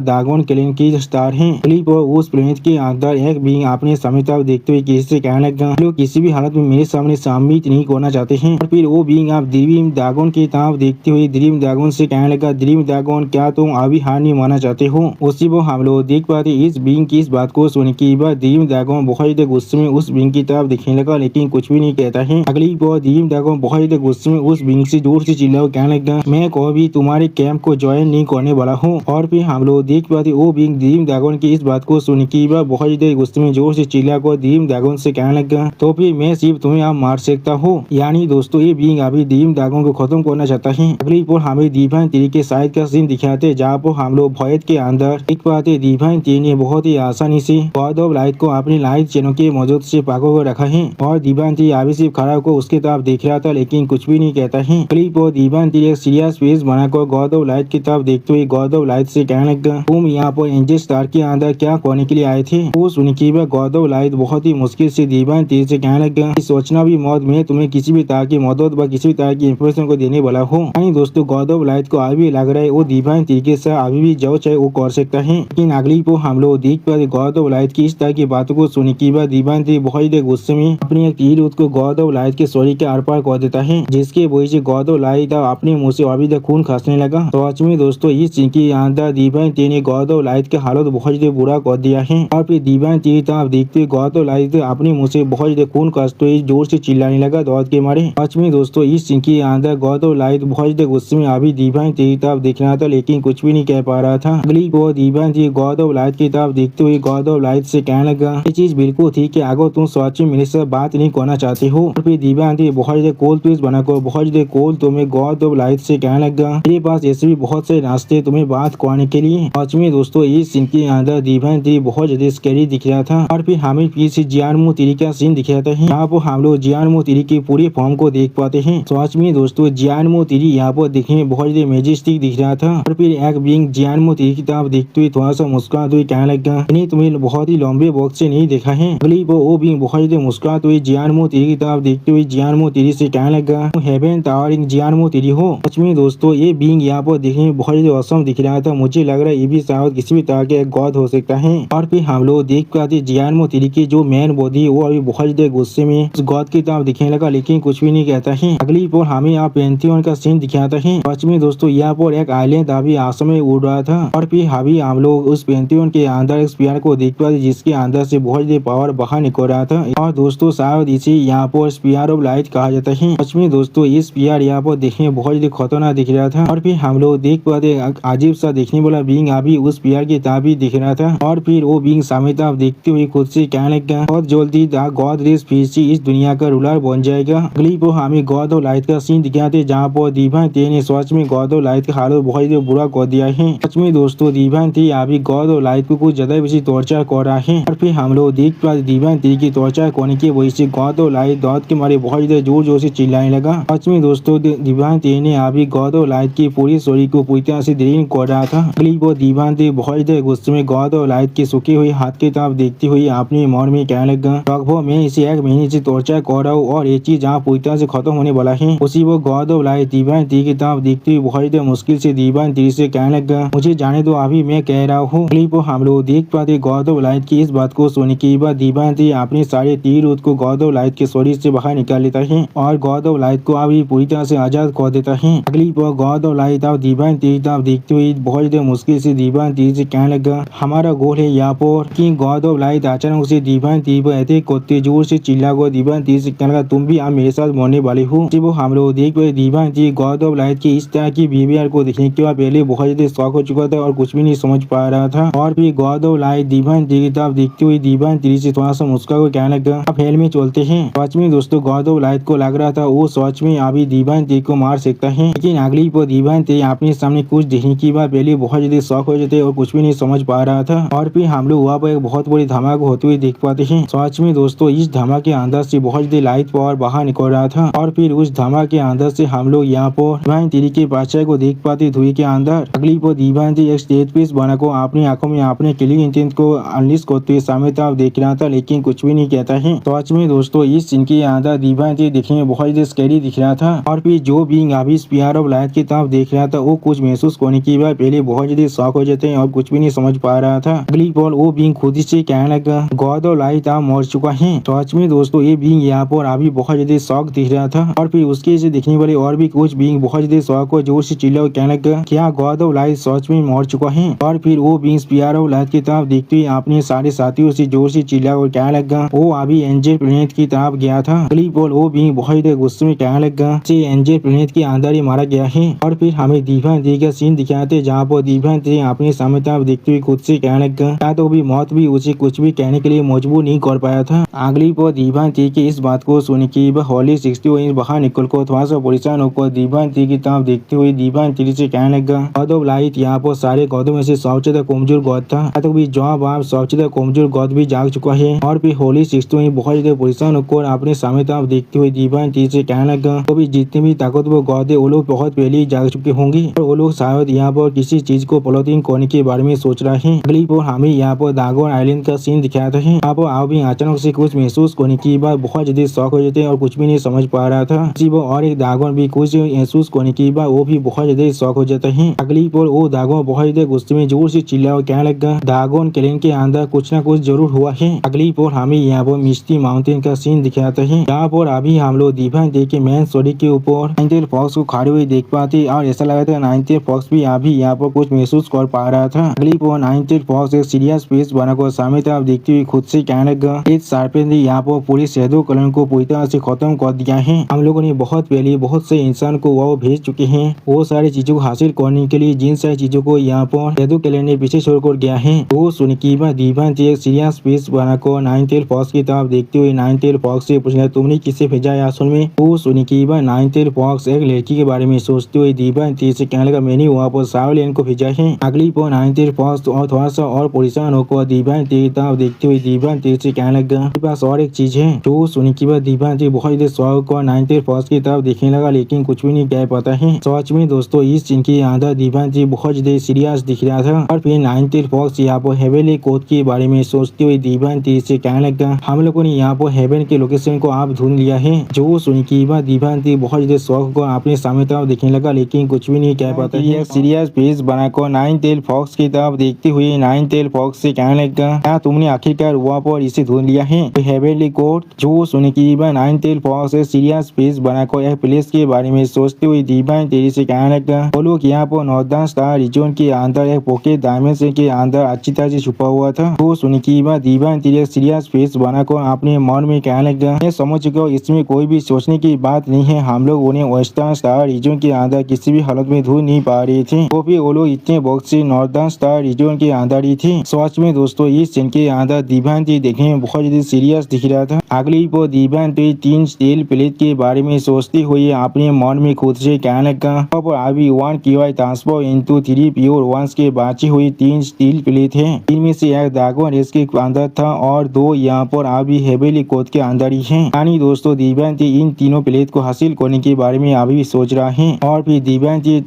दागोन क्लैन की स्टार है। फिलिप उस प्लेनेट के अंदर एक बीइंग अपने सामने तरफ देखते हुए किसी से कहने लगा लोग किसी भी हालत में मेरे सामने सम्मिलित नहीं करना चाहते हैं। और फिर वो बीइंग आप ड्रीम ड्रैगन की तरफ देखते हुए ड्रीम ड्रैगन से कहने लगा ड्रीम ड्रैगन क्या तुम अभी हार नहीं मानना चाहते हो। उसी वो हम लोग देख पाते इस बीइंग की इस बात को सुन के बाद ड्रीम ड्रैगन बहुत ज्यादा गुस्से में उस बीइंग की तरफ दिखने लगा लेकिन कुछ भी नहीं कहता है। अगली बार ड्रीम ड्रैगन बहुत ज्यादा गुस्से में उस बीइंग से जोर से चिल्ला कहने लगा मैं कभी तुम्हारे कैंप को ज्वाइन नहीं करने वाला हूँ। और फिर हम लोग देख पाते वो बीइंग ड्रीम ड्रैगन की इस बात को सुन के बाद बहुत ज्यादा गुस्से में जोर से चिल्ला कर ड्रीम ड्रैगन से कहने लगा तो फिर मैं सिर्फ तुम्हें आप मार सकता हूँ। यानी दोस्तों ये बीइंग अभी ड्रीम ड्रैगन को खत्म करना चाहता है। अगली पर हमें डिवाइन थ्री के साइड का सीन दिखाते जहाँ पर हम लोग भयत के अंदर देख पाते डिवाइन थ्री ने बहुत ही आसानी से गॉड ऑफ लाइट को अपनी लाइट चैनल के मौजूद से पाको कर रखा है। और डिवाइन थ्री अभी सिर्फ खड़ा को उसके तरफ देख रहा था लेकिन कुछ भी नहीं कहता है। अगली पर डिवाइन थ्री एक सीरियस फेस बनाकर गॉड ऑफ लाइट की तरफ देखते हुए गॉड ऑफ लाइट से कहने लगा तुम यहाँ पर एंजल स्टार के अंदर क्या करने के लिए आए थे। वो सुन के बाद गॉड ऑफ लाइट बहुत ही मुश्किल से डिवाइन थ्री से कहने लगा सोचना भी मौत में तुम्हें किसी भी तरह की मदद व किसी भी तरह की इंफॉर्मेशन को देने वाला हूँ। दोस्तों गॉड ऑफ लाइट को अभी लग रहा है वो डिवाइन तरीके से अभी भी जो चाहे वो कर सकता है। लेकिन अगली को हम लोग देख पाते गॉड ऑफ लाइट की इस तरह की बातों को सुनने के बाद डिवाइन थ्री बहुत ही गुस्से में अपनी एक तीर उसको गॉड ऑफ लाइट के शरीर के आर पार कर देता है जिसके वजह से गॉड ऑफ लाइट अपने मुंह से अभी तक खून खांसने लगा। तो सच में दोस्तों इस सीन के अंदर डिवाइन थ्री ने गॉड ऑफ लाइट के हालत बहुत ज्यादा बुरा कर दिया है। और फिर डिवाइन थ्री तरफ देखते गॉड ऑफ लाइट अपने मुंह से बहुत ज्यादा खून खांसते हुए जोर से चिल्लाने लगा दौड़ के मारे। सच में दोस्तों इस सीन के अंदर गॉड ऑफ लाइट बहुत ज्यादा गुस्से में अभी डिवाइन थ्री तरफ देख रहा था लेकिन कुछ भी नहीं कह पा रहा था। अगली को divine three God of light की तरफ देखते हुए गॉड ऑफ लाइट से कहने लगा ये चीज बिल्कुल ठीक है अगर तुम सच में मेरे साथ बात नहीं करना चाहते हो। और फिर डिवाइन थ्री बहुत ज्यादा कोल ट्विस्ट बनाकर बहुत ज्यादा कोल तुम्हें गॉड ऑफ लाइट से कहने लगा मेरे पास ऐसे भी बहुत से रास्ते तुम्हें बात करने के लिए। सच में दोस्तों इस सीन के अंदर डिवाइन थ्री बहुत ज्यादा स्कैरी दिख रहा था। और फिर हमें फिर से जियानमो थ्री का सीन दिखाता है यहाँ पर हम लोग जियानमो थ्री की पूरी फॉर्म को देख पाते हैं। सच में दोस्तों जियानमो थ्री यहाँ पर दिखने में बहुत ज्यादा मेजेस्टिक दिख रहा था। और फिर एक बीइंग जियानमो थ्री की तरफ देखते हुए थोड़ा सा मुस्कुराते हुए कहने लगा नहीं तुम्हें बहुत ही लंबे वक्त से नहीं देखा है। अगली वो बीइंग बहुत ज्यादा मुस्कुराते हुए जियानमो थ्री की तरफ देखते हुए जियानमो थ्री से कहने लगा हेवन टावरिंग जियानमो थ्री हो। सच में दोस्तों ये बीइंग यहाँ पर देखने में बहुत ज्यादा औसम दिख रहा था। मुझे लग रहा है ये भी शायद किसी भी तरह के गॉड हो सकता है। और फिर हम लोग देख पाते जियानमो थ्री की जो मेन बॉडी वो अभी बहुत ज्यादा गुस्से में उस गॉड की तरफ दिखने लगा लेकिन कुछ भी नहीं कहता है। अगली पर हमें यहाँ पेंथियन का सीन दिखाता है। सच में दोस्तों यहाँ पर एक आइलैंड अभी आसमान में उड़ रहा था। और फिर अभी हम लोग उस पेंथियन के अंदर एक स्पीयर को देख पाते जिसके अंदर से बहुत ज्यादा पावर बाहर निकल रहा था। और दोस्तों शायद इसे यहाँ पर स्पीयर ऑफ लाइट कहा जाता है। सच में दोस्तों ये स्पीयर यहाँ पर देखने में बहुत ज्यादा खतरनाक दिख रहा था। और फिर हम लोग देख पाते अजीब सा देखने वाला बीइंग अभी उस स्पीयर की तरफ भी दिख रहा था। और फिर वो बीइंग सामने तरफ देखते हुए खुद से कहने लगा बहुत जल्दी द गॉड रेस फिर से इस दुनिया का रूलर बन जाएगा। अगली पर हमें गॉड ऑफ लाइट का सीन दिखाते जहाँ पर डिवाइन थ्री ने सच में गॉड ऑफ लाइट का हालत बहुत ज्यादा बुरा कर दिया है। सच में दोस्तों डिवाइन थ्री अभी गॉड ऑफ लाइट को कुछ ज्यादा बेसी टॉर्चर कर रहा है। और फिर हम लोग देख पाते डिवाइन थ्री की टॉर्चर करने की वजह से गॉड ऑफ लाइट दौड़ के मारे बहुत ज्यादा जोर जोर से चिल्लाने लगा। सच में दोस्तों डिवाइन थ्री ने अभी गॉड ऑफ लाइट की पूरी शरीर को पूरी तरह से ड्रेन कर रहा था। अगली बार डिवाइन थ्री बहुत ज्यादा गुस्से में गॉड ऑफ लाइट के सूखे हुए हाथ की तरफ देखते हुए अपने मन में कहने लगा लगभग मैं इसे एक महीने से टॉर्चर कर रहा हूँ और ये चीज जहाँ पूरी तरह से खत्म होने वाला है। उसी वो God of light divine three की तरफ देखते हुए बहुत ज्यादा मुश्किल से डिवाइन थ्री से कहने लगा मुझे जाने दो अभी मैं कह रहा हूँ। अगली बार हम लोग देख पाते गॉड ऑफ लाइट की इस बात को सुनने के बाद डिवाइन थ्री अपने सारे तीर को गॉड ऑफ लाइट के शरीर से बाहर निकाल लेता है और गॉड ऑफ लाइट को अभी पूरी तरह से आजाद कर देता है। अगली बार गॉड ऑफ लाइट आप डिवाइन थ्री तरफ देखते हुए बहुत ज्यादा मुश्किल से डिवाइन थ्री से कहने लगा हमारा गोल है यहाँ पर कि गॉड ऑफ लाइट अचानक से डिवाइन थ्री पर ऐसे करते जोर से चिल्ला कर डिवाइन थ्री से कहने लगा तुम भी आप मेरे साथ मरने वाले हो। वो हम लोग देख पाए divine three God of light की इस तरह की बिहेवियर को देखने के बाद पहले बहुत ज्यादा शॉक हो चुका था और कुछ भी नहीं समझ पा रहा था। और फिर God of light divine three की तरफ देखते हुए डिवाइन थ्री से थोड़ा सा मुस्कुरा कर कहने लगा आप हेल में चलते हैं। सच में दोस्तों गॉड ऑफ लाइट को लग रहा था वो सच में अभी डिवाइन थ्री को मार सकता है। लेकिन अगली पर डिवाइन थ्री अपने सामने कुछ देखने की बात पहले बहुत ज्यादा शॉक हो जाते और कुछ भी नहीं समझ पा रहा था। और फिर हम लोग वहाँ पर एक बहुत बड़ी धमाका होते हुए देख पाते हैं। सच में दोस्तों इस धमाके के अंदर से बहुत ज्यादा लाइट पावर बाहर निकल रहा था। और फिर उस धमाके के अंदर से हम लोग यहाँ पर डिवाइन थ्री के बादशाह को देख पाते धुएं के अंदर। अगली अगली पर दीवानती एक स्टेज पीस बनाकर अपनी आंखों में अपने किलिंग इंटेंट को अनलिस्ट करते हुए सामने तरफ देख रहा था, लेकिन कुछ भी नहीं कहता है। तो आज में दोस्तों इस सीन के अंदर दीवानती दिखने में बहुत ही स्कैरी दिख रहा था और फिर जो बीइंग अभी स्पीयर ऑफ लाइट की तरफ देख रहा था वो कुछ महसूस करने की बाद पहले बहुत ज्यादा शॉक हो जाते हैं और कुछ भी नहीं समझ पा रहा था। अगली पल वो बीइंग खुद से कहने लगा गॉड ऑफ लाइट आप मर चुका है। तो आज में दोस्तों ये बीइंग यहाँ पर अभी बहुत ज्यादा शॉक दिख रहा था और फिर उसके से दिखने वाले और भी कुछ बीइंग बहुत ज्यादा शॉक हो जोर से चिल्ला और कहने लगा क्या गॉड ऑफ लाइट सच में मर चुका है। और फिर वो बीइंग स्पीयर ऑफ लाइट की तरफ देखते हुए अपने सारे साथियों से जोर से चिल्ला और कहने लगा वो अभी एंजल प्लेनेट की तरफ गया था। अगली पल वो बीइंग बहुत ज्यादा गुस्से में कहने लगा एंजल प्लेनेट के अंदर ही मारा गया है। और फिर हमें दीवानती का सीन दिखाते जहाँ पर दीवानती अपने सामने तरफ देखते हुए खुद से कहने लगा क्या तो भी मौत भी उसे कुछ भी कहने के लिए मजबूर नहीं कर पाया था। अगली पर दीवानती की इस बात को सुन के हॉली 60 बाहर निकल कर थोड़ा सा परेशान होकर दीवानती की तरफ देखते हुए दीवानती से कहने लगा गॉड ऑफ लाइट यहाँ पर सारे गॉडों में से सबसे ज्यादा कमजोर गॉड था, तो भी जॉब आप सबसे ज्यादा कमजोर गॉड भी जाग चुका है। और फिर हॉली 60 बहुत ज्यादा परेशान होकर अपने सामने तरफ देखते हुए दीवानती से कहने लगा तो भी जितने भी ताकतवर गॉड है वो लोग बहुत पहले ही जाग चुके होंगे और वो लोग शायद यहाँ पर किसी चीज को प्लॉटिंग करने के बारे में सोच रहे हैं। अगली पर हमें यहाँ पर दागोन आइलैंड का सीन दिखाता है। यहाँ पर आप भी अचानक से कुछ महसूस करने की बाद बहुत ज्यादा शौक हो जाते हैं और कुछ भी नहीं समझ पा रहा था। इसी पर और एक दागोन भी कुछ महसूस करने की बाद वो भी बहुत ज्यादा शौक हो जाता है। अगली पर वो दागोन बहुत ज्यादा गुस्से में जोर से चिल्ला और कहने लगा दागोन क्लैन के अंदर कुछ न कुछ जरूर हुआ है। अगली पर हमें यहाँ पर मिस्टी माउंटेन का सीन दिखाता है। यहाँ पर अभी हम लोग दीवानती के मेन स्टोरी के ऊपर नाइन टेल फॉक्स को खड़े हुए देख पाते और ऐसा लगा था नाइन टेल फॉक्स भी अभी यहाँ पर कुछ महसूस कर पा रहा था। अगली पर नाइन टेल फॉक्स एक सीरियस फेस बनाकर सामने तरफ देखते हुए खुद से कहने लगा इस शार्पेन ने यहाँ पर पूरी शहदो कलन को पूरी तरह से खत्म कर दिया है। हम लोगों ने बहुत पहले बहुत से इंसान को वो भेज चुके हैं वो सारी चीजों को हासिल करने के लिए जिन सारी चीजों को यहाँ पर शहदो कलन ने पीछे छोड़कर गया है। वो सुन की बात दीवानती एक सीरियस फेस बनाकर नाइन टेल फॉक्स की तरफ देखते हुए नाइन टेल फॉक्स से पूछना तुमने किसे भेजा है असल में। वो सुन की बात नाइन टेल फॉक्स एक लड़की के बारे में सोचते हुए दीवानती से कहने लगा मैंने वहाँ पर सावलेन को भेजा है। अगली पर नाइन टेल फॉक्स और थोड़ा सा और परेशान होकर दीवानती की तरफ देखते हुए दीवानती से कहने लगा मेरे पास और एक चीज है। तो सुन की बात दीवानती बहुत ज्यादा शौक और नाइन टेल फॉक्स की तरफ देखने लगा लेकिन कुछ भी नहीं कह पाता है। सच में दोस्तों इस सीन के अंदर दीवानती बहुत ज्यादा सीरियस दिख रहा था और फिर नाइन टेल फॉक्स यहाँ पर हेवेली कोड के बारे में सोचते हुए दीवानती से कहने लगा हम लोगों ने यहाँ पर हेवन के लोकेशन को आप ढूंढ लिया है। जो सुन की बात दीवानती बहुत ज्यादा शौक को अपने सामने तरफ देखने लगा लेकिन कुछ भी नहीं कह पाता है। सीरियस फेस बनाकर नाइन टेल फॉक्स की तरफ देखते हुए नाइन टेल फॉक्स से कहने लगा क्या तुमने आखिरकार वहाँ पर इसे ढूंढ लिया है हेवेली कोड। जो सुन की बात nine tail fox serious face बनाकर एक प्लेस के बारे में सोचते हुए दीवानती से कहने लगा वो लोग यहाँ पर नॉर्दर्न स्टार रीजन के अंदर एक पॉकेट डायमेंशन के अंदर अच्छी तरह से छुपा हुआ था। तो सुन की बात दीवानती एक सीरियस फेस बनाकर अपने मन में कहने लगा मैं समझ चुका हूँ इसमें कोई भी सोचने की बात नहीं है। हम लोग उन्हें वेस्टर्न स्टार रीजन के अंदर किसी भी हालत में ढूंढ नहीं पा रहे थे तो फिर वो लोग इतने वक्त से नॉर्दर्न स्टार रीजन के अंदर ही थे। सच में दोस्तों इस सीन के अंदर दीवानती देखने में बहुत ज्यादा सीरियस दिख रहा था। अगली पर दीवानती 3 स्टील प्लेट के बारे में सोचते हुए अपने मन में खुद से कहने लगा अब अभी 1 QI transfer into 3 pure ones के बाची हुई 3 स्टील प्लेट है। इनमें से एक दागोन रेस के अंदर था और 2 यहाँ पर अभी हेवेली कोड के अंदर ही है। यानी दोस्तों दीवानती इन तीनों प्लेट को हासिल करने के बारे में अभी सोच रहा है। और फिर दीवानती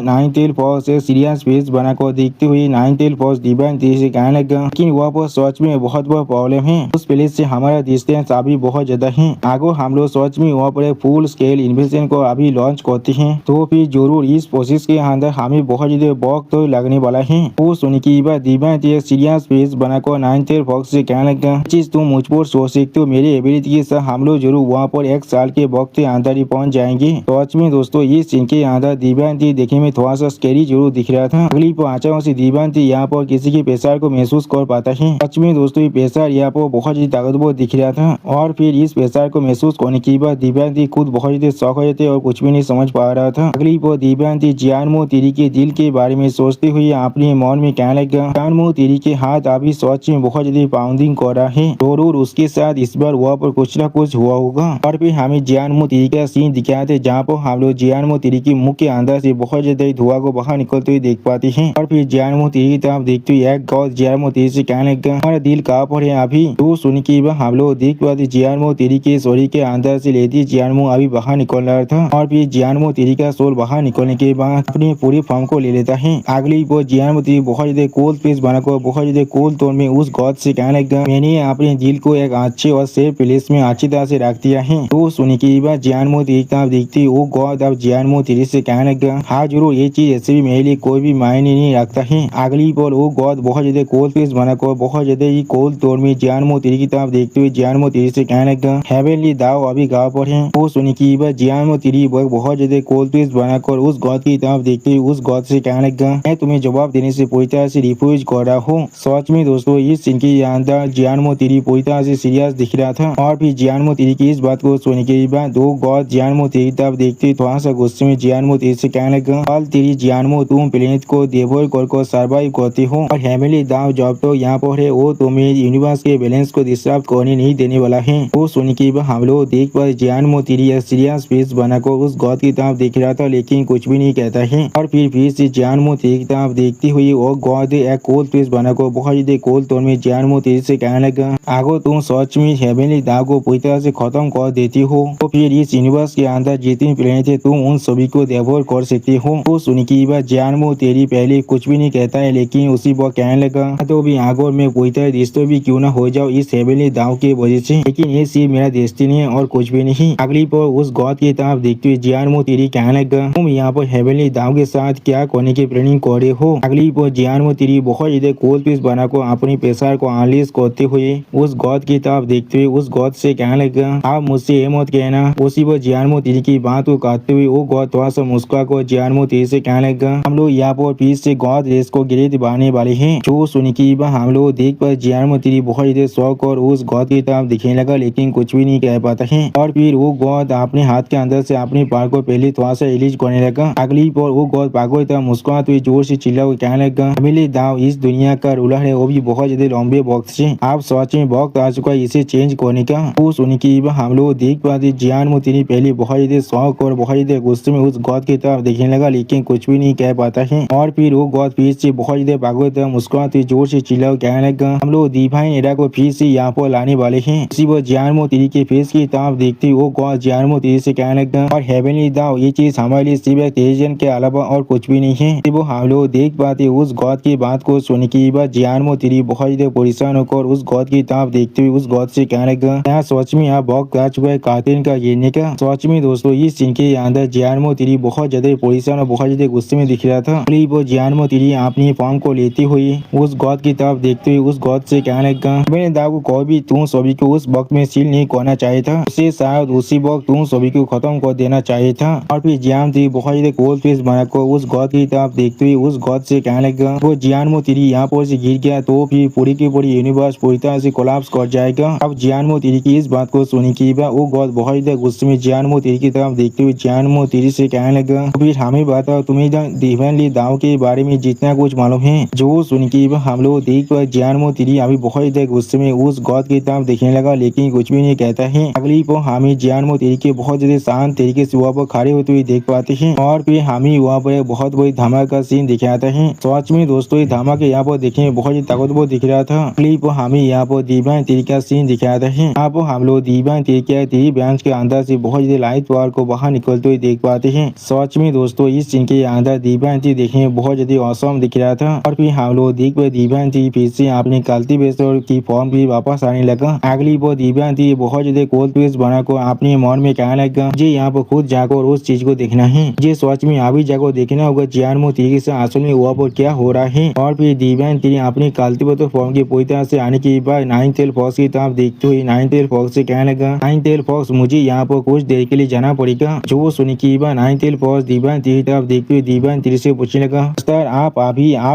नाइन टेल फॉक्स से सीरियस फेस बनाकर देखते हुए नाइन टेल फॉक्स दीवानती से कहने लगा लेकिन वह पर सच में बहुत बड़ा प्रॉब्लम है उस प्लेस से हमारा डिस्टेंस अभी बहुत ज्यादा है। आगे हम लोग सच में वहाँ पर फुल स्केल इन्वेस्टमेंट को अभी लॉन्च करते हैं तो फिर जरूर इस प्रोसेस के अंदर हमें बहुत ज्यादा वक्त तो लगने वाला है। वो सुन की बात दीवानती एक सीरियस फेस बनाकर नाइन टेल फॉक्स से कहने लगा चीज तुम मुझ पर सोच सकते हो मेरी एबिलिटी के साथ हम लोग जरूर वहाँ पर 1 साल के वक्त के अंदर ही पहुँच जाएंगे। तो सच में दोस्तों इस सीन के अंदर दीवानती देखने में थोड़ा सा स्कैरी जरूर दिख रहा था। अगली पर अचानक से दीवानती यहाँ पर किसी के प्रेशर को महसूस कर पाता है। सच में दोस्तों ये प्रेशर यहाँ पर बहुत ज्यादा ताकतवर दिख रहा था और फिर इस प्रेशर को महसूस करने के बाद दीवानती खुद बहुत ज्यादा शौक हो जाते और कुछ भी नहीं समझ पा रहा था। अगली पर दीवानती जियानमो तेरी के दिल के बारे में सोचते हुए अपने मन में कहने लगा जियानमो तेरी के हाथ अभी सच में बहुत ज्यादा पाउंडिंग कर रहा है जरूर उसके साथ इस बार वहाँ पर कुछ न कुछ हुआ होगा। और फिर हमें जियानमो तेरी का सीन दिखाए थे जहाँ पर हम लोग जियानमो तेरी के मुख के अंदर से बहुत ज्यादा धुआं को बाहर निकलते हुए देख पाते हैं। और फिर जियानमो तेरी की तरफ देखते हुए एक गॉड जियानमो तेरी से कहने लगा हमारा दिल कहाँ पर है अभी। तो सुन के हम लोग देख पाते जियानमो तेरी के सोरी के अंदर से लेती जियानमो अभी बाहर निकल रहा था और फिर जियानमो तेरी का सोल बाहर निकलने के बाद अपनी पूरी फॉर्म को ले लेता है। अगली वो जियानमो तेरी बहुत ज्यादा कोल्ड पेस बनाकर बहुत ज्यादा कोल्ड तौर में उस गॉड से कहने लगा मैंने अपने दिल को एक अच्छे और सेफ प्लेस में अच्छी तरह से रख दिया है। तो सुनने के बाद जियानमो तेरी का देखती वो गॉड अब जियानमो तेरी से कहने लगा हाँ जरूर ये चीज ऐसे भी मेरे लिए कोई भी मायने नहीं रखता है। अगली बार वो गॉड बहुत ज्यादा कोल्ड पेस बनाकर बहुत ज्यादा ही कोल्ड तौर में जियानमो तेरी की तरफ देखते हुए जियानमो तेरी से कहने लगा हेवनली दाव अभी गाँव पर है। वो सुनने की बात जियानमो तेरी बहुत ज्यादा कोल्ड पेस बनाकर उस गॉड की तरफ देखते हुए उस गॉड से कहने लगा मैं तुम्हें जवाब देने से पूरी तरह से रिफ्यूज कर रहा हूँ। सच में दोस्तों इस सीन के अंदर जियानमो तेरी पूरी तरह से सीरियस दिख रहा था और फिर जियानमो तेरी की इस बात को सुनने के बाद दो गॉड जियानमो तेरी तरफ देखते थोड़ा सा गुस्से में जियानमो तेरी से कहने लगा कल तेरी जियानमो तुम प्लेनेट को देवोर कर सर्वाइव करते हो और हेवनली दाव जब तो यहाँ पर है वो तुम्हें यूनिवर्स के बैलेंस को डिस्टर्ब करने नहीं देने वाला है। वो सुनने के बाद हम लोग देख पर जियानमो तेरी एक सीरियस फेस बनाकर उस गॉड की तरफ देख रहा था लेकिन कुछ भी नहीं कहता है और फिर से जियानमो तेरी की तरफ देखती हुई वो गॉड एक कोल्ड फेस बनाकर बहुत ज्यादा कोल्ड तौर में जियानमो तेरी से कहने लगा अगर तुम सच में हेवनली दाव को पूरी तरह से खत्म कर देती हो तो फिर इस यूनिवर्स के अंदर जितनी प्लेनेट है तुम उन सभी को देवोर कर सकती हो। तो सुनने की बात जियानमो तेरी पहले कुछ भी नहीं कहता है लेकिन उसी पर कहने लगा तो भी आगोर में पूरी तरह रिश्तों भी क्यों ना हो जाओ इस हेवनली दाव की वजह से लेकिन ये सिर्फ मेरा डेस्टिनी है और कुछ भी नहीं। अगली पर उस गॉड की तरफ देखते हुए जियानमो तेरी कहने लगा तुम यहाँ पर हेवनली दाव के साथ क्या करने की प्लानिंग कर रहे हो। अगली पर जियानमो तेरी बहुत ज्यादा कोल्ड पीस बनाकर अपनी प्रेशर को अनलीज करते हुए उस गॉड की तरफ देखते हुए उस गॉड से कहने लगा आप मुझसे ये मत कहना। उसी पर जियानमो तेरी की बात को काटते हुए वो गॉड थोड़ा सा मुस्कुरा कर जियानमो तेरी से कहने लगा हम लोग यहाँ पर फिर से गॉड रेस को गिरे दिवाने वाले हैं। जो सुनी की बात हम लोग देख पर जियानमो तेरी बहुत ज्यादा शौक और उस गॉड की तरफ दिखने लगा लेकिन कुछ भी नहीं कह पाता है और फिर वो गॉड अपने हाथ के अंदर से अपनी पार को पहले थोड़ा सा रिलीज करने लगा। अगली पर वो गॉड पागल तरह मुस्कुराते हुए जोर से चिल्ला कर कहने लगा हेवनली दाव इस दुनिया का रूलर है वो भी बहुत ज्यादा लंबे वक्त से आप सच में वक्त आ चुका है इसे चेंज करने का। वो सुनी की बात हम लोग देख पाते जियानमो तेरी पहले बहुत ज्यादा शौक और बहुत ज्यादा गुस्से में उस गॉड की तरफ देखने लगा लेकिन कुछ भी नहीं कह पाता है और फिर वो गॉड फिर से बहुत ज्यादा पागल तरह मुस्कुराते जोर से चिल्ला कहने लगा हम लोग डिवाइन एरा को फिर से यहाँ पर लाने वाले हैं। इसी पर जियानमो तेरी के फेस की तरफ देखते वो गॉड जियानमो तेरी से कहने लगा और हेवनली दाव ये चीज हमारे लिए सिर्फ एक टेलीविजन के अलावा और कुछ भी नहीं है। वो हम लोग देख पाते उस गॉड की बात को सुनने के बाद जियानमो तेरी बहुत ज्यादा परेशान होकर उस गॉड की तरफ देखते हुए उस गॉड से कहने लगा यहाँ सच में यहाँ वक्त आ चुका है कातिल का गिरने का। सच में दोस्तों इस सीन के अंदर जियानमो तेरी बहुत ज्यादा परेशान और बहुत ज्यादा गुस्से में दिख रहा था। वो जियानमो तेरी अपनी फॉर्म को लेती हुई उस गॉड की तरफ देखते हुए उस गॉड से कहने लगा मैंने दाव को कोई भी तुम सभी को उस वक्त में सील नहीं करना चाहिए था उसे शायद उसी वक्त तुम सभी को खत्म कर देना चाहिए था। और फिर जियान तेरी बहुत ज्यादा कोल्ड फेस बनाकर उस गॉड की तरफ देखते हुए उस गॉड से कहने लगा वो जियानमो तेरी यहाँ पर से गिर गया तो फिर पूरी की पूरी यूनिवर्स पूरी तरह से कोलैप्स कर जाएगा। अब जियानमो तेरी की इस बात को सुनी की बात वो गॉड बहुत ज्यादा गुस्से में जियानमो तेरी की तरफ देखते हुए जियानमो तेरी से कहने लगा फिर हमें बताओ तुम्हें हेवनली दाव के बारे में जितना कुछ मालूम है। जो सुन के हम लोग देख पर जियानमो तेरी अभी बहुत ज्यादा गुस्से में उस गॉड की तरफ देखने लगा लेकिन कुछ भी नहीं कहता है। अगली पर हमें जियानमो तेरी के बहुत ज्यादा शांत तरीके से वहाँ पर खड़े होते हुए देख पाते हैं और फिर हमें वहाँ पर एक बहुत बड़ी धमाका सीन दिखाता है। सच में दोस्तों ये धमाके यहाँ पर देखने में बहुत ताकतवर दिख रहा था। अगली पर हमें यहाँ पर डिवाइन तेरी का सीन दिखाता है। यहाँ पर हम लोग डिवाइन तेरी ब्रांच के अंदर से बहुत ज्यादा लाइट पावर को बाहर निकलते हुए देख पाते हैं। सच में दोस्तों इस सीन के अंदर डिवाइन देखने में बहुत ज्यादा औसम दिख रहा था और फिर हम लोग देख पर डिवाइन फिर से अपने कल्टीवेटर की फॉर्म भी वापस आने लगा। अगली बार डिवाइन बहुत ज्यादा कोल्ड पेस्ट बनाकर अपने मन में कहने लगा मुझे यहाँ पर खुद जाकर उस चीज को देखना है। ये सच में अभी जाकर देखना होगा जियानमो तेरी से असल में वहाँ पर क्या हो रहा है। और फिर डिवाइन तेरी अपनी कल्टीवेटर फॉर्म की पूरी तरह से आने के बाद नाइन टेल फॉक्स की तरफ देखते हुए नाइन टेल फॉक्स से कहने लगा नाइन टेल फॉक्स मुझे यहाँ पर कुछ देर के लिए जाना पड़ेगा। जो सुनी की बात नाइन टेल फॉक्स डिवाइन तेरी तरफ देखते हुए डिवाइन तेरी से पूछने लगा सर आप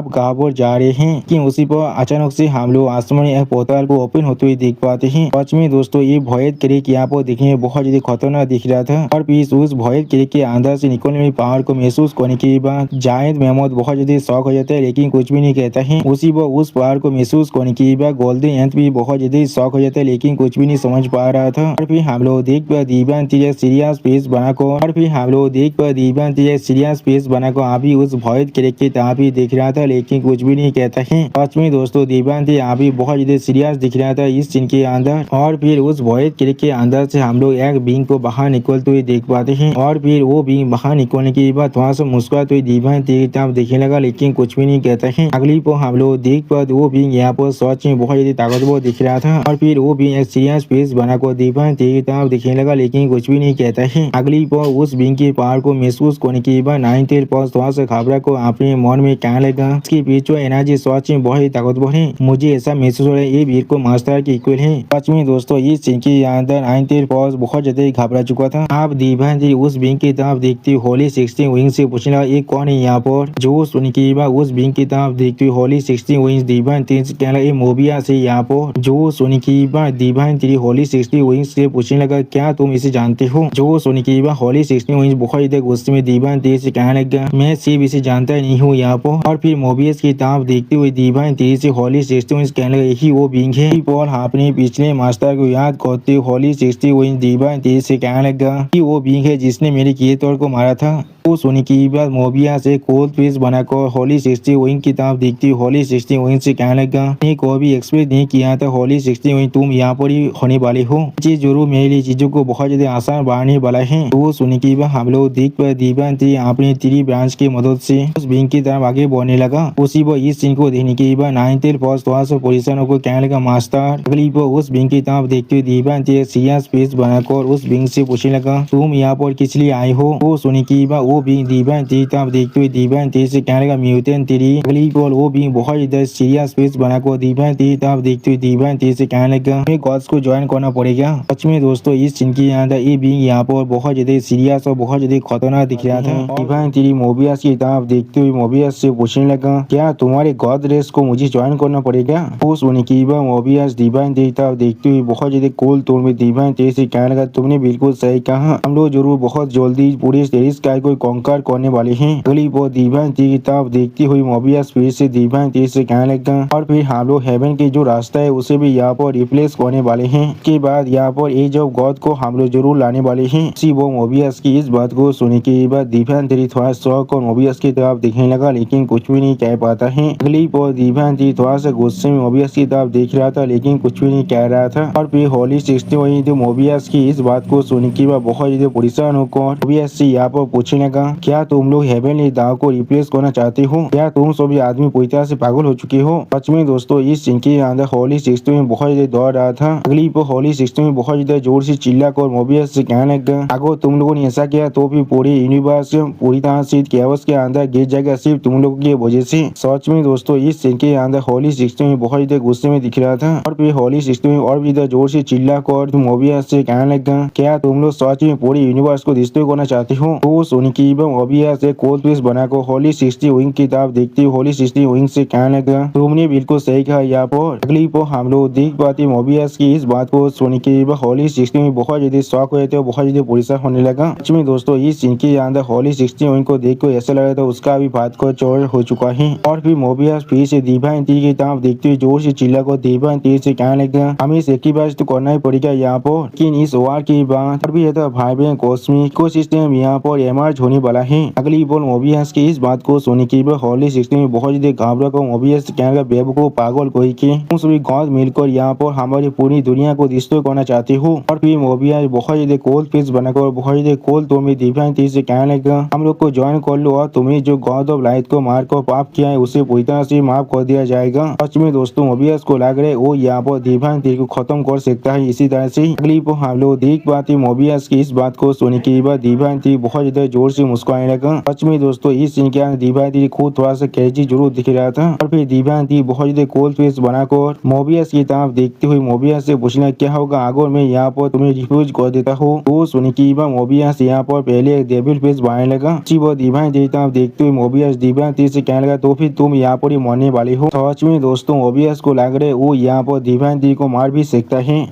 कहाँ पर जा रहे हैं कि उसी पर अचानक से हम लोग आसमान में एक पोर्टल को ओपन होते हुए देख पाते हैं। सच में दोस्तों ये वॉयड क्रेक यहाँ पर देखने में बहुत ज्यादा खतरनाक दिख रहा था और फिर उस वॉयड क्रेक के अंदर से निकलने में पावर को महसूस करने के बाद जायंट मेमोद बहुत ज्यादा शॉक हो जाता है लेकिन कुछ भी नहीं कहता है। उसी पर उस पावर को महसूस करने के बाद गोल्डन एंथ भी बहुत ज्यादा शॉक हो जाता है लेकिन कुछ भी नहीं समझ पा रहा था। और फिर हम लोग देख पर डिवाइन तेरी सीरियस फेस बनाकर और फिर हम लोग देख पर डिवाइन तेरी सीरियस फेस बनाकर अभी उस वॉयड क्रेक की तरफ ही देख रहा था लेकिन कुछ भी नहीं कहता है। सच में दोस्तों डिवाइन तेरी अभी बहुत ज्यादा सीरियस दिख रहा था इस सीन के अंदर। अंदर। और फिर उस वॉइड क्रिक के अंदर से हम लोग एक बींग को बाहर निकलते हुए देख पाते हैं। और फिर वो बींग बाहर निकलने के बाद थोड़ा सा मुस्कुराते हुए डिवाइन टी की तरफ देखने लगा, लेकिन कुछ भी नहीं कहता है। अगली पर हम लोग देख पाते वो बींग यहाँ पर सच में बहुत ज्यादा ताकतवर दिख रहा था। और फिर वो बींग एक सीरियस फेस बनाकर डिवाइन टी की तरफ देखने लगा, लेकिन कुछ भी नहीं कहता है। अगली पर उस बींग के पावर को महसूस करने के बाद नाइन टेल पर थोड़ा सा घबरा को अपने मन में कहने लगा, इसके पीछे एनर्जी सच में बहुत ही ताकतवर है। मुझे ऐसा महसूस हो रहा है ये वीर को मास्टर के इक्वल है। सच में दोस्तों इस सीन के अंदर नाइन टेल पॉज बहुत ज्यादा घबरा चुका था। आप डिवाइन टी उस बींग की तरफ देखते हुए होली 16 विंग से पूछने लगा ये कौन है यहाँ पर। जो सुन के बाद उस बींग की तरफ देखते हुए होली 16 विंग्स डिवाइन टी से कहने लगा ये मोबियस है यहाँ पर। जो सुन के बाद डिवाइन टी होली 16 विंग्स से पूछने लगा क्या तुम इसे जानते हो। जो सुन के बाद होली 16 विंग्स बहुत ज्यादा गुस्से में डिवाइन टी से कहने लगा मैं सिर्फ इसे जानता नहीं हूँ यहाँ पर। और फिर मोबियस की तरफ देखते हुए डिवाइन टी से होली 16 विंग्स कहने लगा यही वो बींग है। पॉल अपने पिछले मास्टर को याद करते हुए होली 16 विंग्स डिवाइन टी से कहने लगा कि वो बींग है जिसने मेरे क्रिएटर को मारा था। वो सुनने के बाद मोबियस से कोल्ड फेस बनाकर होली 60 विंग की तरफ देखती होली 60 विंग से कहने लगा मैं को भी एक्सपेक्ट नहीं किया था होली 60 विंग तुम यहाँ पर ही होने वाले हो। जी जरूर मेरे लिए चीजों को बहुत ज्यादा आसान बनाने वाला है। वो सुनने के बाद हम लोग देख पर डिवाइन टी अपने 3 ब्रांच की मदद से उस विंग की तरफ आगे बढ़ने लगा। उसी पर इस सीन को देखने के बाद नाइन टेल फर्स्ट थोड़ा सा पोजिशन को कहने लगा मास्टर। अगली पर उस विंग की तरफ देखते हुए डिवाइन टी सीरियस फेस बनाकर उस विंग से पूछने लगा तुम यहाँ पर किस लिए आए हो। वो सुनने के बाद वो भी डिवाइन टी तरफ देखते हुए डिवाइन टी से कहने लगा म्यूटेंट टी। अगली पर वो भी बहुत इधर सीरियस फेस बनाकर डिवाइन टी तरफ देखते हुए डिवाइन टी से कहने लगा हमें गॉड्स को ज्वाइन करना पड़ेगा। सच में दोस्तों इस सीन के अंदर ये बीइंग यहाँ पर बहुत ज्यादा सीरियस और बहुत ज्यादा खतरनाक दिख रहा था। डिवाइन टी मोबियस की तरफ देखते हुए मोबियस से पूछने लगा क्या तुम्हारे गॉड रेस को मुझे ज्वाइन करना पड़ेगा। वो सुनने के बाद मोबियस डिवाइन टी तरफ देखते हुए बहुत ज्यादा कोल तोड़ में डिवाइन टी से कहने लगा तुमने बिल्कुल सही कहा हम लोग जरूर बहुत जल्दी पूरे सीरीज का कोई कॉन्कर करने वाले हैं। अगली वो डिवाइन टी की तरफ देखती हुई मोबियस फिर से डिवाइन टी से कहने लगा और फिर हम लोग हेवन के जो रास्ता है उसे भी यहाँ पर रिप्लेस करने वाले हैं। के बाद यहाँ पर एज ऑफ गॉड को हम लोग जरूर लाने वाले हैं। इसी वो मोबियस की इस बात को सुनने के बाद डिवाइन टी थोड़ा शौक और मोबियस की तरफ देखने लगा, लेकिन कुछ भी नहीं कह पाता है। अगली वो डिवाइन टी थोड़ा सा गुस्से में मोबियस की तरफ देख रहा था, लेकिन कुछ भी नहीं कह रहा था। और फिर होली 60 वही तो मोबियस की इस बात को सुनने के बाद बहुत ज्यादा परेशान होकर मोबियस से यहाँ पर पूछने लगा क्या तुम लोग हेवनली दाव को रिप्लेस करना चाहते हो। क्या तुम सभी आदमी पूरी तरह से पागल हो चुके हो। सच में दोस्तों इस सीन के अंदर होली 60 में बहुत ज्यादा दौड़ रहा था। अगली पर होली 60 में बहुत ज्यादा जोर से चिल्ला कर मोबियस से कहने लगा अगर तुम लोगों ने ऐसा किया तो भी पूरी यूनिवर्स पूरी तरह से कैओस के अंदर गिर जाएगा सिर्फ तुम लोगों की वजह से। सच में दोस्तों इस सीन के अंदर होली 60 में बहुत ज्यादा गुस्से में दिख रहा था। और फिर होली 60 में और भी ज्यादा जोर से चिल्ला कर मोबियस से कहने लगा क्या तुम लोग सच में पूरी यूनिवर्स को डिस्ट्रॉय करना चाहते हो। तो सुन के मोबियस से कोल्ड फेस बनाकर होली 60 विंग की तरफ देखते हुए होली 60 विंग से कहने लगा तुमने बिल्कुल सही कहा। यहाँ पर अगली पर हम लोग देख पाते मोबियस की इस बात को सुन के होली 60 में बहुत ज्यादा शॉक हुए थे और बहुत ज्यादा परेशान होने लगा। सच में दोस्तों इस सीन के अंदर होली 60 विंग को देख कर ऐसा लगा था उसका भी बात को चोर हो चुका है। और फिर मोबियस फिर से डिवाइन टी की तरफ देखते हुए जोर से चिल्ला कर डिवाइन टी से कहने लगा हमें सेक्रीफाइस तो करना ही पड़ेगा यहाँ पर। लेकिन इस वार की बात भी भाई बहन कॉस्मिक इकोसिस्टम यहाँ पर इमर्ज होने वाला है। अगली बोल मोबियस की इस बात को सुनने के बाद होली 60 में बहुत ज्यादा घबरा कर मोबियस कहने लगा बेवकूफ पागल कोई के तुम सभी गॉड मिलकर यहाँ पर हमारी पूरी दुनिया को डिस्ट्रॉय करना चाहते हो। और फिर मोबियस बहुत ज्यादा कोल्ड फेस बनाकर बहुत ज्यादा कोल्ड तो में डिवाइन टी से कहने लगा हम लोग को ज्वाइन कर लो और तुम्हें जो गॉड ऑफ लाइट को मार कर पाप किया है उसे पूरी तरह से माफ कर दिया जाएगा। सच में दोस्तों मोबियस को लग रहा है वो यहाँ पर डिवाइन टी को खत्म कर सकता है इसी तरह से। अगली पर हम लोग देख पाते मोबियस की इस बात को सुनने के बाद डिवाइन टी बहुत ज्यादा जोर से मुस्कुराने लगा। सच में दोस्तों इस सीन के अंदर डिवाइन टी खुद थोड़ा सा क्रेजी जरूर दिख रहा था। और फिर डिवाइन टी बहुत ज्यादा कोल्ड फेस बनाकर मोबियस की तरफ देखते हुए मोबियस से पूछना क्या होगा अगर मैं यहाँ पर तुम्हें रिफ्यूज कर देता हूँ। तो सुनने के बाद मोबियस यहाँ पर पहले एक डेविल फेस बनाने लगा। वो डिवाइन टी तरफ देखते हुए मोबियस डिवाइन टी से कहने लगा तो फिर तुम यहाँ पर ही मरने वाले हो। सच में दोस्तों मोबियस को लग रहा है वो यहाँ पर डिवाइन टी को मार भी सकता है।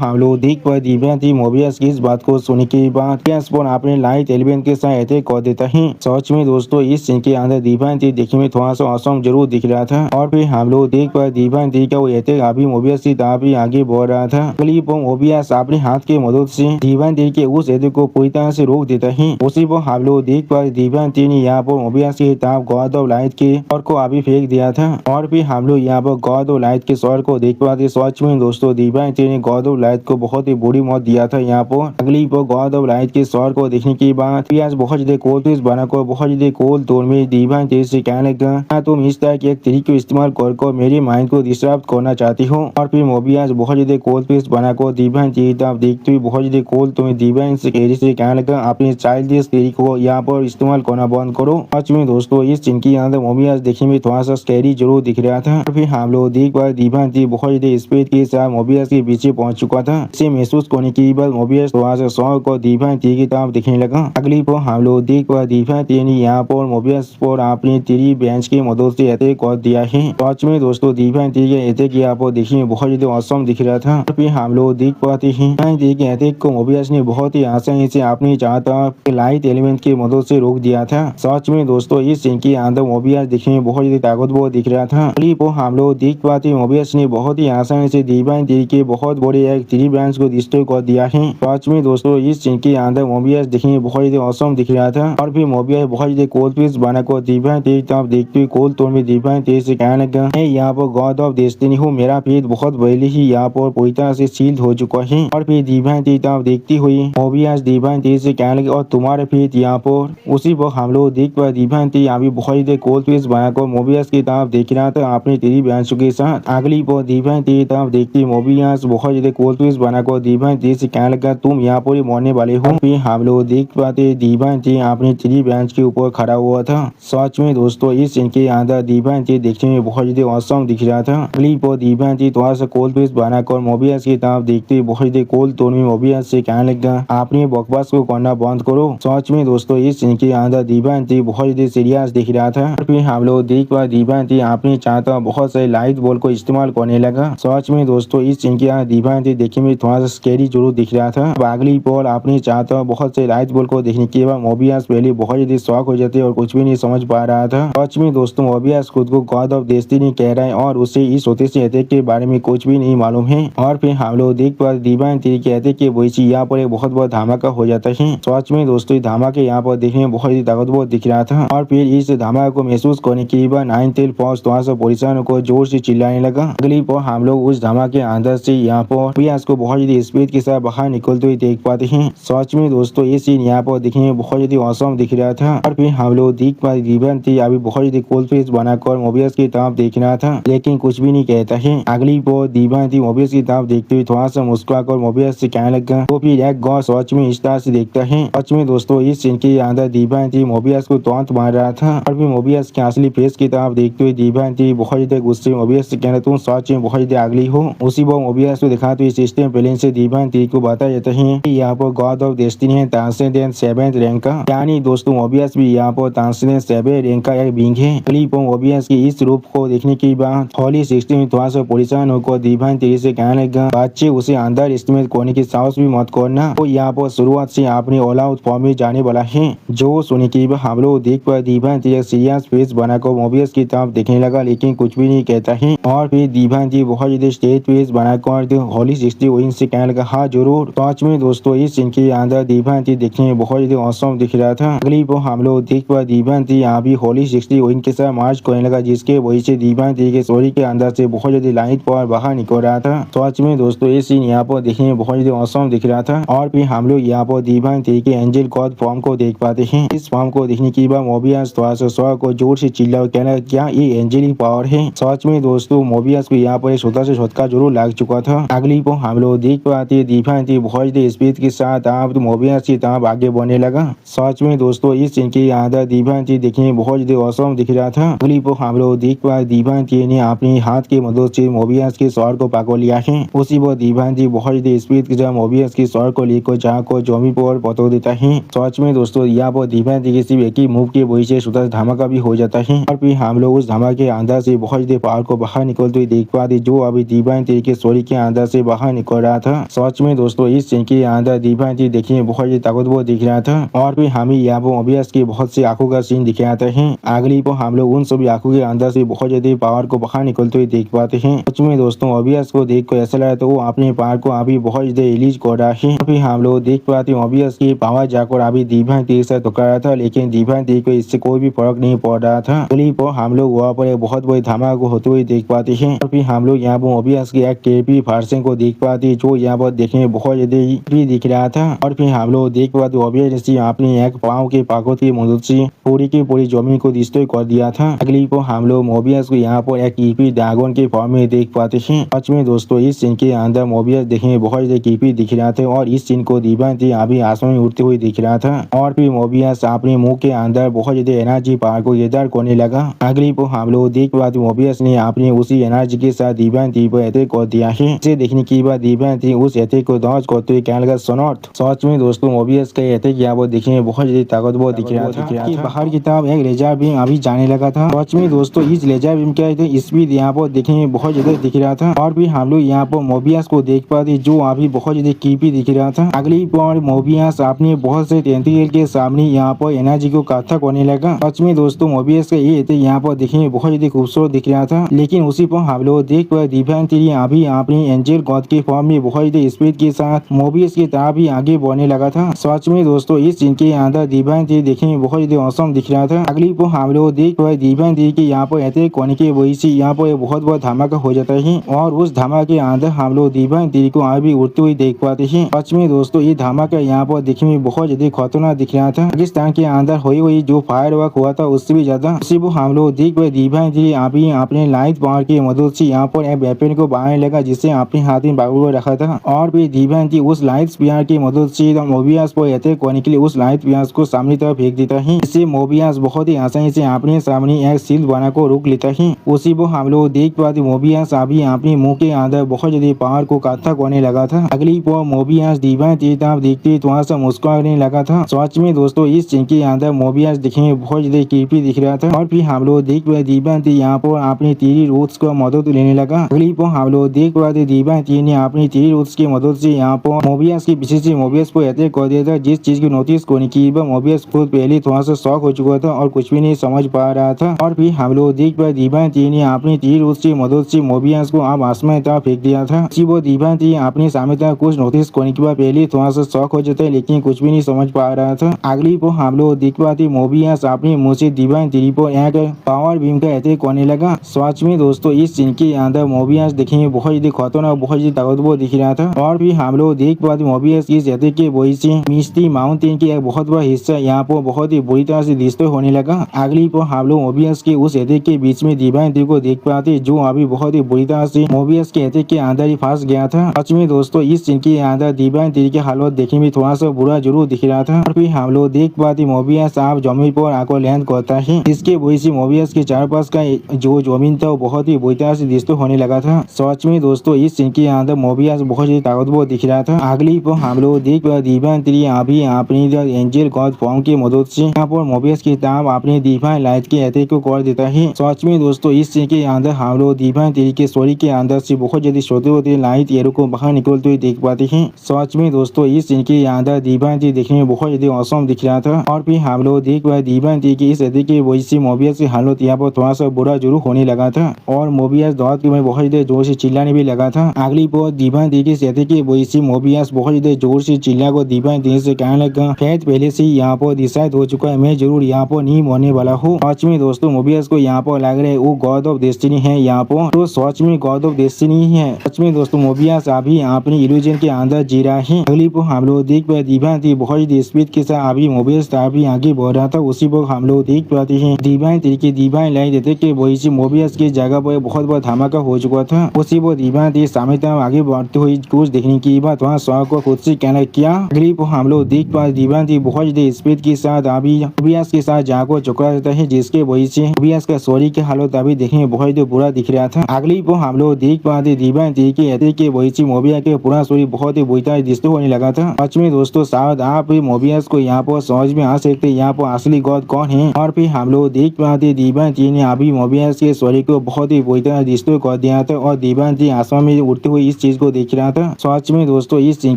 हम लोग देख पर डिवाइन टी मोबियस की इस बात को सुनने के बाद अपने लाइट एलिमेंट के साथ अटैक कर देता है। सच में दोस्तों इस सीन के अंदर डिवाइन टी देखने में थोड़ा सा असम जरूर दिख रहा था। और फिर हम लोग देख पर डिवाइन टी का वो अटैक अभी मोबियस की तरफ ही आगे बढ़ रहा था। अगली पर मोबियस अपने हाथ के मदद से डिवाइन टी के उस अटैक को पूरी तरह से रोक देता है। उसी पर हम लोग देख पर डिवाइन टी ने यहाँ पर मोबियस की तरफ गॉड ऑफ लाइट के स्वर को अभी फेंक दिया था। और फिर हम लोग यहाँ पर गॉड ऑफ लाइट के स्वर को देख पाते। सच में दोस्तों दोस्तों दिव्यांती ने गौरव लाइट को बहुत ही बुरी मौत दिया था। यहाँ पर अगली पर गौरव लाइट के शॉट को देखने के बाद पियास बहुत ज्यादा कोल पीस बनाकर बहुत ज्यादा कोल तोड़ में दिव्यांती से कहने लगा, तुम इस तरह के एक तरीके इस्तेमाल कर मेरे माइंड को डिस्टर्ब करना चाहती हो। और फिर मोबियास बहुत ज्यादा कोल पीस बनाकर दिव्यांती देखते हुए बहुत ज्यादा कोल तुम्हें दिव्यांती से कहने लगा, अपने चाइल्डिश तरीके को यहाँ पर इस्तेमाल करना बंद करो। सच में दोस्तों इस सीन के अंदर मोबियास देखने में थोड़ा सा स्कैरी जरूर दिख रहा था। फिर हम लोग देख पा दिव्यांती बहुत ज्यादा स्पीड के साथ मोबियास के पीछे पहुंच चुका था। इसे महसूस करने के बाद मोबियास थोड़ा सा शौक और दिव्यांती की तरफ दिखने लगा। अगली पर हम लोग देख पा दिव्यांती ने यहाँ पर मोबियास पर अपनी तीरी बेंच की मदद से अटैक कर दिया है। सच में दोस्तों दिव्यांती के अटैक यहाँ पर देखने में बहुत ज्यादा औसम दिख रहा था। फिर हम लोग देख पाते हैं दिव्यांती के अटैक को मोबियास ने बहुत ही आसानी से अपनी चाहता लाइट एलिमेंट की मदद से रोक दिया था। सच में दोस्तों इस सीन के अंदर मोबियास दिखने में बहुत ज्यादा ताकतवर दिख रहा था। हम लोग देख पाते मोबियास ने बहुत ही आसानी से दिव्यांती के बहुत बड़े एक ट्री ब्रांच को डिस्ट्रॉय कर दिया है। सच में दोस्तों इस सीन के अंदर मोबियास दिखने में बहुत ज्यादा औसम दिख रहा था। और फिर मोबियास बहुत ज्यादा कोल पीस बनाकर दिव्यांती तरफ देखते हुए कोल तोड़ में दिव्यांती से कहने लगा, मैं यहाँ पर गॉड ऑफ डेस्टिनी हूँ, मेरा पेट बहुत पहले ही यहाँ पर पूरी तरह से सील्ड हो चुका है। और फिर दिव्यांती तरफ देखती हुई मोबियास दिव्यांती से कहने लगा, और तुम्हारे पेट यहाँ पर उसी पर हम लोग देख पा दिव्यांती यहाँ भी बहुत ज्यादा कोल पीस बनाकर मोबियास की तरफ देख रहा था अपने ट्री ब्रांच के साथ। अगली पर दिव्यांती तरफ देखती मोबियास बहुत ज्यादा कोल पीस बनाकर दिव्यांती से कहने लगा, तुम यहाँ पर मरने वाले हो। फिर हम लोग देख पाते दिव्यांती अपनी ट्री ब्रांच के ऊपर खड़ा हुआ था। सच में दोस्तों इस सीन के अंदर दिव्यांती देखने में बहुत ज्यादा औसम दिख रहा था। अगली पर दिव्यांती थोड़ा सा कोल पीस बनाकर मोबियास की तरफ देखते हुए बहुत ज्यादा कोल तोड़ में मोबियास से कहने लगा, अपने बकवास को करना बंद करो। सच में दोस्तों इस सीन के अंदर दिव्यांती बहुत ज्यादा सीरियस दिख रहा था। फिर हम लोग देख पा दिव्यांती अपने चाहता बहुत सारे लाइट बॉल को इस्तेमाल करने लगा। सच में दोस्तों इस सीन के अंदर दिव्यांती देखने में थोड़ा सा स्कैरी जरूर दिख रहा था। अगली बॉल अपने चाहता बहुत से लाइट बॉल को देखने के बाद मोबियास पहले बहुत ज्यादा शॉक हो जाते और कुछ भी नहीं समझ पा रहा था। सच में दोस्तों मोबियास खुद को गॉड ऑफ डेस्टिनी कह रहा है और उसे इस होते से अटैक के बारे में कुछ भी नहीं मालूम है। और फिर हम लोग देख पा दिव्यांती के अटैक के वजह से यहाँ पर एक बहुत बड़ा धमाका हो जाता है। सच में दोस्तों धमाके यहाँ पर देखने में बहुत ही ताकतवर दिख रहा था। और फिर इस धमाके को महसूस करने के बाद नाइन टेल फॉक्स थोड़ा सा परेशान को जोर से चिल्लाने लगा। अगली पर हम लोग उस धमाके के अंदर से यहाँ पर पियास को बहुत ज्यादा स्पीड के साथ बाहर निकलते हुए देख पाते हैं। सच में दोस्तों ये सीन यहाँ पर देखने में बहुत ज्यादा औसम दिख रहा था। और फिर हम लोग देख पाते दिव्यांती अभी बहुत ज्यादा कोल फेस बनाकर मोबियास की तरफ देख रहा था लेकिन कुछ भी नहीं कहता है। अगली पर दिव्यांती मोबियास की तरफ देखते हुए थोड़ा सा मुस्कुराकर मोबियास से कहने लगा, तो फिर एक गॉड सच में इस तरह से देखता है। सच में दोस्तों इस सीन के अंदर दिव्यांती मोबियास को तौंत मार रहा था। और फिर मोबियास के असली फेस की तरफ देखते हुए दिव्यांती बहुत ज्यादा गुस्से मोबियास से कहना, तुम सच में बहुत ज्यादा अगली हो। उसी पर मोबियास को दिखाते हुए सिस्टम प्लेन से दिव्यांती को बताया जाता है कि यहाँ पर गॉड ऑफ डेस्टिनी है ट्रांसेंडेंट 7th रैंक का, यानी दोस्तों मोबियास भी यहाँ पर ट्रांसेंडेंट 7th रैंक का एक बींग है। अगली पर मोबियास की इस रूप को देखने के बाद हॉली 16 में थोड़ा सा परेशान होकर दिव्यांती से कहने लगा, बच्चे उसे अंदर एस्टिमेट करने की साहस भी मत करना, तो यहाँ पर शुरुआत से अपने ऑल आउट फॉर्म में जाने वाला है। जो सुनने के बाद हम लोग देख पर दिव्यांती एक सीरियस फेस बनाकर मोबियास की तरफ देखने लगा लेकिन कुछ भी नहीं कहता है। और फिर दिव्यांती बहुत ज्यादा स्टेज फेस बनाकर हॉली 16 से कहने लगा, हाँ जरूर। सच में दोस्तों इस सीन के अंदर दिव्यांती देखने में बहुत ज्यादा औसम दिख रहा था। अगली पर हम लोग देख पर दिव्यांती यहाँ भी हॉली 16 के साथ मार्च करने लगा जिसके वजह से दिव्यांती के शरीर के अंदर से बहुत ज्यादा लाइट पावर बाहर निकल रहा था। सच में दोस्तों ये सीन यहाँ पर देखने में बहुत ज्यादा औसम दिख रहा था। और फिर हम लोग यहाँ पर दिव्यांती के एंजल गॉड फॉर्म को देख पाते हैं। इस फॉर्म को देखने के बाद मोबियास थोड़ा सा स्वर को जोर से चिल्ला कहना, क्या ये एंजेलिक पावर है। सच में दोस्तों मोबियास को यहाँ पर छोटा से झटका जरूर लग चुका था। अगली पर हम लोग देख पाते दिव्यांती बहुत ज्यादा स्पीड के साथ आप मोबियास की तरफ आगे बढ़ने लगा। सच में दोस्तों इस सीन के अंदर दिव्यांती देखने में बहुत ज्यादा औसम दिख रहा था। अगली पर हम लोग देख पाते दिव्यांती ने अपनी हाथ की मदद से मोबियास के सर को पकड़ लिया है। उसी पर दिव्यांती बहुत ज्यादा स्पीड के साथ मोबियास के सर को लेकर जहाँ को जमी पर पटो देता है। सच में दोस्तों यहाँ पर दिव्यांती के सिर्फ एक ही मूव के वजह से छोटा धमाका भी हो जाता है। और फिर हम लोग उस धमाके के अंदर से बहुत ज्यादा पावर को बाहर निकलते हुए देख पाते जो अभी दिव्यांती के शरीर के अंदर से बाहर निकल रहा था। सच में दोस्तों इस सीन के अंदर दिव्यांती देखने में बहुत ज्यादा ताकतवर दिख रहा था। और फिर हमें यहाँ पर मोबियास की बहुत सी आंखों का सीन दिखाते हैं। अगली पर हम लोग उन सभी आंखों के अंदर से बहुत ज्यादा पावर को बाहर निकलते हुए देख पाते हैं। सच में दोस्तों मोबियास को देख कर ऐसा लगा तो वो अपने पावर को अभी बहुत ज्यादा रिलीज कर रहा है। फिर हम लोग देख पाते मोबियास की पावर जाकर अभी दिव्यांती के साथ टकरा रहा था लेकिन दिव्यांती को इससे कोई भी फर्क नहीं पड़ रहा था। अगली पर हम लोग वहाँ पर एक बहुत बड़ी धमाका होते हुए देख पाते हैं। और फिर हम लोग यहाँ पर मोबियास की एक केपी फर्सन को देख पाते जो यहाँ पर देखने में बहुत ज्यादा भी दिख रहा था। और फिर हम लोग देख पाते ऑब्वियसली अपनी एक पाँव के पाकों की मदद से पूरी की पूरी जमीन को डिस्ट्रॉय कर दिया था। अगली को हम लोग मोबियस को यहाँ पर एक कीपी ड्रैगन के फॉर्म में देख पाते हैं। सच में दोस्तों इस सीन के अंदर मोबियस देखने में बहुत ज्यादा कीपी दिख रहा था और इस सीन को दीवान अभी आसमान में उड़ते हुए दिख रहा था। और फिर मोबियस अपने मुंह के अंदर बहुत ज्यादा एनर्जी पावर को गैदर करने लगा। अगली को हम लोग देख पाते मोबियस ने अपनी उसी एनर्जी के साथ दीवान पर अटैक कर दिया है। इसे देखने के बाद दीवान उस अटैक को डॉज करते हुए कहने लगा सनॉर्थ। सच में दोस्तों मोबियस का अटैक यहाँ पर देखने में बहुत ज्यादा ताकतवर दिख रहा था कि बाहर की तरफ एक लेजर बीम अभी जाने लगा था। सच में दोस्तों इस लेजर बीम का स्पीड यहाँ पर देखने में बहुत ज्यादा दिख रहा था। और भी हम लोग यहाँ पर मोबियस को देख पाते जो अभी बहुत ज्यादा कीपी दिख रहा था। अगली बार मोबियस अपने बहुत से टेंटिकल के सामने यहाँ पर एनर्जी को इकट्ठा करने लगा। सच में दोस्तों मोबियस का ये यहाँ पर देखने में बहुत ज्यादा खूबसूरत दिख रहा था। लेकिन उसी पर हम लोग देख पाए दीवान अभी अपनी एंजल गॉड के फॉर्म में बहुत ज्यादा स्पीड के साथ मोबियस की तरफ भी आगे बढ़ने लगा था। सच में दोस्तों इस सीन के अंदर दीवान देखने में बहुत ज्यादा औसम दिख रहा था। अगली पर हम लोग देख पाए दीवान के यहाँ पर अटैक करने की वजह से यहाँ पर बहुत बड़ा धमाका हो जाता है और उस धमाके के अंदर हम लोग दीवान को अभी उड़ते हुए देख पाते हैं। सच में दोस्तों ये धमाका यहाँ पर देखने में बहुत ज्यादा खतरनाक दिख रहा था। पाकिस्तान के अंदर हुई जो फायर वर्क हुआ था उससे भी ज्यादा। उसी को हम लोग देख पाए दीवान अभी अपने लाइट पावर की मदद से यहाँ पर एक वेपन को बनाने लगा जिससे अपने हाथ में बाबू को रखा था। और भी दीवान उस लाइट स्पीयर की मदद से मोबियस पर अटैक करने के लिए उस लाइट स्पीयर को सामने तरफ फेंक देता है। इससे मोबियस बहुत ही आसानी से अपने सामने एक सील बना को रोक लेता है। उसी को हम लोग देख पाते मोबियस अभी अपने मुंह के अंदर बहुत ज्यादा पावर को इकट्ठा करने लगा था। अगली पर मोबियस दीवान देखते थोड़ा सा मुस्कुराने लगा था। सच में दोस्तों इस सीन के अंदर मोबियस दिखने में बहुत ज्यादा क्रीपी दिख रहा था। और फिर हम लोग देख पाए दीवान यहाँ पर अपनी तीरी रूट्स को मदद लेने लगा। अगली पर हम लोग देख पाते दीवान ने अपनी तीरी रूट्स की मदद से यहाँ पर मोबियस के पीछे से मोबियस पर अटैक कर दिया था। जिस चीज की नोटिस करने की मोबियस खुद पहले थोड़ा सा शॉक हो चुका था और कुछ भी नहीं समझ पा रहा था। और फिर हम लोग देख पाए दीवान ने अपनी तीर रूट्स की मदद से मोबियस को अब आसमान तरफ फेंक दिया था। वो दीवान अपने सामने तरफ कुछ नोटिस करने के बाद पहले थोड़ा सा शॉक हो जाता है लेकिन कुछ भी नहीं समझ पा रहा था। अगली पर हम लोग देख पाते मोबियस अपने मुंह से दीवान पर एक पावर बीम का अटैक करने लगा। सच में दोस्तों इस सीन के अंदर मोबियस देखने में बहुत ज्यादा खतरनाक बहुत ज्यादा ताकतवर दिख रहा था। और भी हम लोग देख पाते मोबियस इस अटैक के वजह से मिस्टी माउंटेन की एक बहुत बड़ा हिस्सा यहाँ पर बहुत ही बुरी तरह से डिस्ट्रॉय होने लगा। अगली पर हम लोग मोबियस के उस अटैक के बीच में दीवान को देख पाते जो अभी बहुत ही बुरी तरह से मोबियस के अटैक के अंदर ही फंस गया था। सच में दोस्तों इस सीन के अंदर दीवान की हालत देखने में थोड़ा सा बुरा जरूर दिख रहा था। और फिर हम लोग देख पाते मोबियस आप जमीन पर आकर लैंड करता है जिसके वजह से मोबियस के चार पास का जो जमीन था वो बहुत ही बुरी तरह से डिस्ट्रॉय होने लगा था। सच में दोस्तों इस सीन के अंदर मोबियस बहुत ही ताकतवर दिख रहा था। अगली पर हम लोग देख पाते दीवान अभी अपनी एंजल गॉड फॉर्म की मदद से यहाँ पर मोबियस की तरफ अपने डिवाइन लाइट के अटैक को कर देता है। सच में दोस्तों इस सीन के अंदर हम लोग डिवाइन के स्टोरी के अंदर से बहुत ज्यादा छोटे होते लाइट एरो को बाहर निकलते हुए देख पाते हैं। सच में दोस्तों इस सीन के अंदर डिवाइन देखने में बहुत ज्यादा औसम दिख रहा था। और फिर हम लोग देख पाए डिवाइन की इस अटैक की वजह से मोबियस की हालत यहाँ पर थोड़ा सा बुरा जरूर होने लगा था और मोबियस दौड़ में बहुत ज्यादा जोर से चिल्लाने भी लगा था। अगली पर डिवाइन की इस अटैक की वजह से मोबियस बहुत ज्यादा जोर से चिल्ला को डिवाइन से कहने लगा शायद पहले से यहाँ पर डिसाइड हो चुका है मैं जरूर यहाँ पर नहीं मरने वाला हूँ। सच में दोस्तों मोबियस को यहाँ पर लग रहा है वो गॉड ऑफ डेस्टिनी है यहाँ पर तो सच में गॉड ऑफ डेस्टिनी है। सच में दोस्तों मोबियस अभी अपने इल्यूजन के अंदर जी रहा है। अगली पर हम लोग देख पाए डिवाइन बहुत स्पीड के साथ अभी मोबियस अभी आगे बढ़ रहा था। उसी पर हम लोग देख पाते हैं डिवाइन लाइट देते के वही से मोबियस की जगह पर बहुत बड़ा धमाका हो चुका था। उसी पर डिवाइन सामने तरफ आगे बढ़ते हुए कुछ देखने की बात वहाँ शौक को खुद से कहना क्या। अगली पर हम लोग देख पाए डिवाइन बहुत ज्यादा स्पीड के साथ अभी मोबियस के साथ जहाँ को चुका रहता है जिसके वजह से मोबियस का शरीर की हालत अभी देखने में बहुत ज्यादा बुरा दिख रहा था। अगली पर हम लोग देख पाते डिवाइन के अटैक के वजह से मोबियस के पूरा शरीर बहुत ही बुरी तरह डिस्ट्रॉय होने लगा था। सच में दोस्तों शायद आप मोबियस को यहाँ पर समझ में आ सकते यहाँ पर असली गॉड कौन है। और फिर हम लोग देख पाते डिवाइन ने अभी मोबियस के शरीर को बहुत ही बुरी तरह डिस्ट्रॉय कर दिया था और डिवाइन आसमान में उड़ते हुए इस चीज को देख रहा था। सच में दोस्तों इस सीन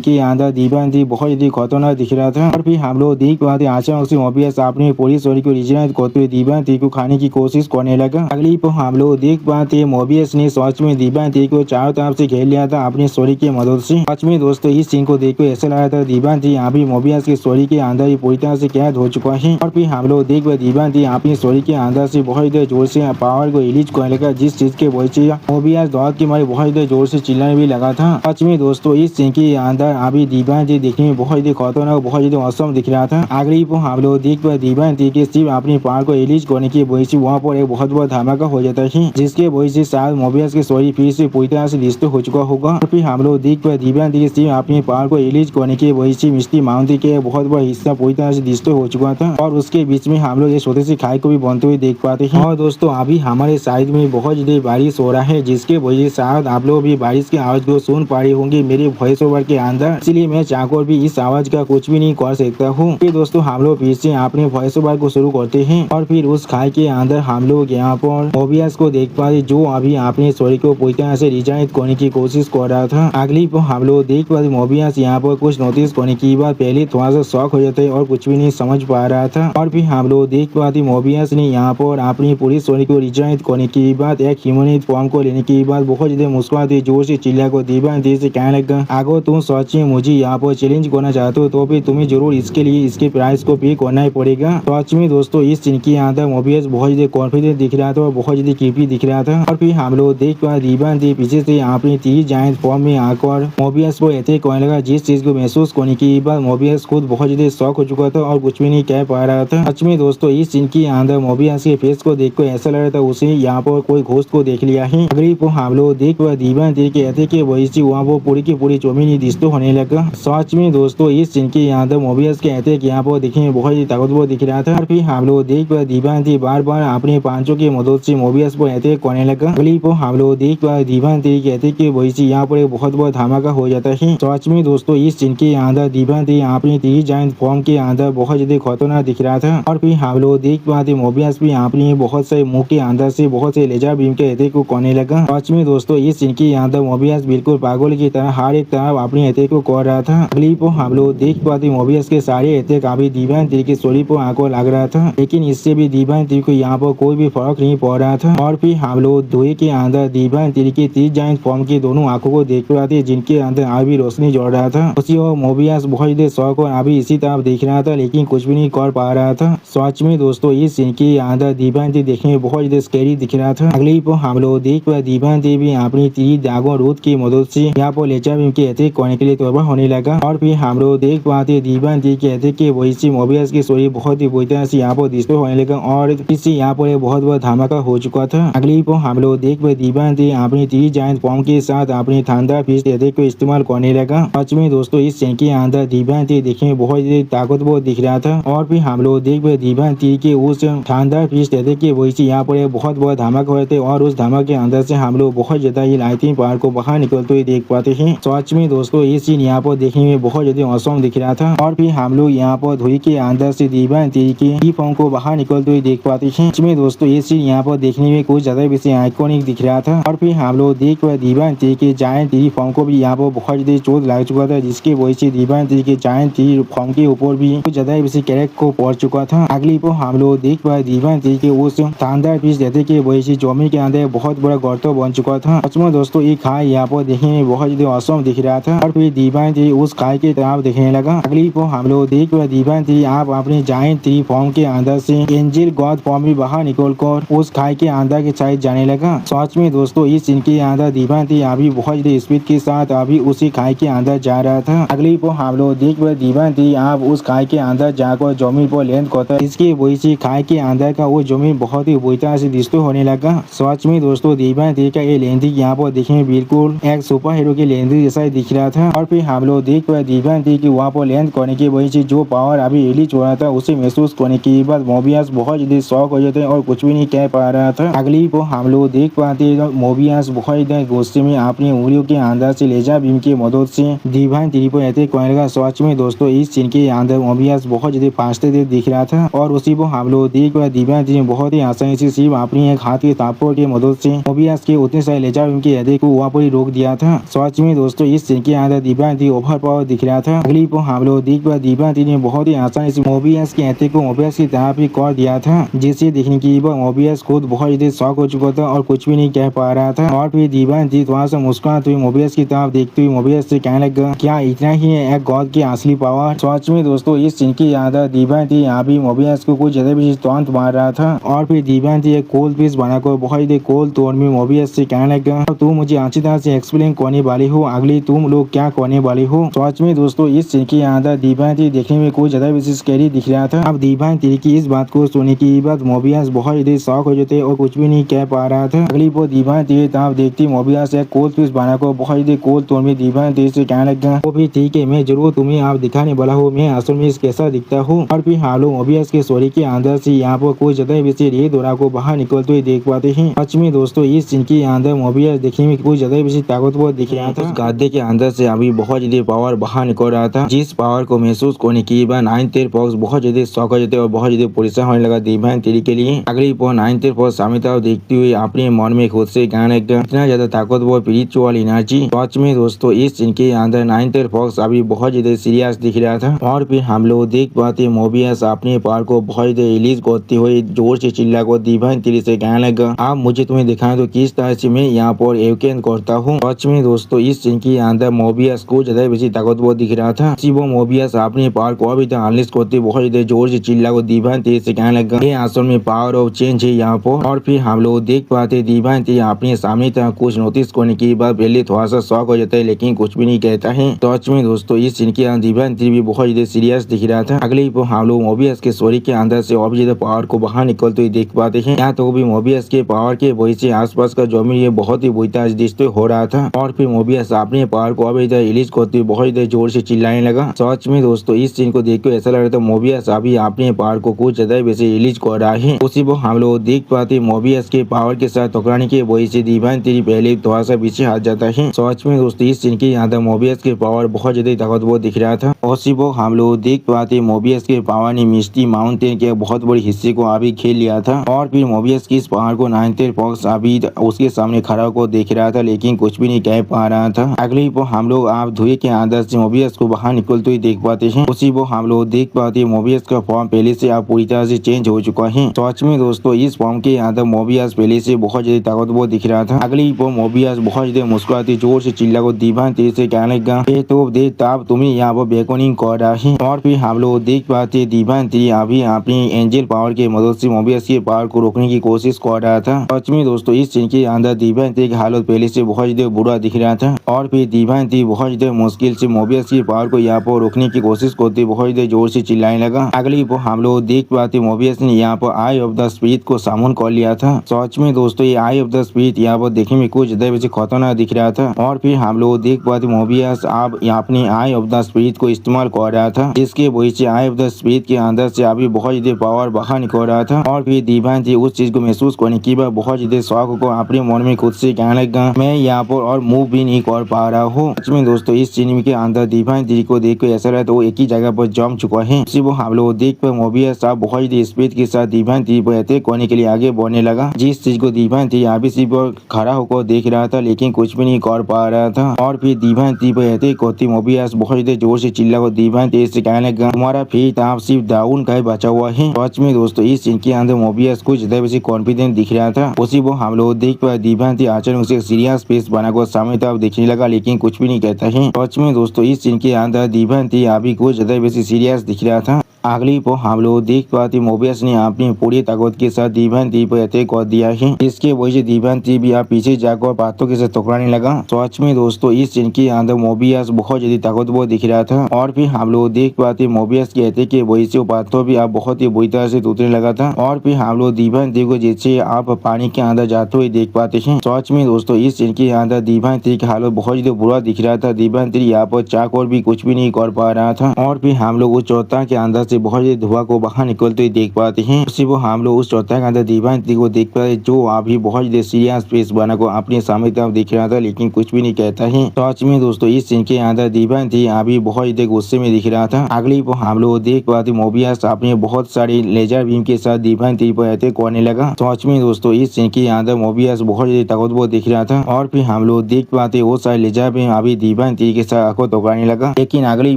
के अंदर डिवाइन बहुत ज्यादा खतरनाक दिख रहा था। और फिर हम लोग देख पाते अचानक से मोबियस अपने पूरी शरीर को रिजनरेट करते हुए डिवाइन को खाने की कोशिश करने लगा। अगली पर हम लोग देख पाते मोबियस ने सच में डिवाइन को चारों तरफ से घेर लिया था अपने शरीर की मदद से। सच में दोस्तों इस सीन को देखकर ऐसा लगा था डिवाइन अभी मोबियस के शरीर के अंदर ही पूरी तरह से कैद हो चुका है। और फिर हम लोग देख पाते डिवाइन अपने शरीर के अंदर से बहुत जोर से पावर को रिलीज करने लगा जिस चीज के वजह से मोबियस दौड़ के मारे में बहुत ही जोर से चिल्लाने भी लगा था। सच में दोस्तों इस सीन के अंदर अभी दीवानती देखने में बहुत ही खतरनाक, बहुत ही औसम दिख रहा था। अगली हम लोग देख पाए दीवानती के सिर्फ अपनी पावर को रिलीज करने की वजह से वहाँ पर एक बहुत बड़ा धमाका हो जाता है, जिसके वजह से शायद मोबियस की स्टोरी फिर से पूरी तरह से डिस्टर्ब हो चुका होगा। फिर हम लोग देख पाए दीवानती के सिर्फ अपनी पावर को रिलीज करने की वजह से मिस्टी माउंटी के बहुत बड़ा हिस्सा पूरी तरह से डिस्टर्ब हो चुका था और उसके बीच में हम लोग ये छोटे से खाई को भी बनते हुए देख पाते हैं। और दोस्तों अभी हमारे साइड में बहुत ज्यादा बारिश हो रहा है, जिसके वजह से शायद आप लोग भी बारिश की आवाज को सुन पा रहे होंगे मेरे वॉइस ओवर के अंदर, इसलिए मैं चाहकर भी इस आवाज का कुछ भी नहीं कर सकता हूँ। फिर दोस्तों हम लोग फिर से अपने वॉइस ओवर को शुरू करते हैं और फिर उस खाई के अंदर हम लोग यहाँ पर मोबियस को देख पाते जो अभी अपने स्टोरी को पूरी तरह से रिजाइन करने की कोशिश कर रहा था। अगली पर हम लोग देख पाते मोबियस यहाँ पर कुछ नोटिस करने की बात पहले थोड़ा सा शौक हो जाता है और कुछ भी नहीं समझ पा रहा था। और फिर हम लोग देख पाते मोबियस ने यहाँ पर अपनी पूरी स्टोरी को रिजाइन करने की बात एक ह्यूमन फॉर्म को लेने की बात बहुत ज्यादा मुस्कुराते जोर से चिल्ला को दीवानती से कहने लगा, अगर तुम सच में मुझे यहाँ पर चैलेंज करना चाहते हो तो फिर तुम्हें जरूर इसके लिए इसके प्राइस को पे करना ही पड़ेगा। सच में दोस्तों इस सीन के अंदर मोबियस बहुत ज्यादा कॉन्फिडेंट दिख रहा था और बहुत ज्यादा क्रीपी दिख रहा था। और फिर हम लोग देख पा दीवानती पीछे से अपनी 3 जायंट फॉर्म में आकर मोबियस को अटैक करने लगा, जिस चीज को महसूस करने के बाद मोबियस खुद बहुत ज्यादा शॉक हो चुका था और कुछ भी नहीं कह पा रहा था। सच में दोस्तों इस सीन के अंदर मोबियस के फेस को देखकर ऐसा लग रहा था उसे यहाँ पर कोई घोस्ट को देख लिया है। अगली को हम लोग देख पा दीवानती के अटैक के वजह से वहाँ वो पूरी की पूरी जमीन डिस्टर्ब होने लगा। सच में दोस्तों इस सीन के अंदर मोबियस के अटैक यहाँ पर देखने में बहुत ही ताकतवर दिख रहा था। और फिर हम लोग देख पा दीवानती बार बार अपने पांचों की मदद से मोबियस पर अटैक करने लगा। अगली को हम लोग देख पा दीवानती के अटैक के वजह से यहाँ पर एक बहुत बड़ा धमाका हो जाता है। सच में दोस्तों इस सीन के अंदर दीवानती अपनी 3 जायंट फॉर्म के अंदर बहुत ज्यादा खतरनाक दिख रहा था। और फिर हम लोग देख पाते मोबियस भी अपनी बहुत से मुंह के अंदर से बहुत से लेजर बीम के अटैक को करने लगा। सच में दोस्तों इस सीन के अंदर मोबियस बिल्कुल पागल की तरह हर एक तरफ अपने अटैक को कर रहा था। अगली को हम लोग देख पाते मोबियस के सारे अटैक अभी दीवानती की स्टोरी पर आंखों लग रहा था, लेकिन इससे भी दीवानती को यहाँ पर कोई भी फर्क नहीं पड़ रहा था। और फिर हम लोग धुएं के अंदर दीवानती की 3 जायंट फॉर्म की दोनों आंखों को देख रहे थे, जिनके अंदर अभी रोशनी जोड़ रहा था। उसी और मोबियस बहुत ही शौक और अभी इसी तरफ देख रहा था, लेकिन कुछ भी नहीं कर पा रहा था। सच में दोस्तों इस सीन के अंदर दीवानती देखने में बहुत ज्यादा स्कैरी दिख रहा था। अगली पर हम लोग देख पाए दीवानती भी अपनी 3 दागों रूथ की मदद से यहाँ पर लेजर बीम के अटैक करने के लिए तैयार होने लगा। और फिर हम लोग देख पाते दीवानती के अटैक के वजह से मोबियस की स्टोरी बहुत ही बुरी तरह से यहाँ पर डिस्टर्ब होने लगा और इससे यहाँ पर एक बहुत बड़ा धमाका हो चुका था। अगली पर हम लोग देख पाए दीवानती अपनी 3 जायंट फॉर्म के साथ अपनी थंडर फिस्ट अटैक को इस्तेमाल करने लगा। सच में दोस्तों इस सीन के अंदर दीवानती देखने में बहुत ज्यादा ताकतवर दिख रहा था। और फिर हम लोग देख पाए दीवानती के उस थंडर फिस्ट अटैक के वजह से यहाँ पर एक बहुत बड़ा धमाका हुए थे और उस धमाके के अंदर से हम लोग बहुत ज्यादा ही लाइटिंग पावर को बाहर निकलते हुए देख पाते हैं। सच में दोस्तों ये सीन यहाँ पर देखने में बहुत ज्यादा औसम दिख रहा था। और फिर हम लोग यहाँ पर धुई के अंदर से दीवानती की फॉर्म को बाहर निकलते हुए देख पाते हैं। सच में दोस्तों ये सीन यहाँ पर देखने में कुछ ज्यादा बेसी आइकॉनिक दिख रहा था। और फिर हम लोग देख पाए दीवानती के जायंट फॉर्म को भी यहाँ पर बहुत ज्यादा चोट लग चुका था, जिसके वजह से दीवानती के जायंट फॉर्म के ऊपर भी कुछ ज्यादा बेसी कैरेक्ट को पड़ चुका था। अगली पर हम लोग देख पाए दीवानती के उस थंडर फिस्ट अटैक के वजह से जमीन के अंदर बहुत बड़ा गर्त बन चुका था। सच में दोस्तों ये खाई यहाँ पर देखने में बहुत ज्यादा औसम दिख रहा था। और फिर दीवानती उस खाई की तरफ देखने लगा। अगली पर हम लोग देख पाए दीवानती आप अपने जायंट फॉर्म के अंदर से एंजल गॉड फॉर्म में बाहर निकलकर उस खाई के अंदर के साइड जाने लगा। सच में दोस्तों इस सीन के अंदर दीवानती अभी बहुत ज्यादा स्पीड के साथ अभी उसी खाई के अंदर जा रहा था। अगली पर हम लोग देख पाए दीवानती आप उस खाई के अंदर जाकर जमीन पर लैंड करता है, इसकी वजह से खाई के अंदर का वो जमीन बहुत ही बुरी तरह से डिस्टर्ब होने लगा। सच में दोस्तों दीवानती का ये लैंडिंग यहाँ पर देखने में बिल्कुल एक सुपर हीरो की लैंडिंग जैसा ही दिख रहा था। और फिर हम लोग देख पाए दीवानती की वहाँ पर लैंड करने की वजह से जो पावर अभी रिलीज हो रहा था उसे महसूस करने के बाद मोबियस बहुत ज्यादा शॉक हो जाते और कुछ भी नहीं कह पा रहा था। अगली को हम लोग देख पाते मोबियस बहुत ज्यादा गुस्से में अपनी उंगलियों के अंदर से लेजर बीम की मदद से दीवानती पर अटैक करने लगा। सच में दोस्तों इस सीन के अंदर मोबियस बहुत ज्यादा फास्ट दिख रहा था और उसी को हम लोग देख पाए दीवानती ने बहुत ही आसानी से सिर्फ अपनी एक हाथ के तापों की मदद से मोबियस के उतने सारे लेजर बीम के अटैक को वहाँ पर ही रोक दिया था। सच में दोस्तों इस सीन के अंदर दीवानती ओवर पावर दिख रहा था। अगली को हम लोग देख पाए दीवानती ने बहुत ही आसानी से मोबियस के अटैक को मोबियस की तरफ ही कर दिया था, जिसे देखने के बाद मोबियस खुद बहुत ज्यादा शॉक हो चुका था और कुछ भी नहीं कह पा रहा था। और फिर दीवानती थोड़ा सा मुस्कुराते हुए मोबियस की तरफ देखते हुए मोबियस से कहने लगा, क्या इतना ही है एक गॉड की असली पावर। सच में दोस्तों इस सीन के अंदर दीवानती यहाँ भी मोबियस को कुछ ज्यादा भी टॉन्ट मार रहा था। और फिर दीवानती एक कोल्ड पीस बनाकर बहुत ही कोल्ड तोड़ में मोबियस से कहने लगा, लगा। अब तुम मुझे अच्छी तरह से एक्सप्लेन करने वाली हो अगली तुम लोग क्या करने वाली हो। सच में दोस्तों इस सीन के अंदर दिव्यांती देखने में कोई ज्यादा विशेष स्कैरी दिख रहा था। अब दिव्यांती की इस बात को सुनने के बाद मोबियस बहुत ज्यादा शॉक हो जाते और कुछ भी नहीं कह पा रहा था। अगली वो दिव्यांती तब देखती मोबियस एक कोल्ड पीस बना को बहुत ज्यादा कोल्ड तोड़ में दिव्यांती से कहने लगा वो भी ठीक है मैं जरूर तुम्हें आप दिखाने वाला हूँ मैं असल में कैसा दिखता हूँ। और फिर हालो मोबियस के स्टोरी के अंदर से यहाँ पर कोई ज्यादा विशेष ये दौरा को बाहर निकलते हुए देख पाते हैं। सच में दोस्तों इस सीन के अंदर मोबियस देखने में कोई ज्यादा विशेष ताकतवर दिख रहा था। गद्दे के अंदर से अभी बहुत ज्यादा पावर बाहर निकल रहा था जिस पावर को महसूस करने के बाद नाइन फॉक्स बहुत ज्यादा शौक हो जाते और बहुत ज्यादा परेशान होने लगा दिव्यांती के लिए। अगली पर नाइन फॉक्स सामिता देखते हुए अपने मन में खुद से कहने लगा इतना ज्यादा ताकतवर स्पिरिचुअल एनर्जी। सच में दोस्तों इस सीन के अंदर नाइन फॉक्स अभी बहुत ज्यादा सीरियस दिख रहा था। और फिर हम लोग देख पाते मोबियस अपने पावर को बहुत ज्यादा रिलीज करते हुए जोर से चिल्ला को दिव्यांती से कहने लगा आप मुझे तुम्हें दिखाएं तो किस तरह से मैं यहाँ पर एवकेन करता हूँ। सच में दोस्तों इस सीन के अंदर मोबियस को ज्यादा बेसी ताकतवर दिख रहा था। वो मोबियस अपने पावर को अभी तक अनलिस्ट करते बहुत ज्यादा जोर से चिल्ला को दिव्यांती से कहने लगा ये असल में पावर ऑफ चेंज है यहाँ पर। और फिर हम लोग देख पाते दिव्यांती अपने सामने तक कुछ नोटिस करने के बाद पहले थोड़ा सा शॉक हो जाता है लेकिन कुछ भी नहीं कहता है। सच में दोस्तों इस सीन के अंदर दिव्यांती भी बहुत ज्यादा सीरियस दिख रहा था। अगले पर हम लोग मोबियस के स्टोरी के अंदर से और भी ज्यादा पावर को बाहर निकलते हुए देख पाते हैं। यहाँ तो भी मोबियस के पावर के वजह से आसपास का जमीन ये बहुत ही बुरा दृश्य हो रहा था। और फिर मोबियस अपने पावर को अभी इधर रिलीज करते हुए बहुत इधर जोर से चिल्लाने लगा। सच में दोस्तों इस सीन को देखकर ऐसा लग रहा था मोबियस अभी अपने पावर को कुछ ज्यादा वैसे रिलीज कर रहा है। उसी को हम लोग देख पाते मोबियस के पावर के साथ टकराने की वजह से दिव्यांती पहले थोड़ा सा पीछे हाथ जाता है। सच में दोस्तों इस सीन के अंदर मोबियस के पावर बहुत ज्यादा ताकतवर दिख रहा था। उसी को हम लोग देख पाते मोबियस के पावर ने मिस्टी माउंटेन के बहुत बड़े हिस्से को अभी खेल लिया था। और फिर मोबियस की इस पावर को नाइन फॉक्स अभी उसके सामने खड़ा को देख रहा था लेकिन कुछ भी नहीं कह पा रहा था। अगली को हम लोग आप धुएं के अंदर से मोबियस को बाहर निकलते हुए देख पाते हैं। उसी को हम लोग देख पाते मोबियस का फॉर्म पहले से आप पूरी तरह से चेंज हो चुका है। सच में दोस्तों इस फॉर्म के अंदर मोबियस पहले से बहुत ज्यादा ताकतवर दिख रहा था। अगली को मोबियस बहुत ज्यादा मुस्कुराते जोर से चिल्ला को दिव्यांती से कहने लगा तो दे ताब तुम्हें यहाँ पर बेकनिंग कर रहा है। और फिर हम लोग देख पाते दिव्यांती अभी अपनी एंजल पावर की मदद से मोबियस के पावर को रोकने की कोशिश कर रहा था। सच में दोस्तों इस सीन के अंदर दिव्यांती की हालत पहले से बहुत ज्यादा बुरा दिख रहा था। और फिर दिव्यांती बहुत ज्यादा मुश्किल से मोबियस की पावर को यहाँ पर रोकने की कोशिश करते बहुत ज्यादा जोर से चिल्लाने लगा। अगली को हम लोग देख पाते मोबियस ने यहाँ पर आई ऑफ द स्पिरिट को सामन कर लिया था। सच में दोस्तों ये आई ऑफ द स्पिरिट यहाँ पर देखने में कुछ ज्यादा वैसे खतरनाक दिख रहा था। और फिर हम लोग देख पाते मोबियस अब अपने आई ऑफ द स्पिरिट को इस्तेमाल कर रहा था जिसके वजह से आई ऑफ द स्पिरिट के अंदर से अभी बहुत ज्यादा पावर बाहर निकल रहा था। और फिर दिव्यांती उस चीज को महसूस करने के बाद बहुत ज्यादा शौक को अपने मन में खुद से कहने लगा मैं यहाँ पर और मूव भी नहीं कर पा रहा हूँ। सच में दोस्तों इस सीन के अंदर दिव्यांती को देख कर ऐसा लगा तो वो एक ही जगह पर जम चुका है। उसी वो हम लोग देख कर मोबियस अब बहुत ज्यादा स्पीड के साथ दिव्यांती पर अटैक करने के लिए आगे बढ़ने लगा जिस चीज को दिव्यांती अभी से पर खड़ा होकर देख रहा था लेकिन कुछ भी नहीं कर पा रहा था। और फिर दिव्यांती पर अटैक करती मोबियस बहुत ज्यादा जोर से चिल्ला कर दिव्यांती से कहने लगा तुम्हारा फीट आप सिर्फ डाउन का बचा हुआ है। सच में दोस्तों इस सीन के अंदर मोबियस कुछ ज्यादा वैसे कॉन्फिडेंट दिख रहा था। उसी वो हम लोग देख पाए दिव्यांती अचानक से सीरियस फेस बनाकर सामने तरफ देखने लगा लेकिन कुछ भी नहीं कहता है। सच में दोस्तों इस सीन के अंदर दिव्यांती अभी कुछ ज्यादा वैसे सीरियस दिख रहा था। अगली को हम लोग देख पाते मोबियस ने अपनी पूरी ताकत के साथ दिव्यांती पर अटैक कर दिया है। इसके वजह से दिव्यांती भी आप पीछे जाकर बातों के साथ टकराने लगा। सच में दोस्तों इस सीन के अंदर मोबियस बहुत ज्यादा ताकतवर दिख रहा था। और फिर हम लोग देख पाते मोबियस के अटैक के वजह से बातों भी आप बहुत ही बुरी तरह से टूटने लगा था। और फिर हम लोग दिव्यांती को जैसे आप पानी के अंदर जाते हुए देख पाते हैं। सच में दोस्तों इस सीन के अंदर दिव्यांती की हालत बहुत ज्यादा बुरा दिख रहा था। दिव्यांती यहाँ पर चाक और भी कुछ भी नहीं कर पा रहा था। और फिर हम लोग उस चौथा के अंदर से बहुत ज्यादा धुआं को बाहर निकलते हुए देख पाते हैं। उसी वो हम लोग उस चौथा के अंदर दिव्यांती को देख पाते जो अभी बहुत ज्यादा सीरियस फेस बना को अपने सामने तरफ देख रहा था लेकिन कुछ भी नहीं कहता है। सच में दोस्तों इस सीन के अंदर दिव्यांती अभी बहुत ज्यादा गुस्से में दिख रहा था। अगली को हम लोग देख पाते मोबियस अपने बहुत सारी लेजर बीम के साथ दिव्यांती पर अटैक करने लगा। सच में दोस्तों इस सीन के अंदर मोबियस बहुत ज्यादा ताकतवर दिख रहा था। और फिर हम लोग देख पाते वो सारे लेजर बीम अभी दिव्यांती के साथ आंखों टकराने लगा लेकिन अगली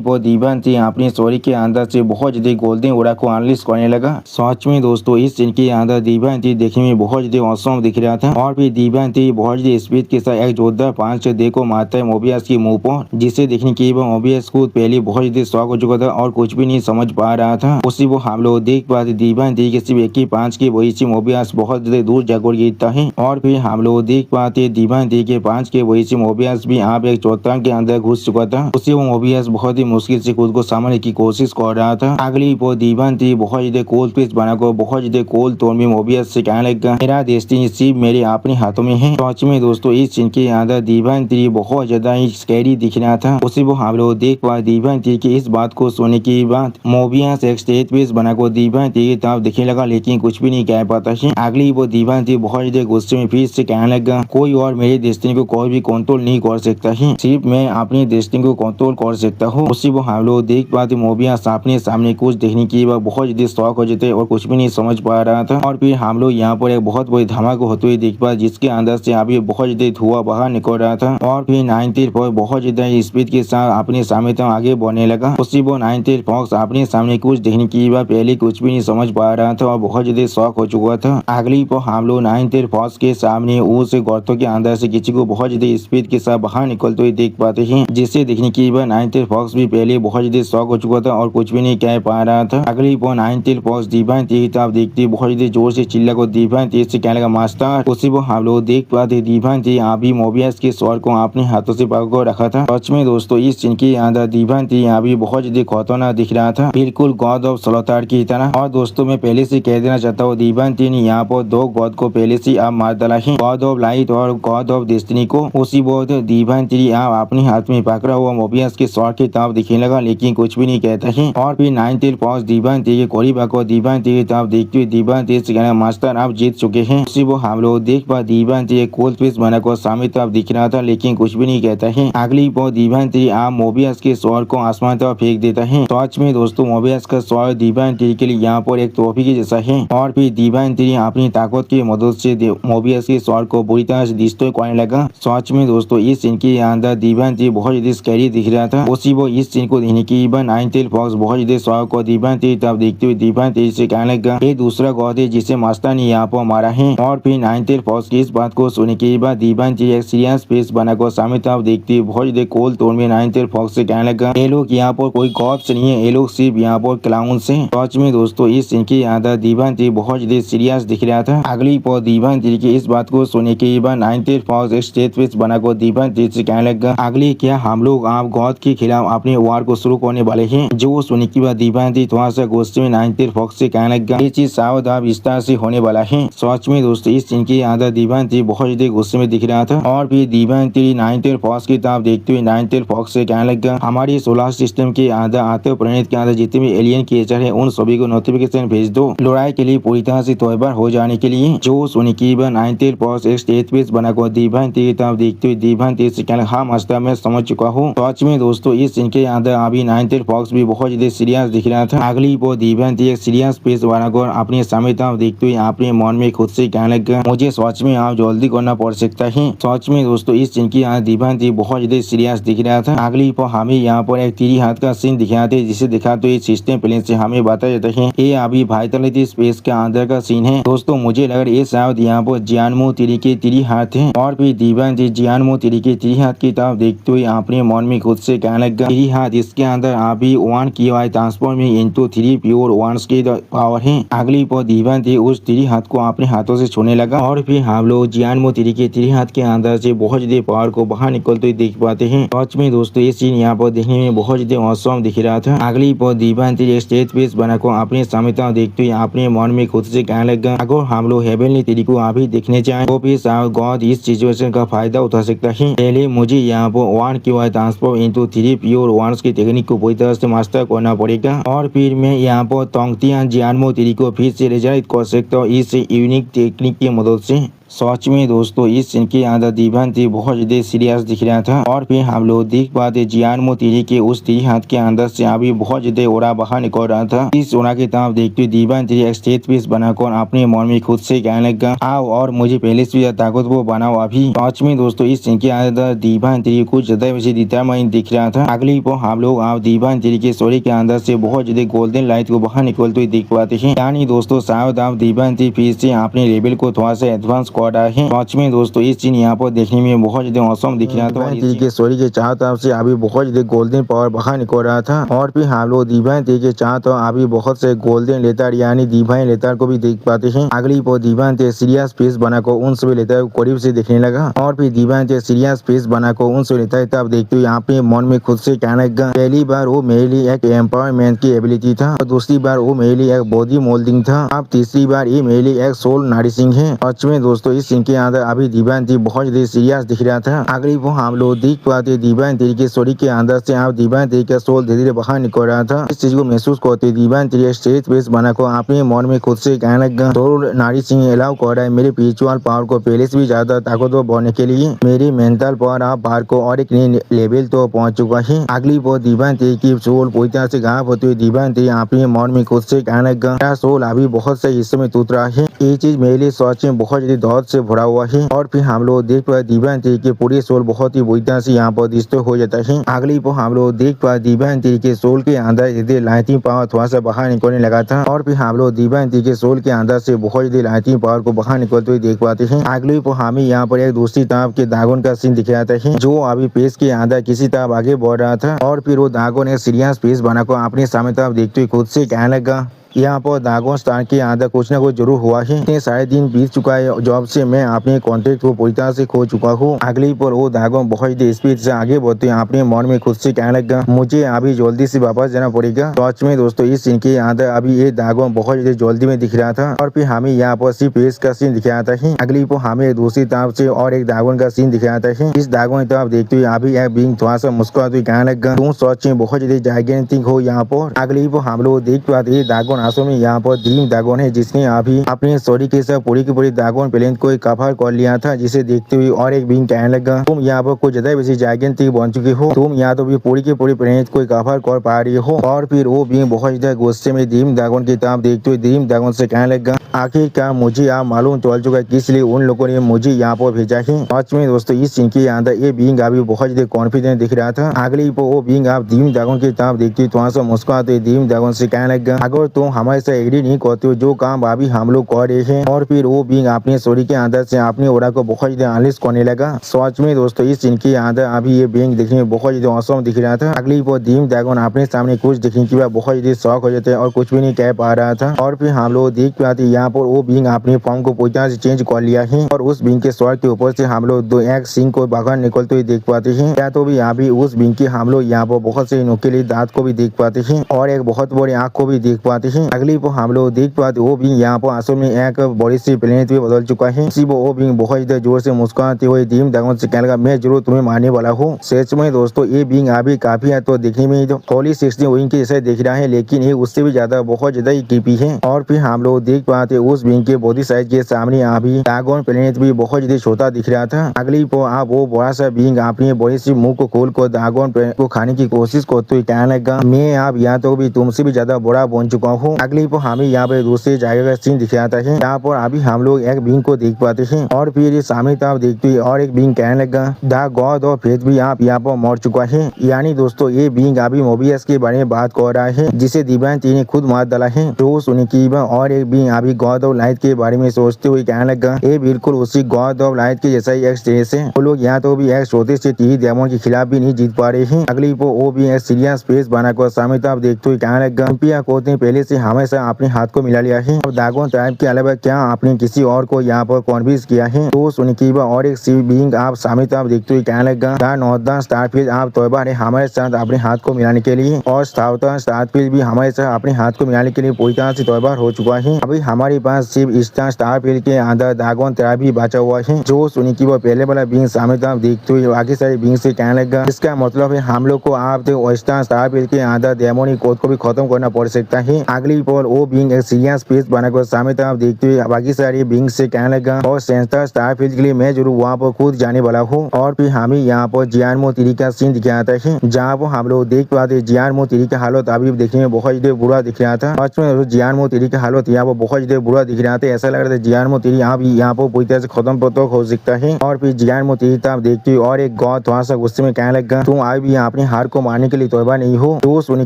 पर दिव्यांती अपने शरीर के अंदर से बहुत ज्यादा ज्यादा गोल्डन ओरा को अनलिस्ट करने लगा। सच में दोस्तों इस सीन के अंदर दिव्यांती देखने में बहुत ज्यादा औसम दिख रहा था और फिर दिव्यांती बहुत ज्यादा स्पीड के साथ एक जोरदार पांच देखो मारता है मोबियस की मुंह पर, जिसे देखने के बाद मोबियस खुद पहले बहुत ज्यादा शॉक हो चुका था और कुछ भी नहीं समझ पा रहा था। उसी वो हम लोग देख पाते दिव्यांती के सिर्फ एक ही पांच की वजह से मोबियस बहुत ज्यादा दूर जाकर गिरता है और फिर हम लोग देख पाते दिव्यांती के पांच के वजह से मोबियस भी आप एक चौथान के अंदर घुस चुका था। उसी वो मोबियस बहुत ही मुश्किल से खुद को संभालने की कोशिश कर रहा था। अगली वो दिव्यांती बहुत ज्यादा कोल्ड पीस बनाकर बहुत ज्यादा कोल्ड टोन में मोबियस से कहने लगा मेरा डेस्टिनी सिर्फ मेरे अपने हाथों में है। सच में दोस्तों इस सीन के अंदर दिव्यांती बहुत ज्यादा ही स्कैरी दिख रहा था। उसी वो हम लोग देख पाए दिव्यांती की इस बात को सुनने के बाद मोबियस एक स्टेज पीस बनाकर दिव्यांती की तरफ दिखने लगा लेकिन कुछ भी नहीं कह पाता है। अगली वो दिव्यांती बहुत ज्यादा गुस्से में फिर से कहने लगा कोई और मेरे डेस्टिनी को कोई भी कंट्रोल नहीं कर सकता है, सिर्फ मैं अपनी डेस्टिनी को कंट्रोल कर सकता हूँ। उसी वो हम लोग देख पाते मोबियस अपने सामने कुछ देखने के बाद बहुत ज्यादा शौक हो जाते और कुछ भी नहीं समझ पा रहा था और फिर हम लोग यहाँ पर एक बहुत बड़ी धमाका होते हुए देख पाए जिसके अंदर से अभी बहुत ज्यादा धुआं बाहर निकल रहा था और फिर 9 पर बहुत ज्यादा स्पीड के साथ अपने सामने तक आगे बढ़ने लगा। उसी वो 9 फॉक्स अपने सामने कुछ देखने के बाद पहले कुछ भी नहीं समझ पा रहा था और बहुत ज्यादा शौक हो चुका था। अगली पर हम लोग 9 फॉक्स के सामने उस गर्तों के अंदर से किसी को बहुत ज्यादा स्पीड के साथ बाहर निकलते हुए देख पाते हैं, जिसे देखने के बाद 9 फॉक्स भी पहले बहुत ज्यादा शौक हो चुका था और कुछ भी नहीं कह पा रहा था। अगली पर 9 फॉक्स दिव्यांती की तरफ देखते बहुत ज्यादा जोर से चिल्ला को दिव्यांती से कहने लगा मास्टर। उसी वो हम लोग देख पाते दिव्यांती अभी मोबियस के स्वॉर्ड को अपने हाथों से पकड़ रखा था। सच में दोस्तों इस सीन के अंदर दिव्यांती अभी बहुत ज्यादा खतरनाक दिख रहा था, बिल्कुल गॉड ऑफ स्लॉटर की तरह। और दोस्तों मैं पहले से कह देना चाहता हूँ दिव्यांती ने यहाँ पर दो गॉड को पहले से आप मार डाला है, गॉड ऑफ लाइट और गॉड ऑफ डेस्टिनी को। उसी बहुत दिव्यांती आप अपने हाथ में पकड़ा हुआ मोबियस के स्वॉर्ड की तरफ दिखने लगा लेकिन कुछ भी नहीं कहता है और फिर 9 फॉक्स दिव्यांती के करीब आकर दिव्यांती की तरफ देखते हुए दिव्यांती से कहना मास्टर आप जीत चुके हैं। उसी वो हम लोग देख पा दिव्यांती एक कोल्ड पीस बनाकर सामने तरफ दिख रहा था लेकिन कुछ भी नहीं कहता है। अगली पर दिव्यांती आप मोबियस के स्वॉर्ड को आसमान तरफ फेंक देता है। सच में दोस्तों मोबियस का स्वॉर्ड दिव्यांती के लिए यहाँ पर एक ट्रॉफी के जैसा है और फिर दिव्यांती अपनी ताकत की मदद से मोबियस के स्वॉर्ड को बुरी तरह से डिस्ट्रॉय करने लगा। सच में दोस्तों इस सीन के अंदर दिव्यांती बहुत ज्यादा स्कैरी दिख रहा था। उसी वो इस सीन को देखने के बाद 9 फॉक्स बहुत ज्यादा स्वॉर्ड को दिव्यांती तरफ देखते हुए दिव्यांती से कहने लगा ये दूसरा गॉड है जिसे मास्टर ने यहाँ पर मारा है। और फिर 9 फॉक्स की इस बात को सुनने के बाद दिव्यांती एक सीरियस फेस बनाकर सामने तरफ देखते हुए बहुत ज्यादा कोल्ड टोन में 9 फॉक्स से कहने लगा ये लोग यहाँ पर कोई गॉड्स नहीं है, ये लोग सिर्फ यहाँ पर क्लाउन्स हैं। सच में दोस्तों इस सीन के अंदर दिव्यांती बहुत ज्यादा सीरियस दिख रहा था। अगली पर दिव्यांती की इस बात को सुनने के बाद 9 फॉक्स एक स्टेज फेस बनाकर दिव्यांती से कहने लगा अगली क्या हम लोग आप गॉड के खिलाफ अपने वार को शुरू करने वाले हैं। जो सुनने के बाद दिव्यांती थोड़ा सा गुस्से में 9 फॉक्स से कहने लगा ये चीज सावध आप विस्तार से होने वाला है। सच में दोस्तों इस सीन के अंदर दिव्यांती बहुत ज्यादा गुस्से में दिख रहा था और फिर दिव्यांती 9 फॉक्स की तरफ देखते हुए 9 फॉक्स से कहने लगा हमारे सोलर सिस्टम के अंदर आते प्लेनेट के अंदर जितने भी एलियन क्रिएचर है उन सभी को नोटिफिकेशन भेज दो लड़ाई के लिए पूरी तरह से तैयार हो जाने के लिए। जो सुनने के बाद 9 फॉक्स एक स्टेज पेस बनाकर दिव्यांती की तरफ देखते हुए दिव्यांती से कहने हाँ मास्टर मैं समझ चुका हूँ। सच में दोस्तों इस सीन के अंदर अभी 9 फॉक्स भी बहुत ज्यादा सीरियस दिख रहा था। अगली वो दिव्यांती एक सीरियस पेस बनाकर अपने सामने तरफ देखते हुए अपने मन में खुद से कहने लगा मुझे सच में आप जल्दी करना पड़ सकता है। सच में दोस्तों इस सीन के अंदर दिव्यांती बहुत ज्यादा सीरियस दिख रहा था। अगली पर हमें यहाँ पर एक 3 हाथ का सीन दिखाते जिसे दिखाते हुए सिस्टम प्लेन से हमें बताया जाता है ये अभी वाइटलिटी स्पेस के अंदर का सीन है। दोस्तों मुझे लग रहा है ये शायद यहाँ पर जियानमो तिरी के 3 हाथ है और फिर दिव्यांती जियानमो तिरी के 3 हाथ की तरफ देखते हुए अपने मन में खुद से कहने लगा 3 हाथ इसके अंदर अभी 1 की वाई ट्रांसफॉर्मिंग इनटू 3 प्योर वंस की पावर है। अगली पर दिव्यांती उस 3 हाथ को अपने हाथों से छूने लगा और फिर हम लोग जियानमो तिरी के 3 हाथ के अंदर से बहुत ज्यादा पावर को बाहर निकलते हुए देख पाते हैं। सच में दोस्तों ये सीन यहाँ पर देखने में बहुत ज्यादा औसम दिख रहा था। अगली पर दिव्यांती स्टेज पेस बनाकर अपने सामने देखते हुए अपने मन में खुद से कहने लगा अगर हम लोग हेवनली तिरी को अभी देखने चाहे तो फिर शायद गॉड इस सिचुएशन का फायदा उठा सकता है। पहले मुझे यहाँ पर 1 की वाई ट्रांसफॉर्म इनटू 3 प्योर वंस की टेक्निक को पूरी तरह से मास्टर करना पड़ेगा और फिर मैं यहाँ पर तोंगतियान जियानमो तिरी को फिर से रिजरेक्ट कर सकता हूँ इस यूनिक टेक्निक की मदद से। सच में दोस्तों इस सीन के अंदर दीवानती बहुत ज्यादा सीरियस दिख रहा था और फिर हम लोग देख पाते जियान तीरी के उस तीर हाथ के अंदर से अभी बहुत ज्यादा ओरा बाहर निकल रहा था। इस ओरा की तरफ देखते हुए दीवानती एक स्टेज पीस बनाकर अपने मन में खुद से कहने लगा, आओ और मुझे पहले से ज्यादा ताकतवर बनाओ अभी। सच में दोस्तों इस सीन के अंदर दीवानती कुछ ज्यादा वैसे डिटरमाइन दिख रहा था। अगली पर हम लोग आप दीवानती के शरीर के अंदर से बहुत ज्यादा गोल्डन लाइट को बाहर निकलते हुए देख पाते हैं। यानी दोस्तों शायद आप दीवानती फिर से अपने लेवल को थोड़ा सा एडवांस कर रहा है। सच में दोस्तों इस सीन यहाँ पर देखने में बहुत ज्यादा औसम दिख रहा था। के सोरी के चारों तरफ से अभी बहुत ज्यादा गोल्डन पावर बाहर निकल रहा था और फिर हम लोग दीवान के चारों तरफ अभी बहुत से गोल्डन लेटर यानी दीवान लेटर को भी देख पाते हैं। अगली पर दीवान सीरियस फेस बनाकर उन सभी लेटर को करीब से देखने लगा और फिर दीवान सीरियस फेस बनाकर उन सभी लेटर तब देखते हुए यहाँ पे मन में खुद से कहने लगा, पहली बार वो मेरे लिए एक एम्पावरमेंट की एबिलिटी था और दूसरी बार वो मेरे लिए एक बॉडी मोल्डिंग था, अब तीसरी बार ये मेरे लिए एक सोल नरिशिंग है। सच में दोस्तों इस सीन के अंदर अभी दीवानती बहुत ज्यादा सीरियस दिख रहा था। अगली वो हम लोग देख पाते दीवानती के शरीर के अंदर से आप दीवानती का सोल धीरे धीरे बाहर निकल रहा था। इस चीज को महसूस करते दीवानती स्टेज पेस बनाकर अपने मन में खुद से कहने लगा, सोल नरिशिंग अलाउ कर रहा है मेरे स्पिरिचुअल पावर को पहले से भी ज्यादा ताकतवर बनने के लिए। मेरी मेंटल पावर आप बाहर को और एक नए लेवल तो पहुंच चुका है। अगली वो दीवानती की सोल पूरी तरह से गायब होते हुए दीवानती अपने मन में खुद से कहने लगा, मेरा सोल अभी बहुत से हिस्से में टूट रहा है, ये चीज मेरे लिए सच में बहुत ज्यादा दर्द से भरा हुआ है। और फिर हम लोग देख पाए दीवानती के पूरे सोल बहुत ही बुरी तरह से यहाँ पर डिस्ट्रॉय हो जाता है। अगली पर हम लोग देख पाए दीवानती के सोल के अंदर लाइटिंग पावर थोड़ा सा बाहर निकलने लगा था और फिर हम लोग दीवानती के सोल के अंदर से बहुत ज्यादा लाइटिंग पावर को बाहर निकलते हुए देख पाते हैं। अगली पर हमें यहाँ पर एक दूसरी तरफ के दागोन का सीन दिख रहा था जो अभी पेस के अंदर किसी तरफ आगे बढ़ रहा था और फिर वो दागोन एक सीरियस पेस बनाकर अपने सामने तरफ देखते हुए खुद से कहने लगा, यहाँ पर दागोन स्थान के अंदर कुछ न कुछ जरूर हुआ है। इतने सारे दिन बीत चुका है जॉब से मैं अपने कॉन्ट्रैक्ट को पूरी तरह से खो चुका हूँ। अगली पर वो दागोन बहुत स्पीड से आगे बढ़ते अपने मन में खुद से कहने लगा, मुझे अभी जल्दी से वापस जाना पड़ेगा। सच में दोस्तों इस सीन के अंदर अभी ये दागोन बहुत जल्दी में दिख रहा था और फिर हमें यहाँ पर सिर्फ पेस का सीन दिख रहा था। अगली पर हमें दूसरी तरफ से और एक दागोन का सीन दिख रहा था। इस दागोन की तरफ देखते हुए अभी एक बीइंग थोड़ा सा मुस्कुराते कहने लगा, तुम सच में बहुत ज्यादा जायगेंटिक हो यहाँ पर। अगली पर हम लोग देख पाते दागोन आंसू में यहाँ पर ड्रीम दागोन है जिसने अभी अपने शरीर के साथ पूरी की पूरी दागोन प्लेनेट को कवर कर लिया था, जिसे देखते हुए और एक बीइंग कहने लगा, तुम यहाँ पर कुछ ज्यादा वैसे जायगेंटिक बन चुके हो, तुम यहाँ तो भी पूरी की पूरी प्लेनेट को कवर कर पा रही हो। और फिर वो बीइंग बहुत ज्यादा गुस्से में ड्रीम दागोन की तरफ देखते हुए ड्रीम दागोन से कहने लगा, आखिरकार मुझे आप मालूम चल चुका है किस लिए उन लोगों ने मुझे यहाँ पर भेजा है। सच में दोस्तों इस सीन के अंदर ये बीइंग अभी बहुत ज्यादा कॉन्फिडेंट दिख रहा था। अगली पर वो बीइंग आप ड्रीम दागोन की तरफ देखते थोड़ा सा मुस्कुराते ड्रीम दागोन से कहने लगा, अगर तुम हमारे से एग्री नहीं करते हो जो काम अभी हम लोग कर रहे हैं। और फिर वो बीइंग अपने शरीर के अंदर से अपने ओरा को बहुत ज्यादा अनलिस्ट करने लगा। सच में दोस्तों इस सीन के अंदर अभी ये बीइंग देखने में बहुत ज्यादा औसम दिख रहा था। अगली पर ड्रीम दागोन अपने सामने कुछ देखने के बाद बहुत ज्यादा शौक हो जाते हैं और कुछ भी नहीं कह पा रहा था। और फिर हम लोग देख पाते यहाँ पर वो बीइंग अपने फॉर्म को पूरी तरह से चेंज कर लिया है और उस बीइंग के स्वर के ऊपर से हम लोग दो एक सिंह को बाहर निकलते हुए देख पाते हैं। या तो भी अभी उस बीइंग के हम लोग यहाँ पर बहुत से नुकीले दांत को भी देख पाते हैं और एक बहुत बड़ी आँख को भी देख पाते हैं। अगली पर हम लोग देख पाते वो भी यहाँ पर असल में एक बड़ी सी प्लेनेट में बदल चुका है। इसी वो भी बहुत ज्यादा जोर से मुस्कुराते हुए ड्रीम दागोन से कहने लगा, मैं जरूर तुम्हें मारने वाला हूँ। सच में दोस्तों ये बीइंग अभी काफी है तो देखने में होली 16 विंग के जैसे दिख रहा है, लेकिन ये उससे भी ज्यादा बहुत ज्यादा ही क्रीपी है। और फिर हम लोग देख पाते उस बीइंग के बॉडी साइज के सामने अभी दागोन प्लेनेट भी बहुत ज्यादा छोटा दिख रहा था। अगली पर आप वो बड़ा सा बीइंग अपने बड़ी सी मुंह को खोल कर दागोन को खाने की कोशिश करते हुए कहने लगा, मैं आप यहाँ तो भी तुमसे भी ज्यादा बड़ा बन चुका हूँ। अगली पर हमें यहाँ पे दूसरी जगह का सीन दिख रहा है। यहाँ पर अभी हम लोग एक बीइंग को देख पाते हैं और फिर ये सामने तरफ देखते हुए और एक बीइंग कहने लगा, द गॉड ऑफ फेथ भी आप यहाँ पर मर चुका है। यानी दोस्तों ये बीइंग अभी मोबियस के बारे में बात कर रहा है जिसे दीवानती ने खुद मार डाला है। तो सुनी की और एक बीइंग अभी गॉड ऑफ लाइट के बारे में सोचते हुए कहने लगा, ये बिल्कुल उसी गॉड ऑफ लाइट के जैसा ही एक स्टेज है। वो लोग यहाँ तो भी एक छोटे से टीवी डेमन के खिलाफ भी नहीं जीत पा रहे हैं। अगली पर वो भी एक सीरियस फेस बनाकर सामने तरफ देखते हुए कहने लगा, एम्पियर कोर्ट ने पहले से हमेशा अपने हाथ को मिला लिया है। अब दागोन ट्राइब के अलावा क्या आपने किसी और को यहाँ पर कन्विंस किया है? तो सुनिकीबा और एक सी बीइंग आप सामने तरफ देखते हुए कहने लगा, द नॉर्दर्न स्टारफील्ड आप तौबा है हमारे साथ अपने हाथ को मिलाने के लिए और साउथर्न स्टारफील्ड भी हमारे साथ अपने हाथ को मिलाने के लिए पूरी तरह से तौबा हो चुका है। अभी हमारे पास सिर्फ ईस्टर्न स्टारफील्ड के अंदर दागोन ट्राइब भी बचा हुआ है। जो सुनिकीबा पहले वाला बीइंग सामने तरफ देखते हुए बाकी सारे बीइंग से कहने लगा, इसका मतलब है हम लोग को आप वेस्टर्न स्टारफील्ड के अंदर डेमोनिक कोड को भी खत्म करना पड़ सकता है। अगली पोल वो बिंग एक सीरियस फेस बनाकर सामने तरफ देखते हुए बाकी सारे बिंग से कहने लगा और सेंटर स्टारफील्ड के लिए मैं जरूर वहाँ पर खुद जाने वाला हूँ। और फिर हमें यहाँ पर जियानमो तिरी का सीन दिखाया था जहाँ पर हम लोग देख पाते जियानमो तिरी का हालत अभी देखने में बहुत ज्यादा बुरा दिख रहा था। सच में जियानमो तिरी का हालत यहाँ पर बहुत ज्यादा बुरा दिख रहा था। ऐसा लग रहा था जियानमो तिरी यहाँ पर पूरी तरह से खत्म तो हो सकता है। और फिर जियानमो तिरी तब देखती हुई और एक गॉड थोड़ा सा गुस्से में कहने लगा तुम आज भी अपने हार को मारने के लिए तौबा नहीं हो। तो सुन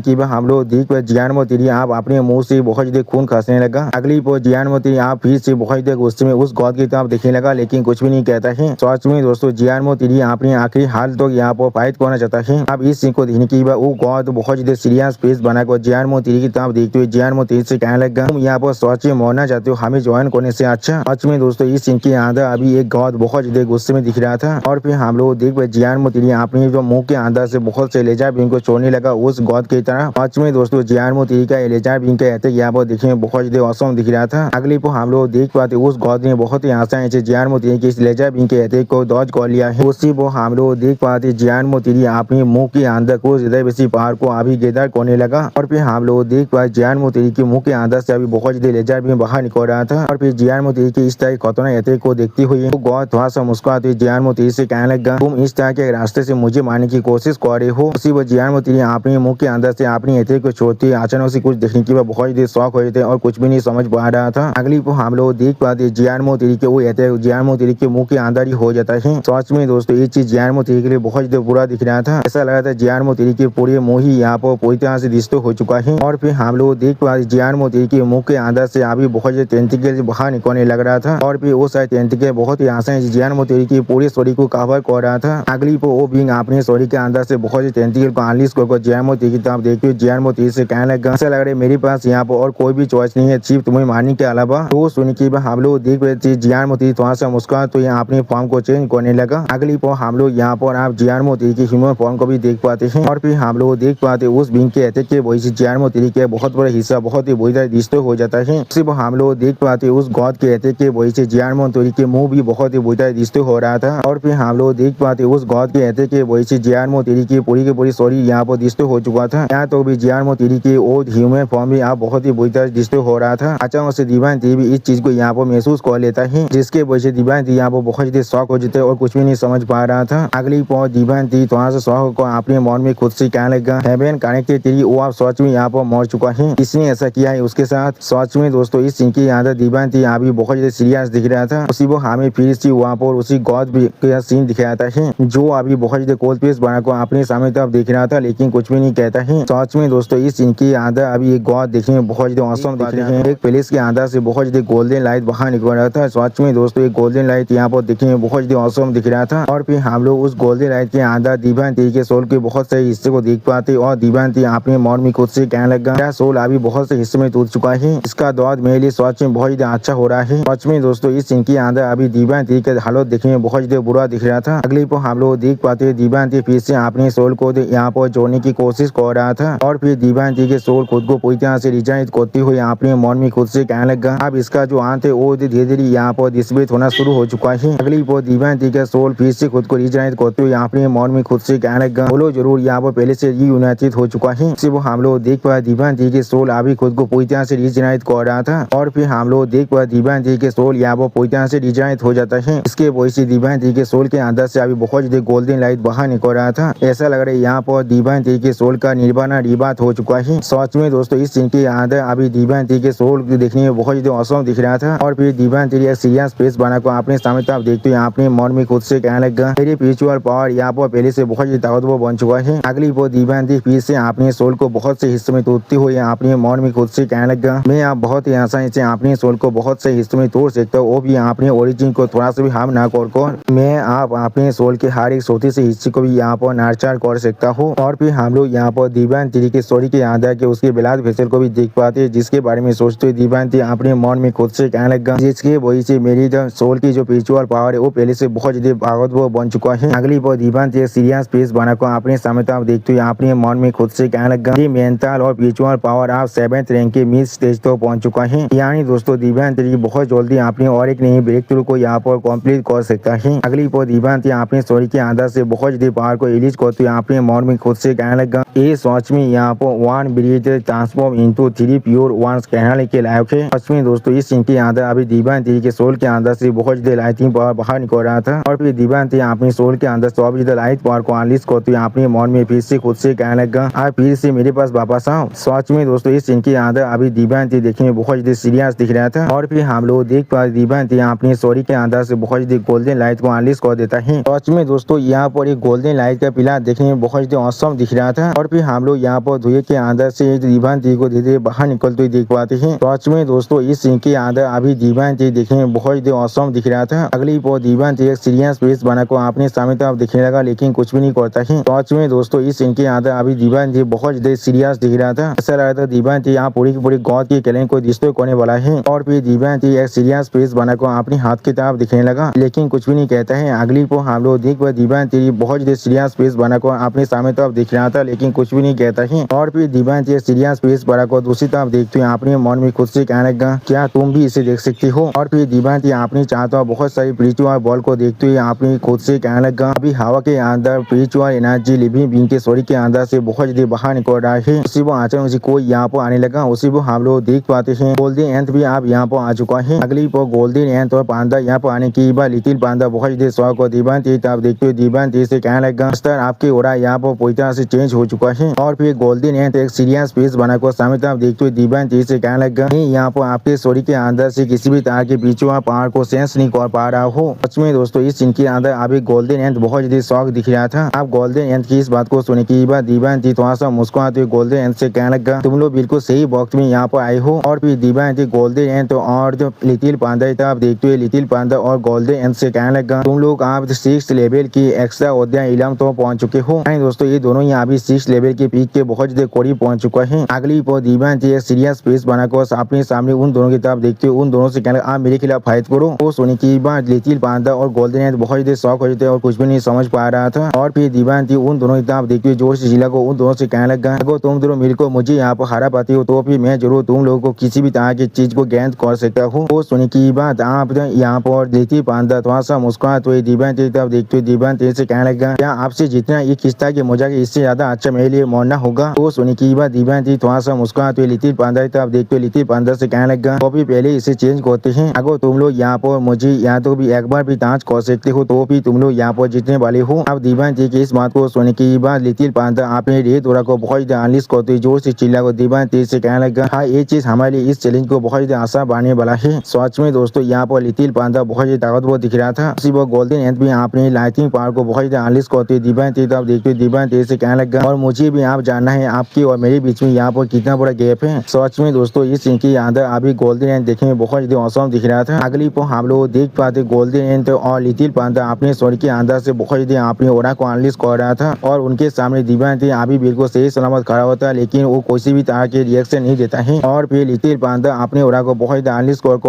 की हम लोग देख जियानमो तिरी आप अपने मुंह से बहुत ज्यादा खून खसने लगा। अगली पर जियानमो तिरी आप फिर से बहुत ज्यादा गुस्से में उस गॉड की तरफ देखने लगा लेकिन कुछ भी नहीं कहता है। सच में दोस्तों जियानमो तिरी अपने आखिरी हाल तो यहाँ पर फाइट करना चाहता है। अब इस सीन को देखने के बाद वो गॉड बहुत ज्यादा सीरियस फेस बनाकर जियानमो तिरी की तरफ देखते हुए जियानमो तिरी से कहने लगा तुम यहाँ पर सच में मरना चाहते हो हमें ज्वाइन करने से अच्छा। सच में दोस्तों इस सीन के अंदर अभी एक गॉड बहुत ज्यादा गुस्से में दिख रहा था। और फिर हम लोग देख पाए जियानमो तिरी अपने जो मुंह के अंदर से बहुत से लेजर बीम को छोड़ने लगा उस गॉड की तरह। सच में दोस्तों जियानमो तिरी का लेजर बीम के अटैक यहाँ पर देखने में बहुत ज्यादा औसम दिख रहा था। अगली पर हम लोग देख पाते उस गॉड ने बहुत ही आसानी से जियानमो तिरी के इस लेजर बीम के अटैक को डॉज कर लिया है। उसी पर हम लोग देख पाते जियानमो तिरी अपने मुंह के अंदर कुछ ज्यादा बेसी पावर को अभी गैदर करने लगा। और फिर हम लोग देख पाए जियानमो तिरी के मुंह के अंदर से अभी बहुत ज्यादा लेजर बीम बाहर निकल रहा था। और फिर जियानमो तिरी के इस तरह खतरनाक अटैक को देखती हुई वो गॉड थोड़ा सा मुस्कुराते जियानमो तिरी से कहने लगा तुम इस तरह के रास्ते से मुझे मारने की कोशिश कर रहे हो। उसी पर जियानमो तिरी अपने मुंह के अंदर से अपनी अटैक को छोड़ती अचानक से कुछ देखने के बाद बहुत ज्यादा शौक हो रहे थे और कुछ भी नहीं समझ पा रहा था। अगली पर हम लोग देख पाते जियानमो तिरी के वो अटैक जियानमो तिरी के मुंह के अंदर ही हो जाता है। सच में दोस्तों ये चीज जियानमो तिरी के लिए बहुत ज्यादा बुरा दिख रहा था। ऐसा लगा था जियानमो तिरी के पूरे मुंह ही यहाँ पर पूरी तरह से डिस्टर्ब हो चुका है। और फिर हम लोग देख पाते जियानमो तिरी के मुंह के अंदर से अभी बहुत ज्यादा टेंटिकल बाहर निकलने लग रहा था। और फिर वो सारे टेंटिकल बहुत ही आसानी से जियानमो तिरी की पूरी स्टोरी को कवर कर रहा था। अगली पर वो बिंग अपने स्टोरी के अंदर से बहुत से टेंटिकल को अनलीज कर जियानमो तिरी की तरफ देखते हुए जियानमो तिरी से कहने लगा ऐसा लग रहा है मेरे पास यहाँ पर और कोई भी चॉइस नहीं है सिर्फ तुम्हें मारने के अलावा। तो सुन के हम लोग देख रहे थे जियानमो तिरी थोड़ा सा मुस्कुरा तो यहाँ अपने फॉर्म को चेंज करने लगा। अगली पर हम लोग यहाँ पर आप जियानमो तिरी की ह्यूमन फॉर्म को भी देख पाते हैं। और फिर हम लोग देख पाते उस बिंग के अटैक के वजह से जियानमो तिरी के बहुत बड़ा हिस्सा बहुत ही बुरी तरह डिस्टर्ब हो जाता है। सिर्फ हम लोग देख पाते उस गॉड के अटैक के वजह से जियानमो तिरी के मुंह भी बहुत ही बुरी तरह डिस्टर्ब हो रहा था। और फिर हम लोग देख पाते उस गॉड के अटैक के वजह से जियानमो तिरी की पूरी स्टोरी यहाँ पर डिस्टर्ब हो चुका था। यहाँ तो भी जियानमो तिरी के ओल्ड ह्यूमन फॉर्म भी आप बहुत ही बुरी तरह डिस्टर्ब हो रहा था। अचानक से डिवाइन तिरी भी इस चीज को यहाँ पर महसूस कर लेता है जिसके वजह से डिवाइन तिरी यहाँ पर बहुत ज्यादा शॉक हो जाते और कुछ भी नहीं समझ पा रहा था। अगली पर डिवाइन तिरी थोड़ा सा शौक को अपने मन में खुद से कहने लगा हेवन कनेक्टेड तिरी वो आप सच में यहाँ पर मर चुका है किसने ऐसा किया है उसके साथ। सच में दोस्तों इस सीन के अंदर डिवाइन तिरी अभी बहुत ज्यादा सीरियस दिख रहा था। उसी को हमें फिर से वहाँ पर उसी गॉड का सीन दिखाया था जो अभी बहुत ज्यादा कोल्ड पेस बनाकर अपने सामने तरफ देख रहा था लेकिन कुछ भी नहीं कहता है। सच में दोस्तों इस सीन के अंदर अभी एक गॉड देखने में बहुत ज्यादा औसम दिख रहे हैं। एक प्लेस के अंदर से बहुत ज्यादा गोल्डन लाइट बाहर निकल रहा था। सच में दोस्तों एक गोल्डन लाइट यहाँ पर देखने में बहुत ज्यादा औसम दिख रहा था। और फिर हम लोग उस गोल्डन लाइट के अंदर डिवाइन तिरी के सोल के बहुत सारे हिस्से को देख पाते और डिवाइन तिरी अपने मन में खुद से कहने लगा मेरा सोल अभी बहुत से हिस्से में टूट चुका है इसका दौर मेरे लिए सच में बहुत ज्यादा अच्छा हो रहा है। सच में दोस्तों इस सीन के अंदर अभी डिवाइन तिरी का हालत देखने में बहुत ज्यादा बुरा दिख रहा था। अगली पर हम लोग देख पाते डिवाइन तिरी फिर से अपने सोल को यहाँ पर जोड़ने की कोशिश कर रहा था। और फिर डिवाइन तिरी के सोल खुद को पूरी तरह से रिजाइन करते हुए अपने मन में खुद से कहने लगा अब इसका जो अंत है वो धीरे धीरे यहाँ पर डिस्प्लेट होना शुरू हो चुका है। अगली पर डिवाइन तिरी का सोल फिर से खुद को रिजाइन करते हुए अपने मन में खुद से कहने लगा बोलो जरूर यहाँ पर पहले से रीयूनाइटेड हो चुका है। सिर्फ हम लोग देख पाए डिवाइन तिरी के सोल अभी खुद को पूरी तरह से रिजाइन कर रहा था। और फिर हम लोग देख पाए डिवाइन तिरी के सोल यहाँ पर पूरी तरह से रिजाइन हो जाता है। इसके वजह से डिवाइन तिरी के सोल के अंदर से अभी बहुत ज्यादा गोल्डन लाइट बाहर निकल रहा था। ऐसा लग रहा है यहाँ पर डिवाइन तिरी के सोल का निर्वाणा रिबात हो चुका है। सच में दोस्तों इस सीन के अंदर अभी डिवाइन तिरी के सोल देखने में बहुत ज्यादा औसम दिख रहा था। और फिर डिवाइन तिरी एक सीरियस फेस बनाकर अपने सामने तरफ देखते हुए अपने मन में खुद से कहने लगा मेरी स्पिरिचुअल पावर यहाँ पर पहले से बहुत ज्यादा ताकतवर बन चुका है। अगली वो डिवाइन तिरी फिर से अपने सोल को बहुत से हिस्सों में तोड़ते हुए अपने मन में खुद से कहने लगा मैं आप बहुत ही आसानी से अपने सोल को बहुत से हिस्सों में तोड़ सकता हूँ वो भी अपने ओरिजिन को थोड़ा सा भी हार्म ना कर मैं आप अपने सोल के हर एक छोटे से हिस्से को भी यहाँ पर नर्चर कर सकता हूँ। और फिर हम लोग यहाँ पर डिवाइन तिरी के स्टोरी के अंदर के उसके ब्लड वेसल को भी देख पाते हैं जिसके बारे में सोचते हुए डिवाइन तिरी अपने मन में खुद से कहने लगा जिसके वजह से मेरी जो सोल की जो स्पिरिचुअल पावर है वो पहले से बहुत ज्यादा ताकतवर बन चुका है। अगली बार डिवाइन तिरी सीरियस फेस बनाकर अपने सामने तरफ देखते हुए अपने मन में खुद से कहने लगा कि मेंटल और स्पिरिचुअल पावर आप 7th रैंक के मिड स्टेज तो पहुंच चुका है। यानी दोस्तों डिवाइन तिरी बहुत जल्दी अपने और एक नई ब्रेक थ्रू को यहाँ पर कंप्लीट कर सकता है। अगली बार डिवाइन तिरी अपने स्टोरी के अंदर से बहुत ज्यादा पावर को रिलीज करते हुए अपने मन में खुद से कहने लगा ये सच में यहाँ पर 1 बिलियन ट्रांसफॉर्म किंतु 3 प्योर वंस कहने के लायक है। सच में दोस्तों इस सीन के अंदर अभी दीवानती के सोल के अंदर से बहुत ज्यादा लाइटिंग पावर बाहर निकल रहा था और फिर दीवानती अपने सोल के अंदर से ज्यादा लाइट पावर को अनलीश करते हुए अपने मन में फिर से खुद से कहने लगा आप फिर से मेरे पास वापस आओ। सच में दोस्तों इस सीन के अंदर अभी दीवानती देखने में बहुत ज्यादा सीरियस दिख रहा था और फिर हम लोग देख पा दीवानती अपने सोरी के अंदर से बहुत ज्यादा गोल्डन लाइट को अनलीश कर देता है। सच में दोस्तों यहाँ पर एक गोल्डन लाइट का पिलर देखने में बहुत ज्यादा औसम दिख रहा था और फिर हम लोग यहाँ पर धुएं के अंदर से दीवानती को धीरे धीरे बाहर निकलते हुए देख पाते हैं। सच में दोस्तों इस सीन के अंदर अभी दीवानती देखने में बहुत ज्यादा औसम दिख रहा था। अगली पर दीवानती एक सीरियस फेस बनाकर अपने सामने तरफ दिखने लगा लेकिन कुछ भी नहीं करता है। सच में दोस्तों इस सीन के अंदर अभी दीवानती बहुत ज्यादा सीरियस दिख रहा था। ऐसा लग रहा था दीवानती यहाँ पूरी की पूरी गॉड की कैलेंडर को डिस्ट्रॉय करने वाला है और फिर दीवानती एक सीरियस फेस बनाकर अपने हाथ की तरफ दिखने लगा लेकिन कुछ भी नहीं कहता है। अगली पर हम लोग देख पाए दीवानती बहुत ज्यादा सीरियस फेस बनाकर अपने सामने तरफ दिख रहा था लेकिन कुछ भी नहीं कहता है और फिर दीवानती सीरियस फेस बनाकर दूसरी तरफ देखते हुए अपने मन में खुद से कहने लगा क्या तुम भी इसे देख सकती हो। और फिर दीवानती अपनी चाहता हुआ बहुत सारी स्पिरिचुअल बॉल को देखते हुए अपनी खुद से कहने लगा अभी हवा के अंदर स्पिरिचुअल एनर्जी लिविंग बीइंग के शरीर के अंदर से बहुत ज्यादा बाहर निकल रहा है। उसी वो अचानक से कोई यहाँ पर आने लगा। उसी वो हम लोग देख पाते हैं गोल्डन एंथ भी आप यहाँ पर आ चुका है। अगली पर गोल्डन एंथ और पांडा यहाँ पर आने की बार लिटिल पांडा बहुत ज्यादा शौक और दीवानती तब देखते हुए दीवानती से कहने लगा सर आपके ओरा यहाँ पर पूरी तरह से चेंज हो चुका है। और फिर गोल्डन एंथ एक सीरियस फेस बनाकर सामने तरफ देखते हुए दीवानती से कहने लगा यहाँ पर आपके शरीर के अंदर से किसी भी तरह के स्पिरिचुअल पावर को सेंस नहीं कर पा रहा हो। सच में दोस्तों इस सीन के अंदर अभी गोल्डन एंथ बहुत ज्यादा शौक दिख रहा था। आप गोल्डन एंथ की इस बात को सुने की बात दीवानती थोड़ा सा मुस्कुराते हुए गोल्डन एंथ से कहने लगा तुम लोग बिल्कुल सही वक्त में यहाँ पर आए हो। और फिर दीवानती गोल्डन एंथ और लिटिल पांडा आप देखते हुए लिटिल पांडा और गोल्डन एंथ से कहने लगा तुम लोग आप 6 लेवल की एक्स्ट्रा अध्याय इलम तो पहुंच चुके हो। दोस्तों ये दोनों ही अभी 6 लेवल के पीक के बहुत ज्यादा करीब पहुंच चुका है। अगली पर दीवानती एक सीरियस फेस बनाकर अपने सामने उन दोनों की तरफ देखते हुए उन दोनों से कहने लगा आप मेरे खिलाफ फाइट करो। वो सुनी की बात लिटिल पांडा और गोल्डन एंथ बहुत ज्यादा शौक हो जाते और कुछ भी नहीं समझ पा रहा था। और फिर दीवानती उन दोनों की तरफ देखते हुए जोर से चिल्ला को उन दोनों से कहने लगा अगर तुम दोनों मिलकर मुझे यहाँ पर हरा पाती हो तो फिर मैं जरूर तुम लोगों को किसी भी तरह की चीज को ज्ञान कर सकता हूँ। वो सुनी की बात आप यहाँ पर लिटिल पांडा थोड़ा सा मुस्कुराते हुए दीवानती की तरफ देखते हुए दीवानती से कहने लगा क्या आपसे जितना ये खिस्ता की मजाक इससे ज्यादा अच्छा मेरे लिए मरना होगा। वो सुनी की बात दीवानती थोड़ा सा मुस्कुराते हुए लिटिल पांडा की तरफ देखते हुए लिटिल पांडा से कहने लगा तो भी पहले इसे चेंज करते हैं। अगर तुम लोग यहाँ पर मुझे यहाँ तो भी एक बार भी जांच कर सकते हो तो भी तुम लोग यहाँ पर जीतने वाले हो। अब दीवानती की इस बात को सुनने की बाद लिटिल पांडा अपने रेत ओरा को बहुत ज्यादा अनलिश करते जोर से चिल्ला को दीवानती से कहने लगा हाँ ये चीज हमारे लिए इस चैलेंज को बहुत ज्यादा आसान बनने वाला है। सच में दोस्तों यहाँ पर लिटिल पांडा बहुत ज्यादा ताकतवर दिख रहा था। उसी वो गोल्डन एंथ भी अपनी लाइटिंग पावर को बहुत ज्यादा अनलिश करते दीवानती तब देखते दीवानती से कहने लगा और मुझे भी आप जानना है आपकी और मेरे बीच में यहाँ पर कितना बड़ा गैप है। सच में दोस्तों इस सीन के अंदर अभी गोल्डन एंथ देखने में बहुत ज्यादा औसम दिख रहा था। अगली पर हम लोग देख पाते गोल्डन एंथ और लिटिल पांडा अपने शरीर के अंदर से बहुत ज्यादा अपनी ओरा को अनलिश कर रहा था और उनके सामने दीवानती अभी बिल्कुल सही सलामत खड़ा होता है लेकिन वो किसी भी तरह के रिएक्शन नहीं देता है। और फिर लिटिल पांडा अपने ओरा को बहुत ज्यादा अनलिश कर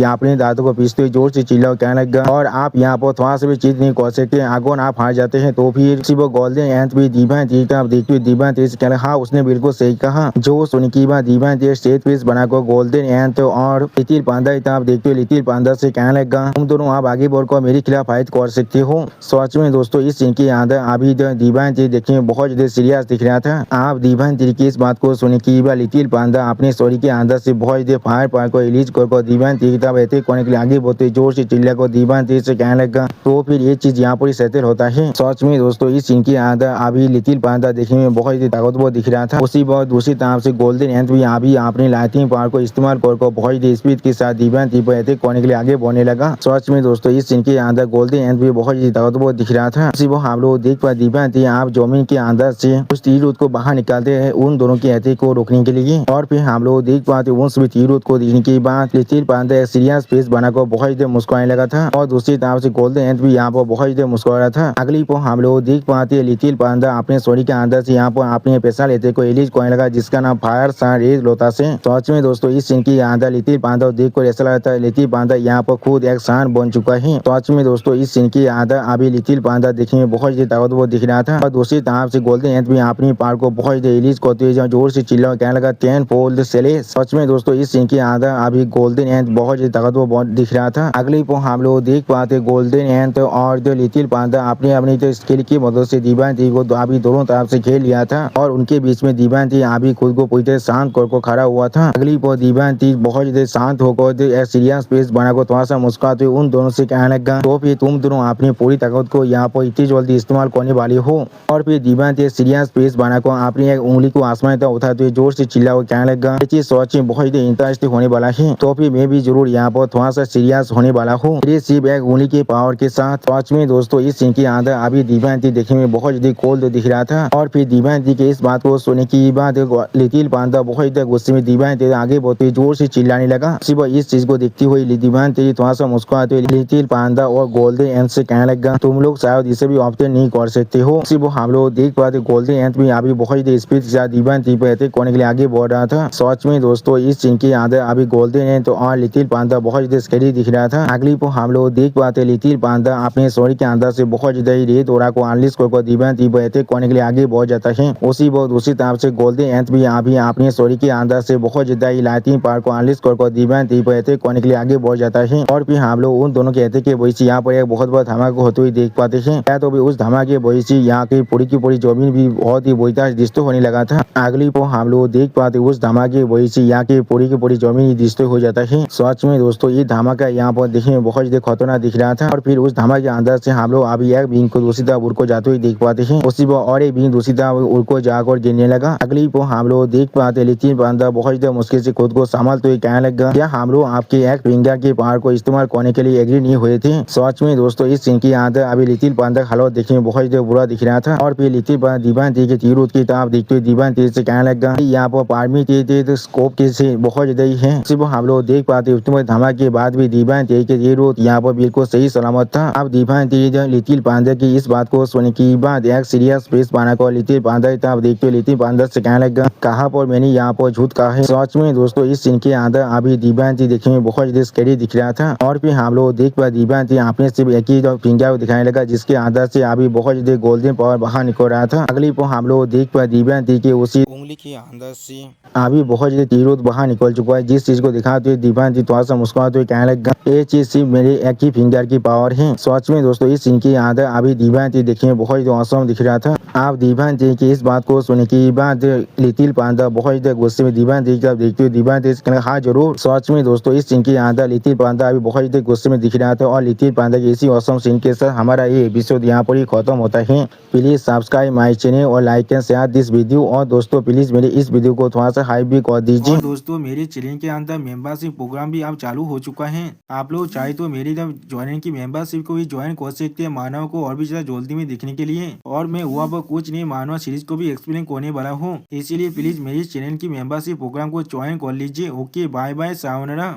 अपने दांतों को पीसते हुए जोर से चिल्ला कहने लगा और आप यहाँ पर थोड़ा सा भी चीज नहीं कर सकते। अगर आप हार जाते हैं तो फिर वो गोल्डन एंथ भी दीवानती देखते हुए दीवानती से कहना हाँ उसने बिल्कुल सही कहा। जो सुन की बात दीवानती स्टेज पीस बनाकर गोल्डन एंथ और लिटिल पांडा देखते हुए लिटिल पांडा से कहने लगा तुम दोनों आप आगे बढ़कर मेरे खिलाफ फाइट कर सकते हो। सच में दोस्तों इस सीन के अंदर अभी दीवानती देखने में बहुत ज्यादा सीरियस दिख रहा था। आप दीवानती की इस बात को सुने की बात लिटिल पांडा अपने शरीर के अंदर से बहुत ज्यादा फायर पावर को रिलीज कर दीवानती की तरफ अटैक करने के लिए आगे बढ़ते जोर से चिल्ला को दीवानती से कहने लगा तो फिर ये चीज यहाँ पर सेटल होता है। सच में दोस्तों इस सीन के अंदर अभी लिटिल पांडा देखने में बहुत ज्यादा ताकतवर दिख रहा था। उसी बार दूसरी तरफ से गोल्डन एंथ भी अभी अपनी लाइटिंग पावर को इस्तेमाल कर बहुत ज्यादा स्पीड के साथ दीवानती पर अटैक करने के लिए आगे बढ़ने लगा। सच में दोस्तों इस सीन के अंदर गोल्डन एंथ भी बहुत ज्यादा ताकतवर दिख रहा था। उसी वो हम लोग देख पाए दीवानती आप जमीन के अंदर से उस तीर को बाहर निकालते हैं उन दोनों के अटैक को रोकने के लिए। और फिर हम लोग देख पाते उन सभी तीर को देखने के बाद लिटिल पांडा सीरियस फेस बनाकर बहुत ज्यादा मुस्कुराने लगा था और दूसरी तरफ से गोल्डन एंथ भी यहाँ पर बहुत ज्यादा मुस्कुरा रहा था। अगली पर हम लोग देख पाते लिटिल पांडा अपने शरीर के अंदर से यहाँ पर अपने पैसा लेते को रिलीज करने लगा जिसका नाम फायर सन रेज लोता से। सच में दोस्तों इस सीन के अंदर लिटिल पांडा देख कर ऐसा लगता है लिटिल पांडा यहाँ पर खुद एक सान बन चुका है। सच में दोस्तों इस सीन के अंदर अभी लिटिल पांडा देखने में बहुत ज्यादा ताकतवर दिख रहा था और दूसरी तरफ से गोल्डन एंथ भी अपनी पावर को बहुत ज्यादा रिलीज करते हुए जोर से चिल्ला कहने लगा 10 फोल्ड सेले। सच में दोस्तों इस सीन के अंदर अभी गोल्डन एंथ बहुत ज्यादा ताकतवर दिख रहा था। अगली पर हम लोग देख पाते गोल्डन एंथ और लिटिल पांडा अपनी अपनी स्किल की मदद से दीवानती को अभी दोनों तरफ से खेल लिया था और उनके बीच में दीवानती अभी खुद को पूरी तरह शांत को खड़ा हुआ था। अगली पो दिव्यांती बहुत ज्यादा शांत होकर सीरियस फेस बनाकर थोड़ा सा मुस्कुराते हुए उन दोनों से कहने लगा, तो फिर तुम दोनों अपनी पूरी ताकत को यहाँ पर इतनी जल्दी इस्तेमाल करने वाली हो। और फिर दिव्यांती सीरियस फेस बनाकर अपनी एक उंगली को आसमान तक उठाते हुए जोर से चिल्ला कर कहने लगा, ये चीज सच में बहुत ही इंटरेस्टिंग होने वाला है, तो फिर मैं भी जरूर यहाँ पर थोड़ा सा सीरियस होने वाला हूँ। ये सिर्फ एक उंगली के पावर के साथ। सच में दोस्तों इस सीन के अंदर अभी दिव्यांती देखने में बहुत ज्यादा कोल्ड दिख रहा था। और फिर दिव्यांती के इस बात को सुनने की बाद लिटिल पांडा बहुत ज्यादा गुस्से में दिव्यांती आगे बढ़ते जोर से चिल्लाने लगा। सिर्फ इस चीज को देखती हुई दिव्यांती थोड़ा सा मुस्कुराते हुए लिटिल पांडा और गोल्डन एंड से कहने लगा, तुम लोग शायद इसे भी ऑप्शन नहीं कर सकते हो। सिर्फ हम लोग देख पाते गोल्डन एंड भी अभी बहुत ज्यादा स्पीड के साथ दिव्यांती पर अटैक करने के लिए आगे बढ़ रहा था। सच में दोस्तों इस सीन के अंदर अभी गोल्डन एंड और लिटिल पांडा बहुत ज्यादा स्कैरी दिख रहा था। अगली को हम लोग देख पाते लिटिल पांडा अपने शरीर के अंदर से बहुत ज्यादा ही रेत ओरा को अनलिश कर दिव्यांती पर अटैक करने के लिए आगे बढ़ जाता है। उसी बहुत दूसरी तरफ से गोल्डन एंड भी अभी अपने शरीर के अंदर से बहुत ज्यादा ही लाइटिंग पावर को अनलिश कर दिव्यांती पर अटैक करने के लिए आगे बढ़ जाता है। और फिर हम लोग उन दोनों के अटैक के वजह से यहाँ पर एक बहुत बड़ा धमाका होते हुए देख पाते हैं। या तो भी उस धमाके की वजह से यहाँ की पूरी जमीन भी बहुत ही बुरी तरह डिस्ट्रॉय होने लगा था। अगली को हम लोग देख पाते उस धमाके की वजह से यहाँ की पूरी जमीन डिस्ट्रॉय हो जाता है। सच में दोस्तों ये धमाका यहाँ पर देखने में बहुत ज्यादा खतरनाक दिख रहा था। और फिर उस धमाके के अंदर से हम लोग अभी एक बीन को दूसरी तरफ उड़ को जाते हुए देख पाते हैं। उसी और एक बीन दूसरी तरफ उड़ को जाकर गिरने लगा। अगली को हम लोग देख पाते लिटिल पांडा बहुत ज्यादा मुश्किल से खुद को संभालते हुए कहने लगा, क्या हम लोग आपके एक फिंगर के पावर को इस्तेमाल करने के लिए एग्री नहीं हुए थे। सच में दोस्तों इस सीन के अंदर अभी लिटिल पांडा हालत देखने में बहुत ज्यादा बुरा दिख रहा था। और फिर लिटिल पांडा दिव्यांती के तीर की तरफ देखते हुए दिव्यांती से कहने लगा, यहाँ पर पार्मी के स्कोप के से बहुत ज्यादा ही है। सिर्फ हम लोग देख पाते धमाके के बाद भी दिव्यांती के तीर यहाँ पर बिल्कुल सही सलामत था। अब दिव्यांती लिटिल पांडा की इस बात को सुनने के बाद एक सीरियस फेस बनाकर लिटिल पांडा की तरफ देखते हुए लिटिल पांडा से कहने लगा, कहाँ पर मैंने यहाँ पर झूठ कहा है। सच में दोस्तों इस सीन के अंदर अभी दिव्यांती देखने में बहुत ज्यादा स्कैरी दिख रहा था। और फिर हम लोग देख पाए दिव्यांती अपने सिर्फ एक ही फिंगर को दिखाने लगा, जिसके अंदर से अभी बहुत ज्यादा गोल्डन पावर बाहर निकल रहा था। अगली को हम लोग देख पाए दिव्यांती के उसी उंगली के अंदर से अभी बहुत ज्यादा तीरों बाहर निकल चुका है, जिस चीज को दिखाते हुए दिव्यांती थोड़ा सा मुस्कुराते हुए कहने लगा, ये चीज सिर्फ मेरे एक ही फिंगर की पावर है। सच में दोस्तों इस सीन के अंदर अभी दिव्यांती देखने में बहुत ज्यादा औसम दिख रहा था। आप दिव्यांती की इस बात को सुनने के बाद लिटिल पांडा बहुत ज्यादा गुस्से में दिव्यांती की तरफ देखते हुए दिव्यांती से कहने लगा, हाँ जरूर। सच में दोस्तों इस सीन के अंदर लिटिल पांडा अभी बहुत ज्यादा गुस्से में दिख रहा था। और लिटिल पांडा की इसी औसम सीन के साथ हमारा ये एपिसोड यहाँ पर ही खत्म होता है। प्लीज सब्सक्राइब माई चैनल और like and share this video. और दोस्तों प्लीज मेरे इस वीडियो को थोड़ा सा हाइप भी कर दीजिए। और दोस्तों मेरे चैनल के अंदर मेंबरशिप प्रोग्राम भी अब चालू हो चुका है। आप लोग चाहे तो मेरी ज्वाइन की मेंबरशिप को भी ज्वाइन कर सकते हैं, मानव को और भी ज्यादा जल्दी में देखने के लिए। और मैं हुआ पर कुछ नहीं मानव सीरीज को भी एक्सप्लेन करने वाला हूँ, इसीलिए प्लीज मेरी चैनल की मेंबरशिप प्रोग्राम को ज्वाइन कर लीजिए। Okay bye bye sayonara.